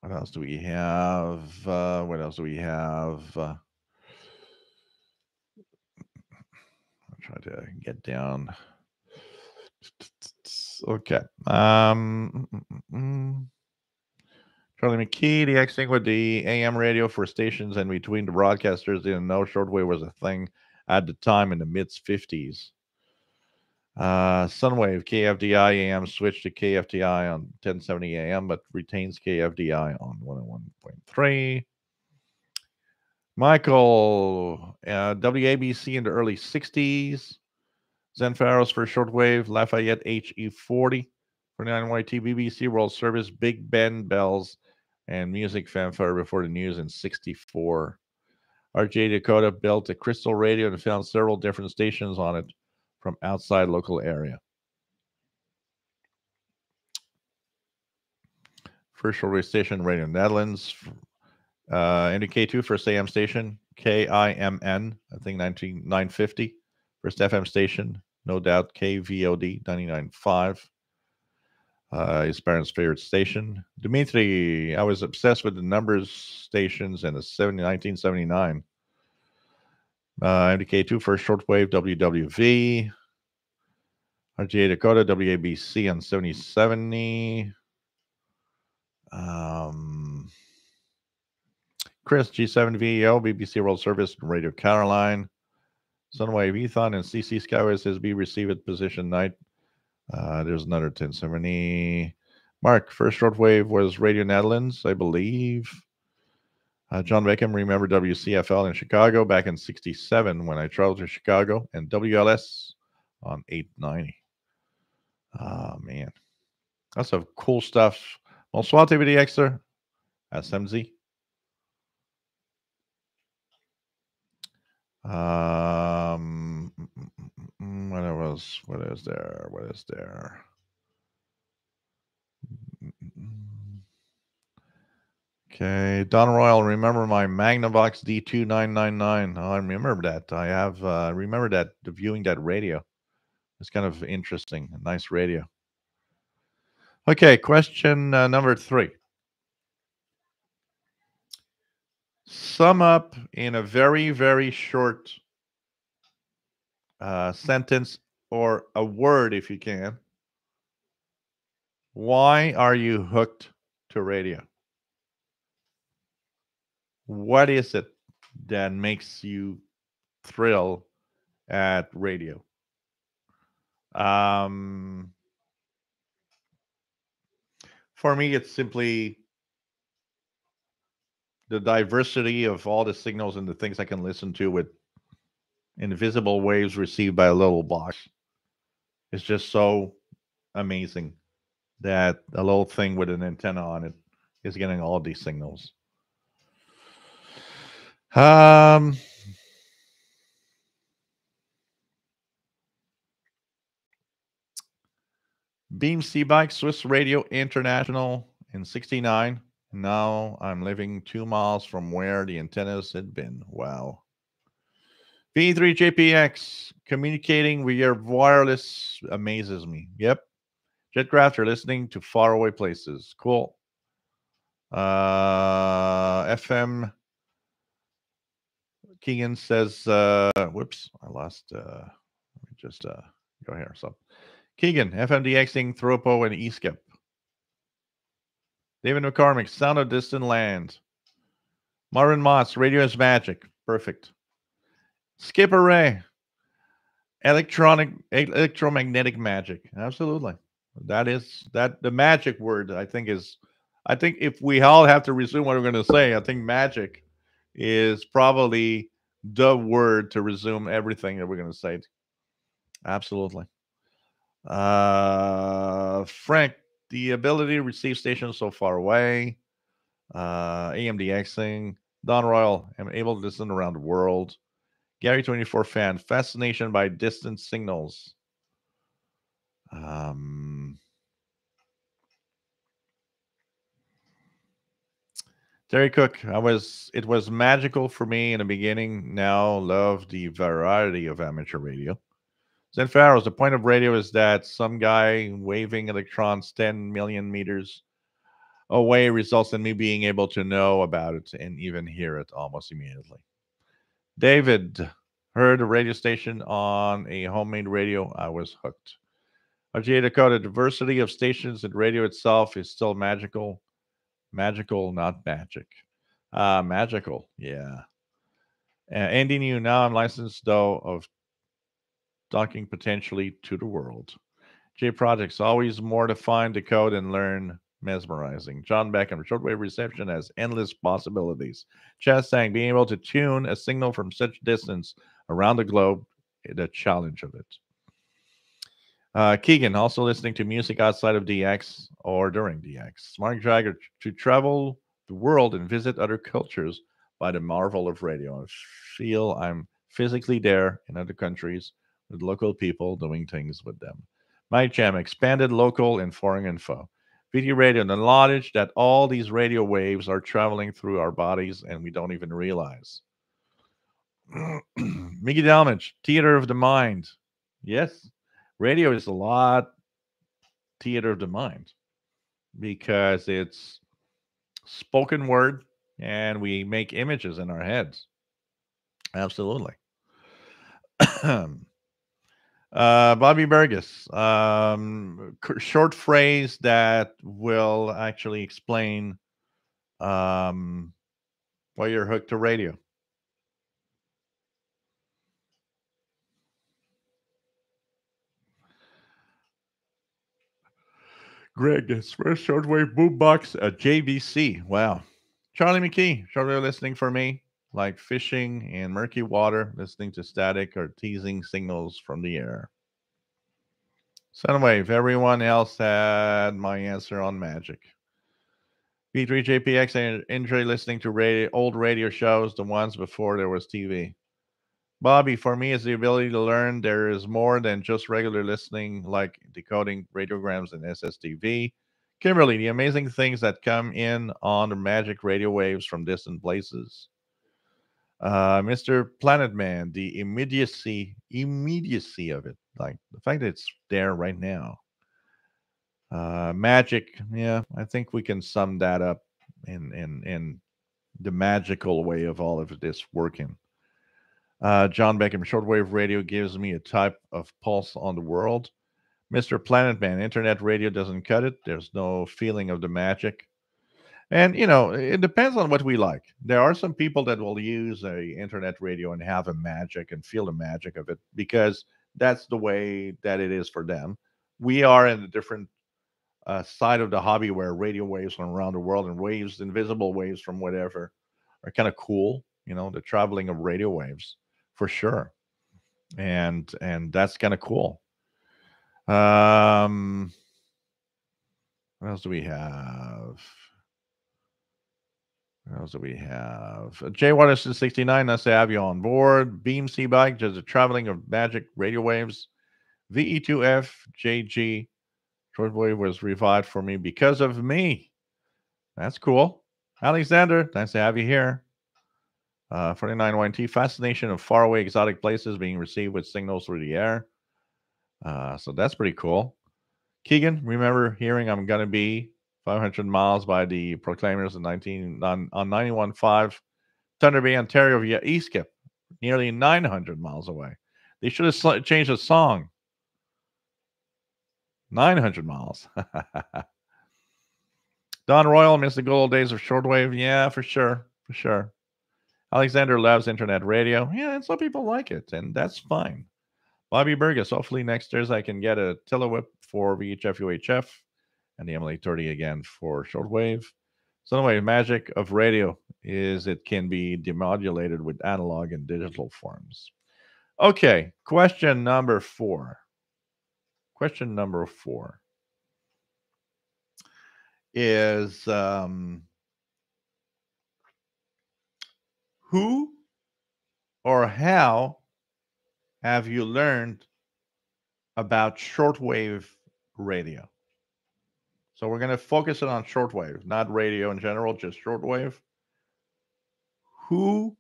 What else do we have? I'll try to get down. Okay. Charlie McKee, the X-Thing with the AM radio for stations and between the broadcasters didn't know shortwave was a thing at the time in the mid-50s. Sunwave, KFDI AM switched to KFDI on 1070 AM, but retains KFDI on 101.3. Michael, WABC in the early 60s. Zen Faros for shortwave, Lafayette HE40. For 9YT BBC World Service, Big Ben Bells, and Music Fanfare before the news in 64. RJ Dakota built a crystal radio and found several different stations on it from outside local area. First shortwave station, Radio Netherlands. NK2, first AM station, KIMN, I think 950. First FM station, no doubt, KVOD 99.5. His parents' favorite station. Dimitri, I was obsessed with the numbers stations in the 1979. MDK2 first shortwave, WWV. RGA Dakota, WABC on 7070. Chris, G7VEO, BBC World Service, Radio Caroline. Sunwave Ethon and CC Skyway says be received at position night. There's another 1070. Mark, first shortwave was Radio Netherlands, I believe. John Beckham, remember WCFL in Chicago back in '67 when I traveled to Chicago, and WLS on 890. Oh, man. That's some cool stuff. Bonsoir, TVD Extra. SMZ. What else? What is there? What is there? Okay, Don Royal, remember my Magnavox D2999? Oh, I remember that. I have remember that viewing that radio. It's kind of interesting. A nice radio. Okay, question number 3. Sum up in a very, very short sentence or a word if you can. Why are you hooked to radio? What is it that makes you thrill at radio? Um, for me, it's simply the diversity of all the signals and the things I can listen to with invisible waves received by a little box. It's just so amazing that a little thing with an antenna on it is getting all these signals. Um, Beam C Bike, Swiss Radio International in '69. Now I'm living 2 miles from where the antennas had been. Wow. V3JPX, communicating via wireless amazes me. Yep. Jetcraft are listening to faraway places. Cool. FM Keegan says, whoops, I lost. Let me just go here. So, Keegan, FMDXing Thropo and Eskip. David McCormick, Sound of Distant Land. Marvin Moss, Radio is Magic. Perfect. Skip Array, electromagnetic magic. Absolutely. That is that the magic word, I think if we all have to resume what we're going to say, I think magic is probably the word to resume everything that we're going to say. Absolutely. Frank, the ability to receive stations so far away. AMDXing. Don Royal, I'm able to listen around the world. Gary 24 fan, fascination by distant signals. Terry Cook, it was magical for me in the beginning. Now love the variety of amateur radio. Zen Farrows, the point of radio is that some guy waving electrons 10 million meters away results in me being able to know about it and even hear it almost immediately. David, heard a radio station on a homemade radio. I was hooked. RGA Dakota, diversity of stations and radio itself is still magical. Magical, not magic. Magical, yeah. Andy New, now I'm licensed though of talking potentially to the world. J Projects, always more to find, decode, and learn. Mesmerizing. John Beckham, shortwave reception has endless possibilities. Chaz saying, being able to tune a signal from such distance around the globe, the challenge of it. Keegan, also listening to music outside of DX or during DX. Mark Jagger, to travel the world and visit other cultures by the marvel of radio. I feel I'm physically there in other countries with local people doing things with them. My jam, expanded local and foreign info. VT radio, the knowledge that all these radio waves are traveling through our bodies and we don't even realize. Mickey Dalmage, theater of the mind. Yes, radio is a lot theater of the mind because it's spoken word and we make images in our heads. Absolutely. Bobby Burgess, short phrase that will actually explain why you're hooked to radio. Greg, his first shortwave boombox at JVC. Wow. Charlie McKee, shortwave listening for me, like fishing in murky water, listening to static or teasing signals from the air. Soundwave, everyone else had my answer on magic. P3JPX, I enjoy listening to old radio shows, the ones before there was TV. Bobby, for me, is the ability to learn there is more than just regular listening, like decoding radiograms and SSTV. Kimberly, the amazing things that come in on the magic radio waves from distant places. Mr. Planet Man, the immediacy of it, like the fact that it's there right now. Magic, yeah, I think we can sum that up in the magical way of all of this working. John Beckham, shortwave radio gives me a type of pulse on the world. Mr. Planet Man, internet radio doesn't cut it. There's no feeling of the magic. And, it depends on what we like. There are some people that will use a internet radio and have a magic and feel the magic of it because that's the way that it is for them. We are in a different side of the hobby where radio waves from around the world and waves, invisible waves from whatever, are kind of cool. The traveling of radio waves for sure, and that's kind of cool. What else do we have? What else do we have? Jay Watterson 69, nice to have you on board. Beam Sea Bike, just a traveling of magic radio waves. VE2F JG, shortwave was revived for me because of me. That's cool. Alexander, nice to have you here. 49YT, fascination of faraway exotic places being received with signals through the air. So that's pretty cool. Keegan, remember hearing I'm going to be 500 miles by the Proclaimers on 91.5 Thunder Bay, Ontario via Eastskip, nearly 900 miles away. They should have changed the song. 900 miles. Don Royal, miss the good old days of shortwave. Yeah, for sure. For sure. Alexander loves internet radio. Yeah, and some people like it, and that's fine. Bobby Burgess, hopefully next Thursday I can get a Tilawhip for VHF UHF and the MLA30 again for shortwave. So anyway, magic of radio is it can be demodulated with analog and digital forms. Okay, question number 4. Question number 4 is who or how have you learned about shortwave radio? So we're going to focus it on shortwave, not radio in general, just shortwave. Who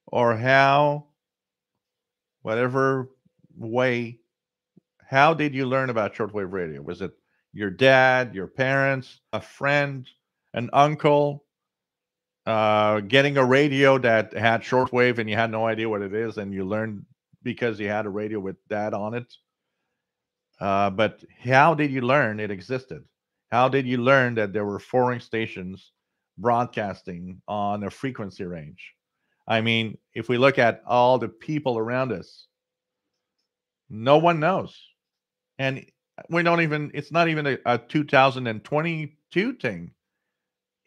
or how, whatever way, how did you learn about shortwave radio? Was it your dad, your parents, a friend, an uncle, getting a radio that had shortwave and you had no idea what it is and you learned because you had a radio with dad on it? But how did you learn it existed? How did you learn that there were foreign stations broadcasting on a frequency range? I mean, if we look at all the people around us, no one knows. And we don't even, it's not even a 2022 thing.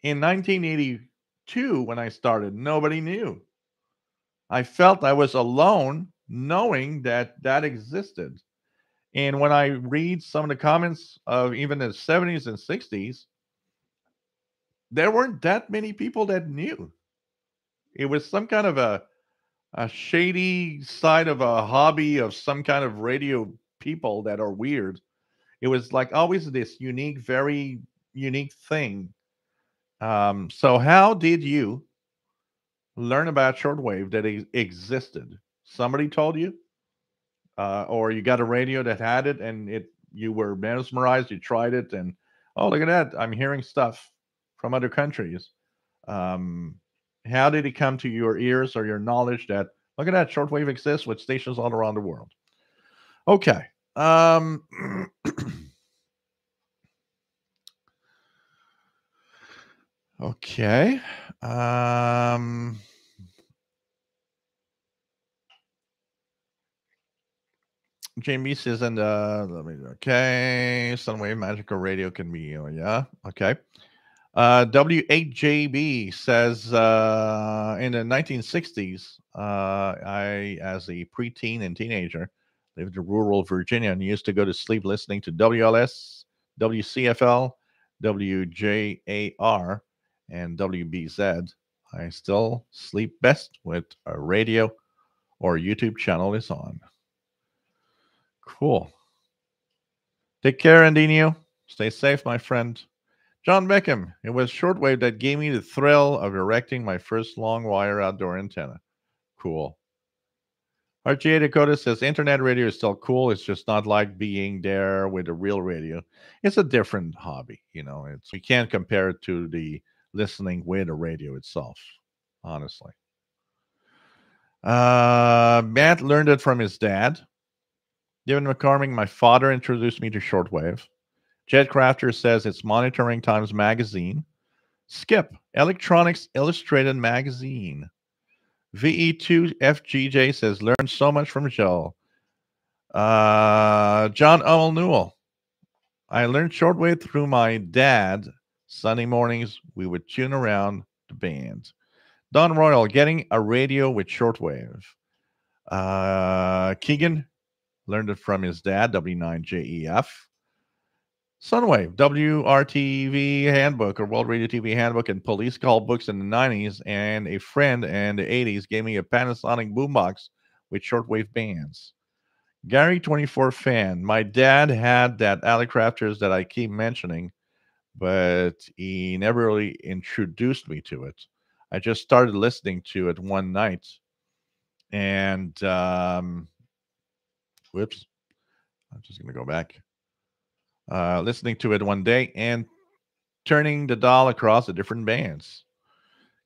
In 1982, when I started, nobody knew. I felt I was alone knowing that that existed. And when I read some of the comments of even the 70s and 60s, there weren't that many people that knew. It was some kind of a shady side of a hobby of some kind of radio people that are weird. It was like always this unique, very unique thing. So how did you learn about shortwave that existed? Somebody told you, or you got a radio that had it, and you were mesmerized. You tried it, and oh, look at that! I'm hearing stuff from other countries. Um, how did it come to your ears or your knowledge that look at that shortwave exists with stations all around the world? Okay. Okay. Jamie says, and let me, okay, Sunwave Magical Radio can be, yeah, okay. W8JB says, in the 1960s, I, as a preteen and teenager, lived in rural Virginia and used to go to sleep listening to WLS, WCFL, WJAR, and WBZ. I still sleep best with a radio or YouTube channel is on. Cool. Take care, Andinho. Stay safe, my friend. John Beckham. It was Shortwave that gave me the thrill of erecting my first long wire outdoor antenna. Cool. RGA Dakota says internet radio is still cool. It's just not like being there with a real radio. It's a different hobby. It's we can't compare it to the listening with a radio itself, honestly. Matt learned it from his dad. David McCormick, my father introduced me to shortwave. Jed Crafter says it's Monitoring Times Magazine. Skip, Electronics Illustrated Magazine. VE2FGJ says, learned so much from Joel. John Owl Newell. I learned shortwave through my dad. Sunday mornings, we would tune around the band. Don Royal, getting a radio with shortwave. Keegan learned it from his dad, W9JEF. Sunwave, WRTV Handbook or World Radio TV Handbook and Police Call books in the 90s, and a friend in the 80s gave me a Panasonic boombox with shortwave bands. Gary 24 fan. My dad had that Alec Crafters that I keep mentioning, but he never really introduced me to it. I just started listening to it one night, and whoops, I'm just going to go back. Listening to it one day and turning the dial across the different bands.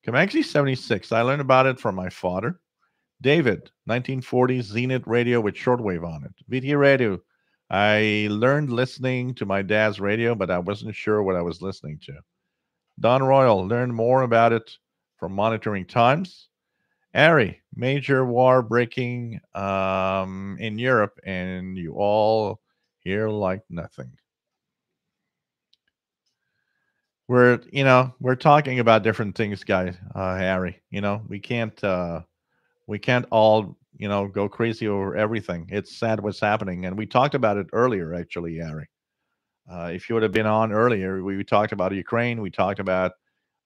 Comanche 76. I learned about it from my father. David, 1940s Zenith radio with shortwave on it. VT radio. I learned listening to my dad's radio, but I wasn't sure what I was listening to. Don Royal learned more about it from Monitoring Times. Ari, major war breaking in Europe, and you all hear like nothing. We're talking about different things, guys. Harry, we can't all go crazy over everything. It's sad what's happening, and we talked about it earlier, actually, Harry. If you would have been on earlier, we talked about Ukraine. We talked about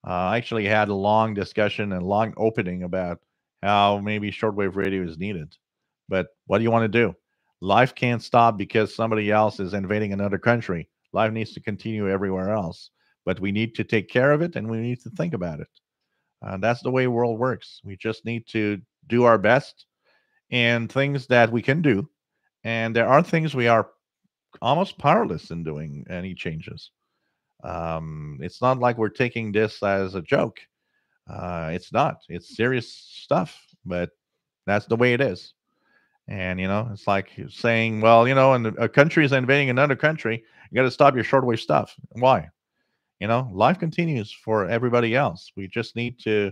actually had a long discussion and long opening about how maybe shortwave radio is needed. But what do you want to do? Life can't stop because somebody else is invading another country. Life needs to continue everywhere else. But we need to take care of it and we need to think about it. That's the way the world works. We just need to do our best and things that we can do. And there are things we are almost powerless in doing any changes. It's not like we're taking this as a joke. It's not. It's serious stuff, but that's the way it is. And it's like saying, well, and a country is invading another country, you got to stop your shortwave stuff. Why? Life continues for everybody else. We just need to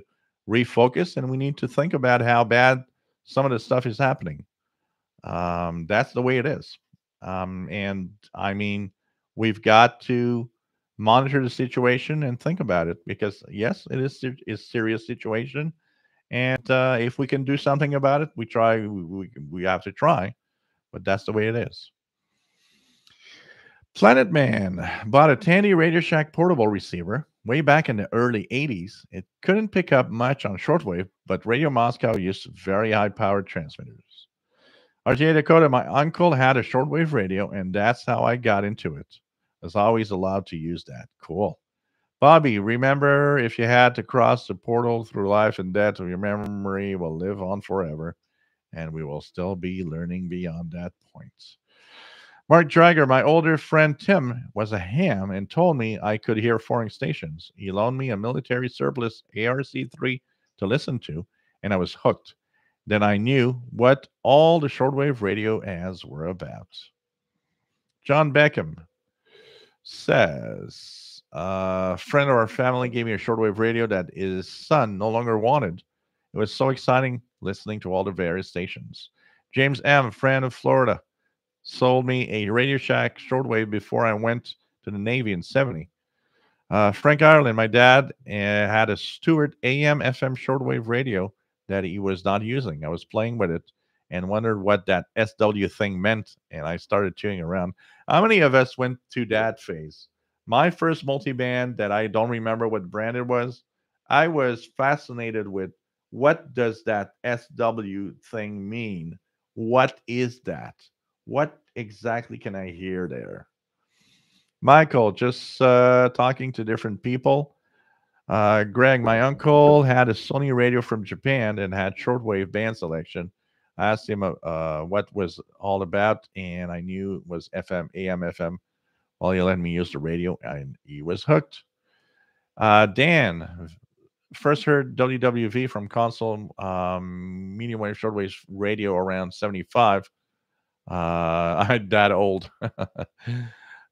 refocus and we need to think about how bad some of the stuff is happening. That's the way it is. And I mean, we've got to monitor the situation and think about it because yes, it is serious situation. And if we can do something about it, we try. We have to try, but that's the way it is. Planet Man bought a Tandy Radio Shack portable receiver way back in the early 80s. It couldn't pick up much on shortwave, but Radio Moscow used very high powered transmitters. RJ Dakota, my uncle had a shortwave radio, and that's how I got into it. I was always allowed to use that. Cool. Bobby, remember if you had to cross the portal through life and death, your memory will live on forever, and we will still be learning beyond that point. Mark Drager, my older friend Tim, was a ham and told me I could hear foreign stations. He loaned me a military surplus ARC3 to listen to, and I was hooked. Then I knew what all the shortwave radio ads were about. John Beckham says, a friend of our family gave me a shortwave radio that his son no longer wanted. It was so exciting listening to all the various stations. James M., friend of Florida, sold me a Radio Shack shortwave before I went to the Navy in 70. Frank Ireland, my dad, had a Stewart AM FM shortwave radio that he was not using. I was playing with it and wondered what that SW thing meant, and I started tuning around. How many of us went to that phase? My first multi-band that I don't remember what brand it was, I was fascinated with what does that SW thing mean? What is that? What exactly can I hear there? Michael, just talking to different people. Greg, my uncle had a Sony radio from Japan and had shortwave band selection. I asked him what was all about, and I knew it was FM, AM, FM. Well, he let me use the radio, and he was hooked. Dan, first heard WWV from console medium wave shortwave radio around 75. I'm that old.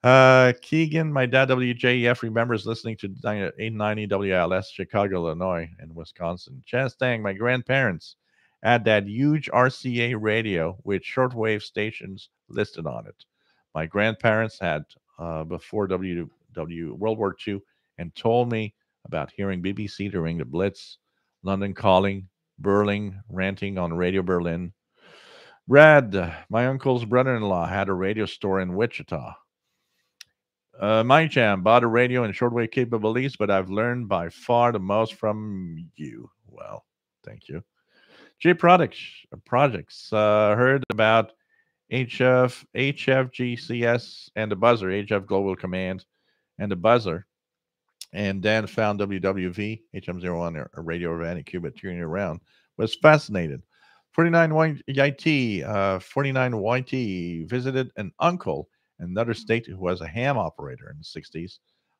Keegan, my dad, WJEF, remembers listening to 890 WLS, Chicago, Illinois, and Wisconsin. Chastang, my grandparents had that huge RCA radio with shortwave stations listed on it. My grandparents had before World War II and told me about hearing BBC during the Blitz, London Calling, Berlin, ranting on Radio Berlin. Brad, my uncle's brother in law, had a radio store in Wichita. My jam bought a radio and shortwave capabilities, but I've learned by far the most from you. Well, thank you. J projects heard about HFGCS and the buzzer, HF Global Command and the buzzer, and then found WWV, HM01, a radio of any Cuba tuning around. Was fascinated. 49YT visited an uncle in another state who was a ham operator in the 60s.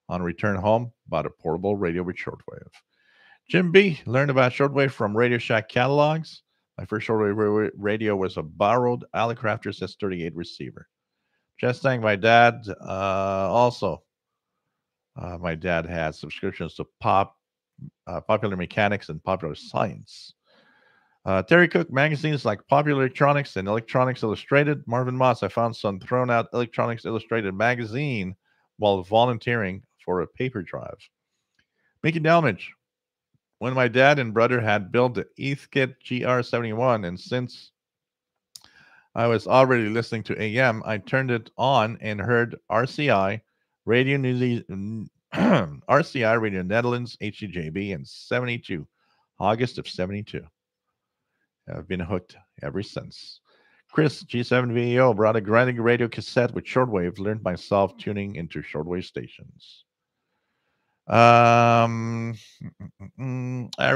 On return home, bought a portable radio with shortwave. Jim B. learned about shortwave from Radio Shack catalogs. My first shortwave radio was a borrowed Alicrafters S38 receiver. Just thank my dad. My dad had subscriptions to Popular Mechanics and Popular Science. Terry Cook magazines like Popular Electronics and Electronics Illustrated. Marvin Moss, I found some thrown out Electronics Illustrated magazine while volunteering for a paper drive. Mickey Delmage, when my dad and brother had built the Heathkit GR71, and since I was already listening to AM, I turned it on and heard RCI, Radio New RCI Radio Netherlands, HCJB in 72, August of 72. I've been hooked ever since. Chris, G7VEO, brought a grinding radio cassette with shortwave, learned myself tuning into shortwave stations. Ari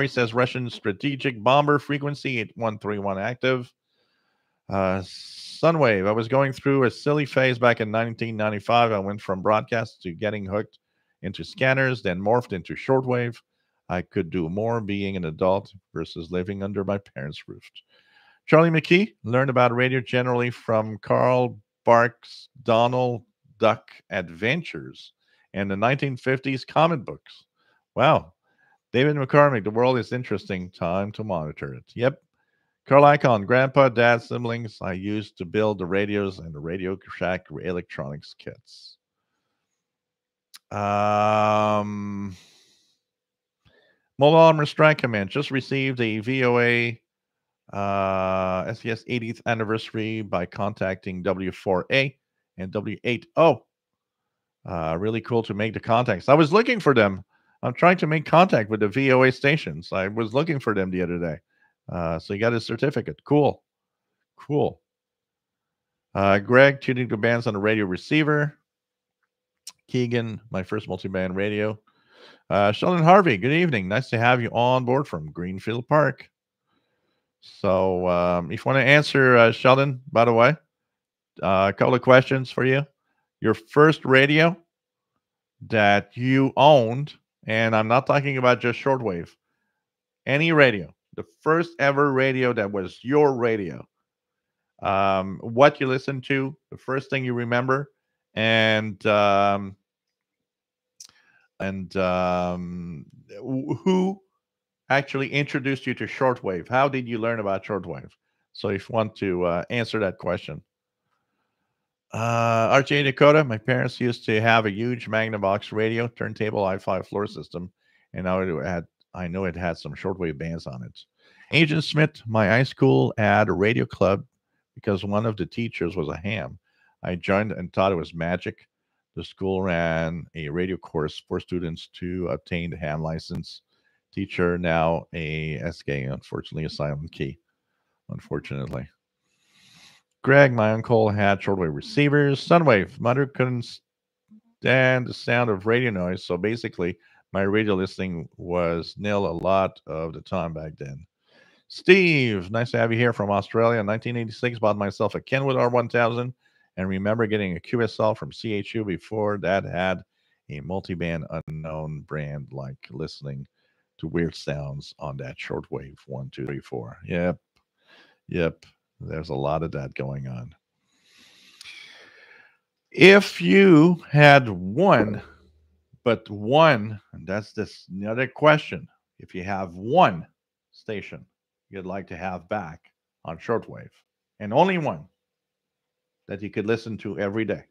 says Russian strategic bomber frequency 8131 active. Sunwave, I was going through a silly phase back in 1995. I went from broadcast to getting hooked into scanners, then morphed into shortwave. I could do more being an adult versus living under my parents' roof. Charlie McKee learned about radio generally from Carl Barks' Donald Duck Adventures and the 1950s comic books. Wow. David McCormick, the world is interesting. Time to monitor it. Yep. Carl Icahn, grandpa, dad, siblings, I used to build the radios and the Radio Shack electronics kits. Mobile Armor Strike Command just received a VOA SES 80th anniversary by contacting W4A and W8O. Really cool to make the contacts. I was looking for them. I'm trying to make contact with the VOA stations. I was looking for them the other day. So you got a certificate. Cool. Cool. Greg, tuning to bands on the radio receiver. Keegan, my first multi-band radio. Sheldon Harvey, good evening. Nice to have you on board from Greenfield Park. So if you want to answer, Sheldon, by the way, a couple of questions for you. Your first radio that you owned, and I'm not talking about just shortwave, any radio, the first ever radio that was your radio, what you listened to, the first thing you remember, and who actually introduced you to shortwave? How did you learn about shortwave? So if you want to answer that question. RJ Dakota, my parents used to have a huge Magnavox radio, turntable, i5 floor system, and I know it had some shortwave bands on it. Agent Smith, my high school had a radio club because one of the teachers was a ham. I joined and thought it was magic. The school ran a radio course for students to obtain the ham license. Teacher, now a SK, unfortunately a silent key. Unfortunately. Greg, my uncle, had shortwave receivers. Sunwave, mother couldn't stand the sound of radio noise, so basically my radio listening was nil a lot of the time back then. Steve, nice to have you here from Australia. In 1986, bought myself a Kenwood R1000 and remember getting a QSL from CHU before that had a multi-band unknown brand, like listening to weird sounds on that shortwave 1, 2, 3, 4. Yep, yep. There's a lot of that going on. If you had one, but one, and that's this another question. If you have one station you'd like to have back on shortwave, and only one that you could listen to every day,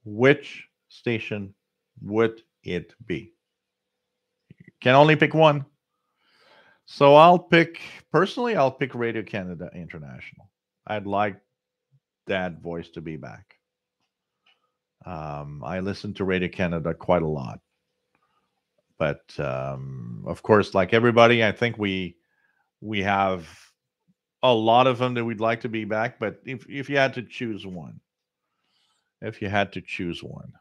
which station would it be? You can only pick one. So I'll pick Radio Canada International. I'd like that voice to be back. I listen to Radio Canada quite a lot, but of course, like everybody, I think we have a lot of them that we'd like to be back. But if you had to choose one, if you had to choose one,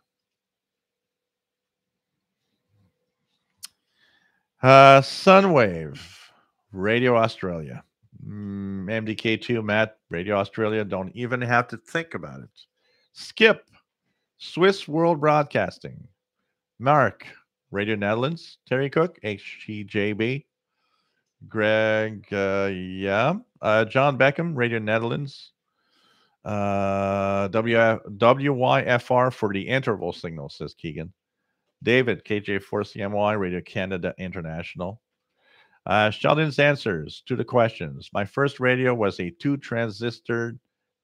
Sunwave, Radio Australia, MDK2, Matt, Radio Australia. Don't even have to think about it. Skip, Swiss World Broadcasting. Mark, Radio Netherlands. Terry Cook, HTJB. Greg, yeah. John Beckham, Radio Netherlands. WYFR for the interval signal, says Keegan. David, KJ4CMY, Radio Canada International. Sheldon's answers to the questions. My first radio was a 2 transistor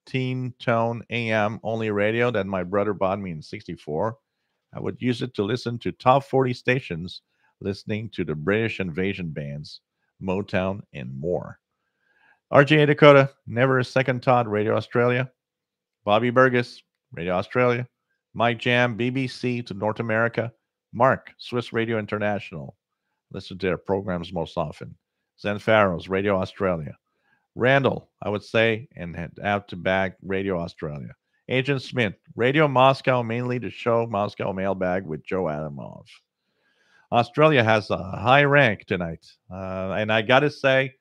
teen tone AM only radio that my brother bought me in 64. I would use it to listen to top 40 stations, listening to the British invasion bands, Motown, and more. RJ Dakota, never a second thought, Radio Australia. Bobby Burgess, Radio Australia. Mike Jam, BBC to North America. Mark, Swiss Radio International. Listen to their programs most often. Zen Farrows, Radio Australia. Randall, I would say, and out to back Radio Australia. Agent Smith, Radio Moscow, mainly the show Moscow Mailbag with Joe Adamov. Australia has a high rank tonight. And I got to say,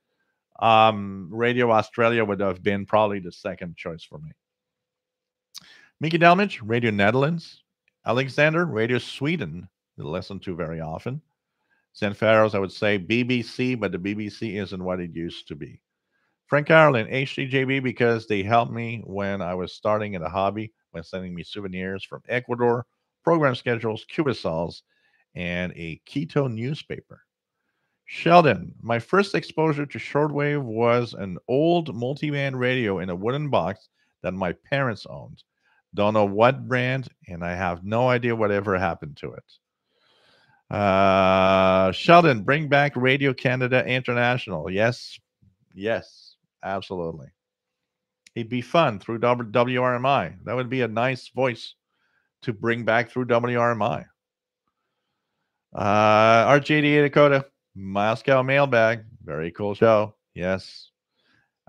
Radio Australia would have been probably the second choice for me. Mickey Delmage, Radio Netherlands. Alexander, Radio Sweden, I listen to very often. Zen Farrows, I would say BBC, but the BBC isn't what it used to be. Frank Ireland, HTJB, because they helped me when I was starting in a hobby by sending me souvenirs from Ecuador, program schedules, QSLs, and a keto newspaper. Sheldon, my first exposure to shortwave was an old multi-band radio in a wooden box that my parents owned. Don't know what brand, and I have no idea whatever happened to it. Sheldon, bring back Radio Canada International. Yes, yes, absolutely. It'd be fun through WRMI. That would be a nice voice to bring back through WRMI. RJD Dakota, Moscow Mailbag. Very cool show. Yes.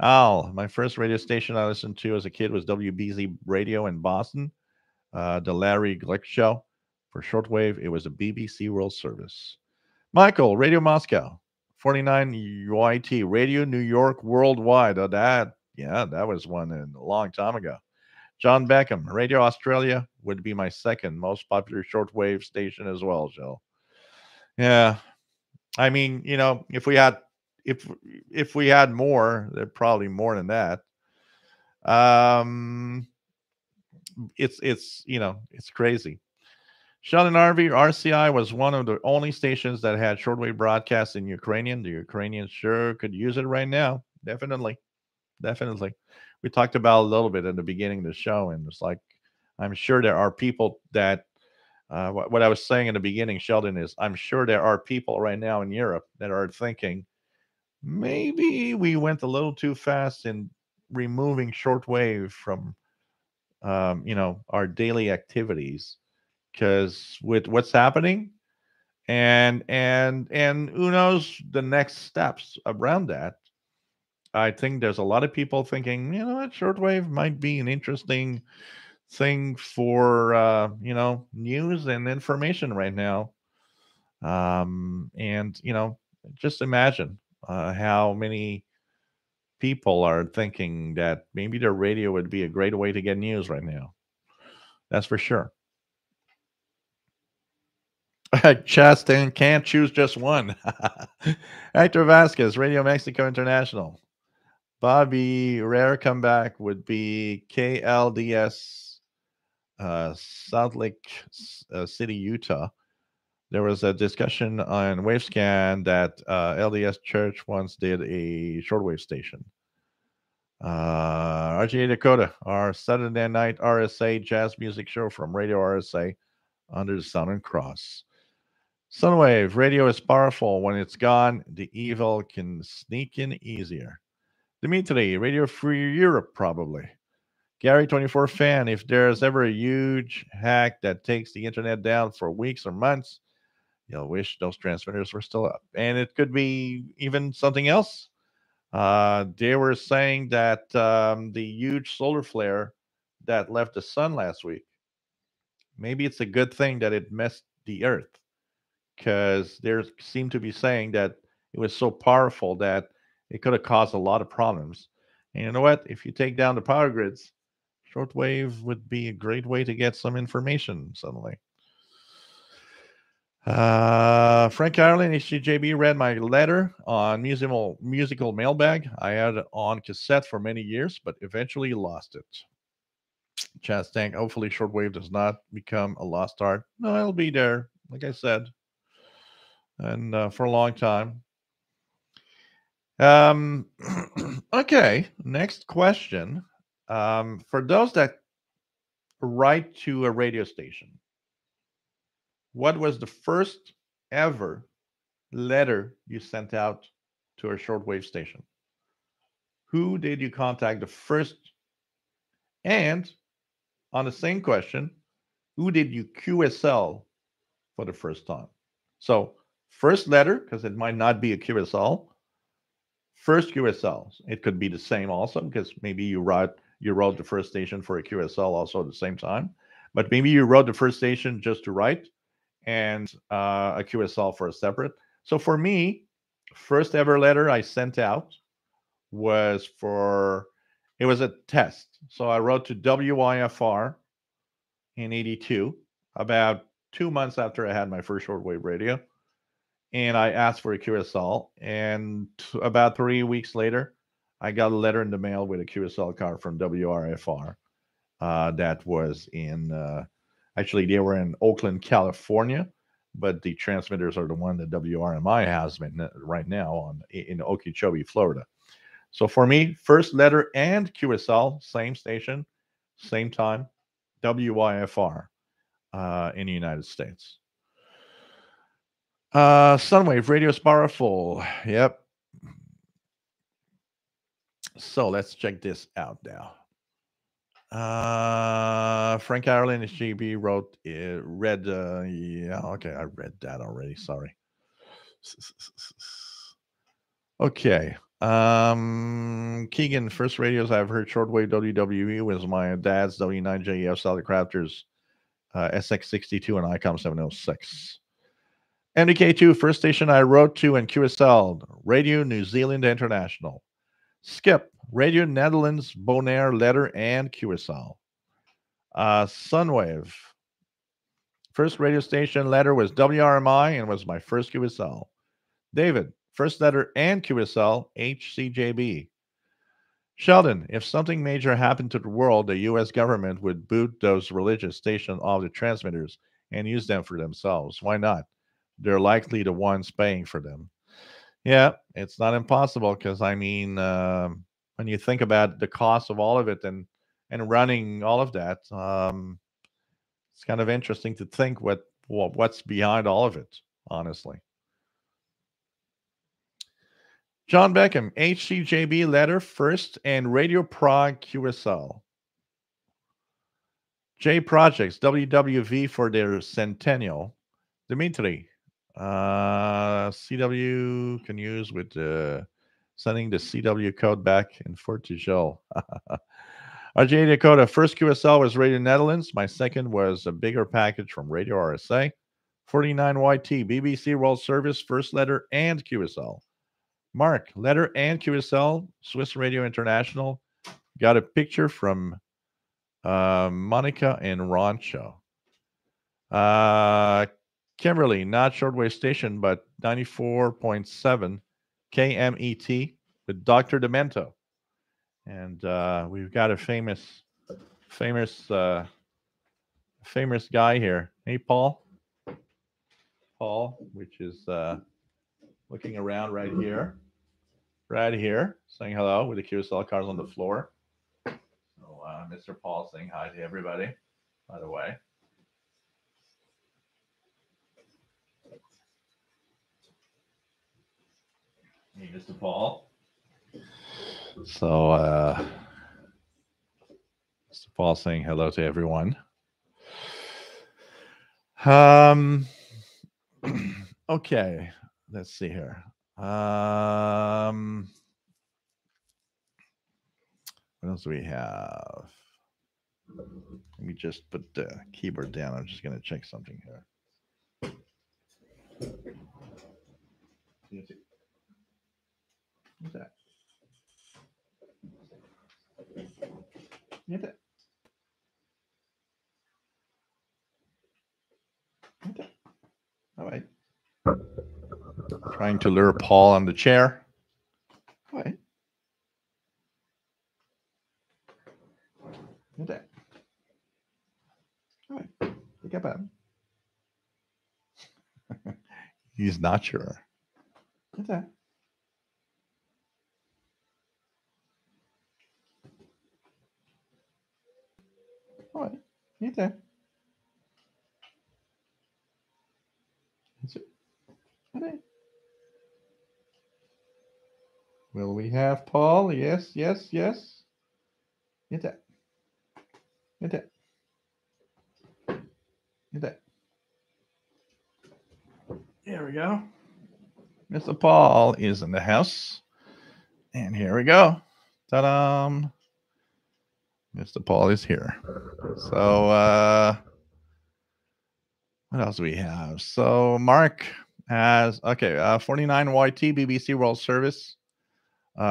Al, my first radio station I listened to as a kid was WBZ Radio in Boston, the Larry Glick Show. For shortwave, it was a BBC World Service. Michael, Radio Moscow, 49 UIT, Radio New York Worldwide. That was one a long time ago. John Beckham, Radio Australia would be my second most popular shortwave station as well, Joe. Yeah, I mean, if we had more, there probably more than that. It's crazy. Sheldon RV RCI was one of the only stations that had shortwave broadcasts in Ukrainian. The Ukrainians sure could use it right now. Definitely. we talked about a little bit in the beginning of the show, and it's like I'm sure there are people that what I was saying in the beginning, Sheldon, is I'm sure there are people right now in Europe that are thinking maybe we went a little too fast in removing shortwave from our daily activities because with what's happening and who knows the next steps around that. I think there's a lot of people thinking, what, shortwave might be an interesting thing for news and information right now. And just imagine how many people are thinking that maybe the radio would be a great way to get news right now. That's for sure. Chastain can't choose just one. Hector Vasquez, Radio Mexico International. Bobby, rare comeback would be KLDS, Salt Lake City, Utah. There was a discussion on Wavescan that LDS Church once did a shortwave station. RGA Dakota, our Saturday night RSA jazz music show from Radio RSA under the Southern Cross. Sunwave, radio is powerful. When it's gone, the evil can sneak in easier. Dimitri, Radio Free Europe, probably. Gary 24 fan, if there's ever a huge hack that takes the internet down for weeks or months, you'll wish those transmitters were still up. And it could be even something else. They were saying that the huge solar flare that left the sun last week, maybe it's a good thing that it messed the earth because there seemed to be saying that it was so powerful that it could have caused a lot of problems. And you know what? If you take down the power grids, shortwave would be a great way to get some information suddenly. Frank Ireland, HCJB read my letter on musical mailbag. I had it on cassette for many years, but eventually lost it. Chaz Tank, hopefully shortwave does not become a lost art. No, it'll be there, like I said, and for a long time. Okay, next question. For those that write to a radio station, what was the first ever letter you sent out to a shortwave station? Who did you contact the first? And on the same question, who did you QSL for the first time? So, first letter, because it might not be a QSL. First QSL. It could be the same also, because maybe you wrote the first station for a QSL also at the same time. But maybe you wrote the first station just to write and a QSL for a separate. So for me, first ever letter I sent out was it was a test. So I wrote to WIFR in 82, about 2 months after I had my first shortwave radio. And I asked for a QSL. And about 3 weeks later, I got a letter in the mail with a QSL card from WRFR. That was actually, they were in Oakland, California, but the transmitters are the one that WRMI has right now in Okeechobee, Florida. So for me, first letter and QSL, same station, same time, WIFR in the United States. Sunwave, radio is powerful. Yep. So let's check this out now. Frank Ireland HGB read. Yeah, okay, I read that already. Sorry. Okay. Keegan, first radios I've heard shortwave WWE was my dad's W9JEF Solid Crafters SX62 and ICOM 706. MDK2, first station I wrote to and QSL, Radio New Zealand International. Skip, Radio Netherlands, Bonaire, letter, and QSL. Sunwave, first radio station letter was WRMI and was my first QSL. David, first letter and QSL, HCJB. Sheldon, if something major happened to the world, the U.S. government would boot those religious stations off the transmitters and use them for themselves. Why not? They're likely the ones paying for them. Yeah, it's not impossible because, I mean, when you think about the cost of all of it and running all of that, it's kind of interesting to think what's behind all of it, honestly. John Beckham, HCJB letter first and Radio Prague QSL. J Projects, WWV for their centennial. Dimitri, CW can use with sending the CW code back in Fortigel. RJ Dakota, first QSL was Radio Netherlands. My second was a bigger package from Radio RSA. 49YT, BBC World Service, first letter and QSL. Mark, letter and QSL, Swiss Radio International. Got a picture from Monica and Roncho. Kimberly, not shortwave station, but 94.7 KMET with Dr. Demento. And we've got a famous guy here. Hey, Paul. Paul, which is looking around right here, saying hello with the QSL cards on the floor. So Mr. Paul saying hi to everybody, by the way. Hey, Mr. Paul. So Mr. Paul saying hello to everyone. Okay, let's see here. What else do we have? Let me just put the keyboard down. I'm just going to check something here. What's that? Get that. All right. Trying to lure Paul on the chair. All right. Get that. All right. Pick up him. He's not sure. Get that. All right. Get that. That's it. Okay. Will we have Paul? Yes, yes, yes. Get that. Get that. Get that. There we go. Mr. Paul is in the house. And here we go. Ta-da! Mr. Paul is here. So what else do we have? So Mark has 49YT BBC World Service,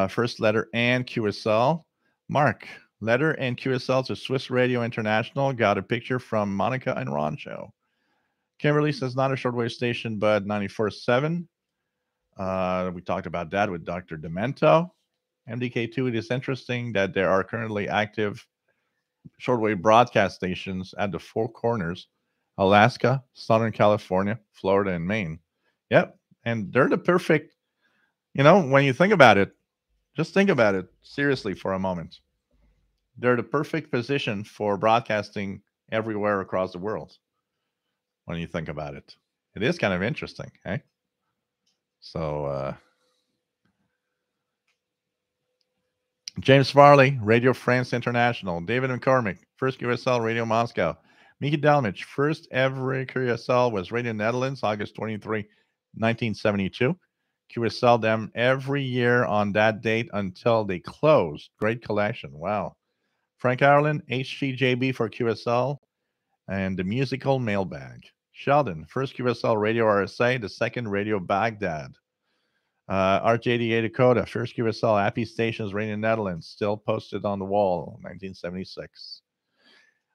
first letter and QSL. Mark, letter and QSL to Swiss Radio International. Got a picture from Monica and Roncho. Kimberly says not a shortwave station, but 94.7. We talked about that with Dr. Demento. MDK2, it is interesting that there are currently active shortwave broadcast stations at the Four Corners, Alaska, Southern California, Florida, and Maine. Yep. And they're the perfect, when you think about it, just think about it seriously for a moment. They're the perfect position for broadcasting everywhere across the world when you think about it. It is kind of interesting, eh? So, James Farley, Radio France International. David McCormick, first QSL, Radio Moscow. Miki Dalmich, first ever QSL was Radio Netherlands, August 23, 1972. QSL them every year on that date until they closed. Great collection. Wow. Frank Ireland, HCJB for QSL, and the musical mailbag. Sheldon, first QSL Radio RSA, the second Radio Baghdad. RJDA Dakota, first QSL, Happy Stations, Radio Netherlands, still posted on the wall, 1976.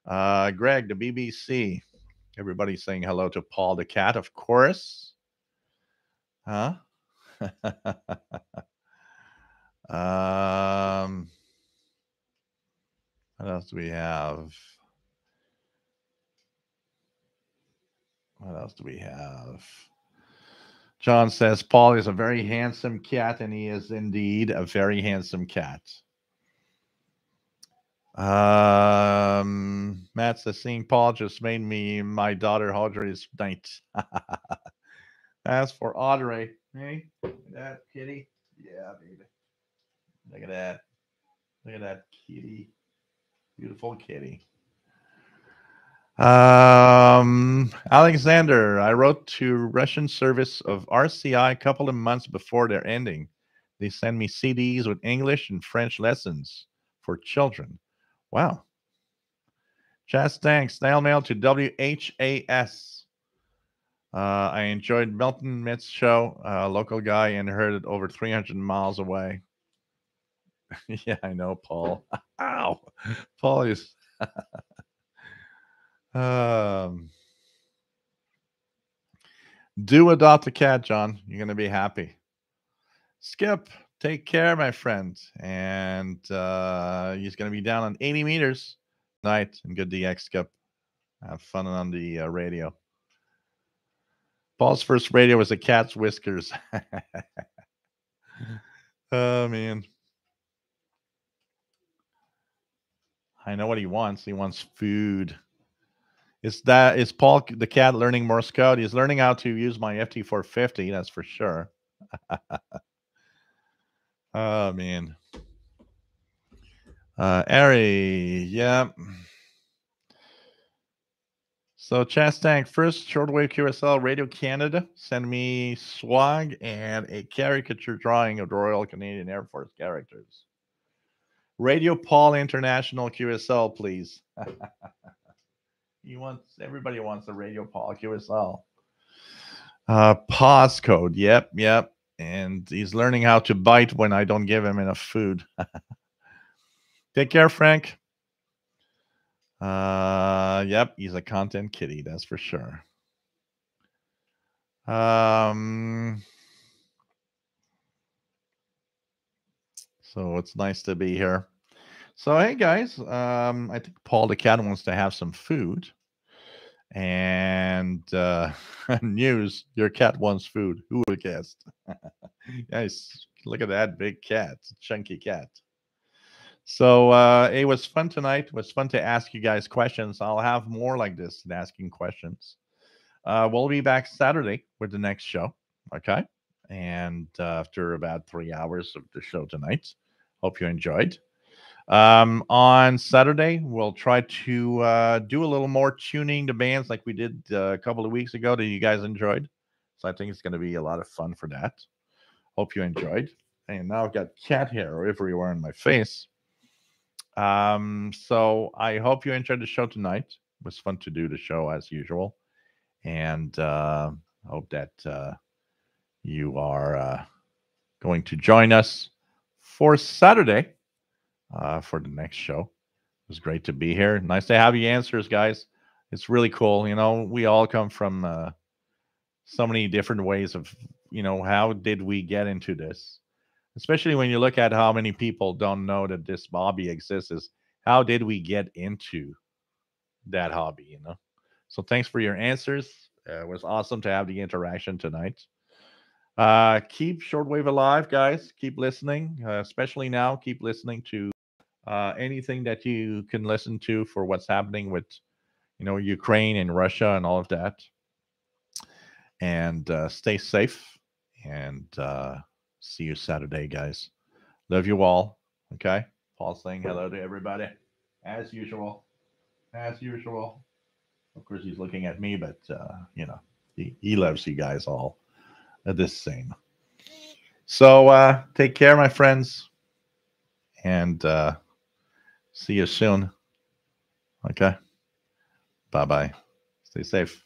Greg, the BBC. Everybody saying hello to Paul the Cat, of course. Huh? What else do we have? What else do we have? John says Paul is a very handsome cat, and he is indeed a very handsome cat. Matt says seeing Paul just made me my daughter Audrey's night. As for Audrey, hey, look at that kitty. Yeah, baby. Look at that. Look at that kitty. Beautiful kitty. Alexander, I wrote to Russian service of RCI a couple of months before their ending. They send me CDs with English and French lessons for children. Wow. Just thanks. Snail mail to WHAS. I enjoyed Milton Mitt's show, local guy, and heard it over 300 miles away. Yeah, I know, Paul. Ow. Paul is. um, do adopt a cat, John. You're going to be happy. Skip, take care, my friend. And he's going to be down on 80 meters tonight. And good DX, Skip. Have fun on the radio. Paul's first radio was a cat's whiskers. Oh, man. I know what he wants. He wants food. Is Paul the cat learning Morse code? He's learning how to use my FT450, that's for sure. Oh, man. Ari, yeah. So Chastank, first shortwave QSL Radio Canada, send me swag and a caricature drawing of the Royal Canadian Air Force characters. Radio Paul International QSL, please. Everybody wants a Radio Paul QSL. Pause code, yep. And he's learning how to bite when I don't give him enough food. Take care, Frank. Yep, he's a content kitty, that's for sure. So it's nice to be here. So hey guys, I think Paul the cat wants to have some food. And news, your cat wants food. Who would have guessed? Nice. Look at that big cat, chunky cat. So it was fun tonight. It was fun to ask you guys questions. I'll have more like this, asking questions. We'll be back Saturday with the next show. Okay. And after about 3 hours of the show tonight, hope you enjoyed. On Saturday, we'll try to do a little more tuning to bands like we did a couple of weeks ago that you guys enjoyed. So I think it's going to be a lot of fun for that. Hope you enjoyed. And now I've got cat hair everywhere on my face. So I hope you enjoyed the show tonight. It was fun to do the show as usual. And hope that you are going to join us for Saturday for the next show. It was great to be here. Nice to have you answers, guys. It's really cool. You know, we all come from so many different ways of, how did we get into this? Especially when you look at how many people don't know that this hobby exists. Is how did we get into that hobby? So thanks for your answers. It was awesome to have the interaction tonight. Keep Shortwave alive, guys. Keep listening, especially now. Keep listening to anything that you can listen to for what's happening with, Ukraine and Russia and all of that. And stay safe. And see you Saturday, guys. Love you all. Okay. Paul saying hello to everybody, as usual. As usual. Of course, he's looking at me, but he loves you guys all the same. So take care, my friends, and see you soon. Okay. Bye bye. Stay safe.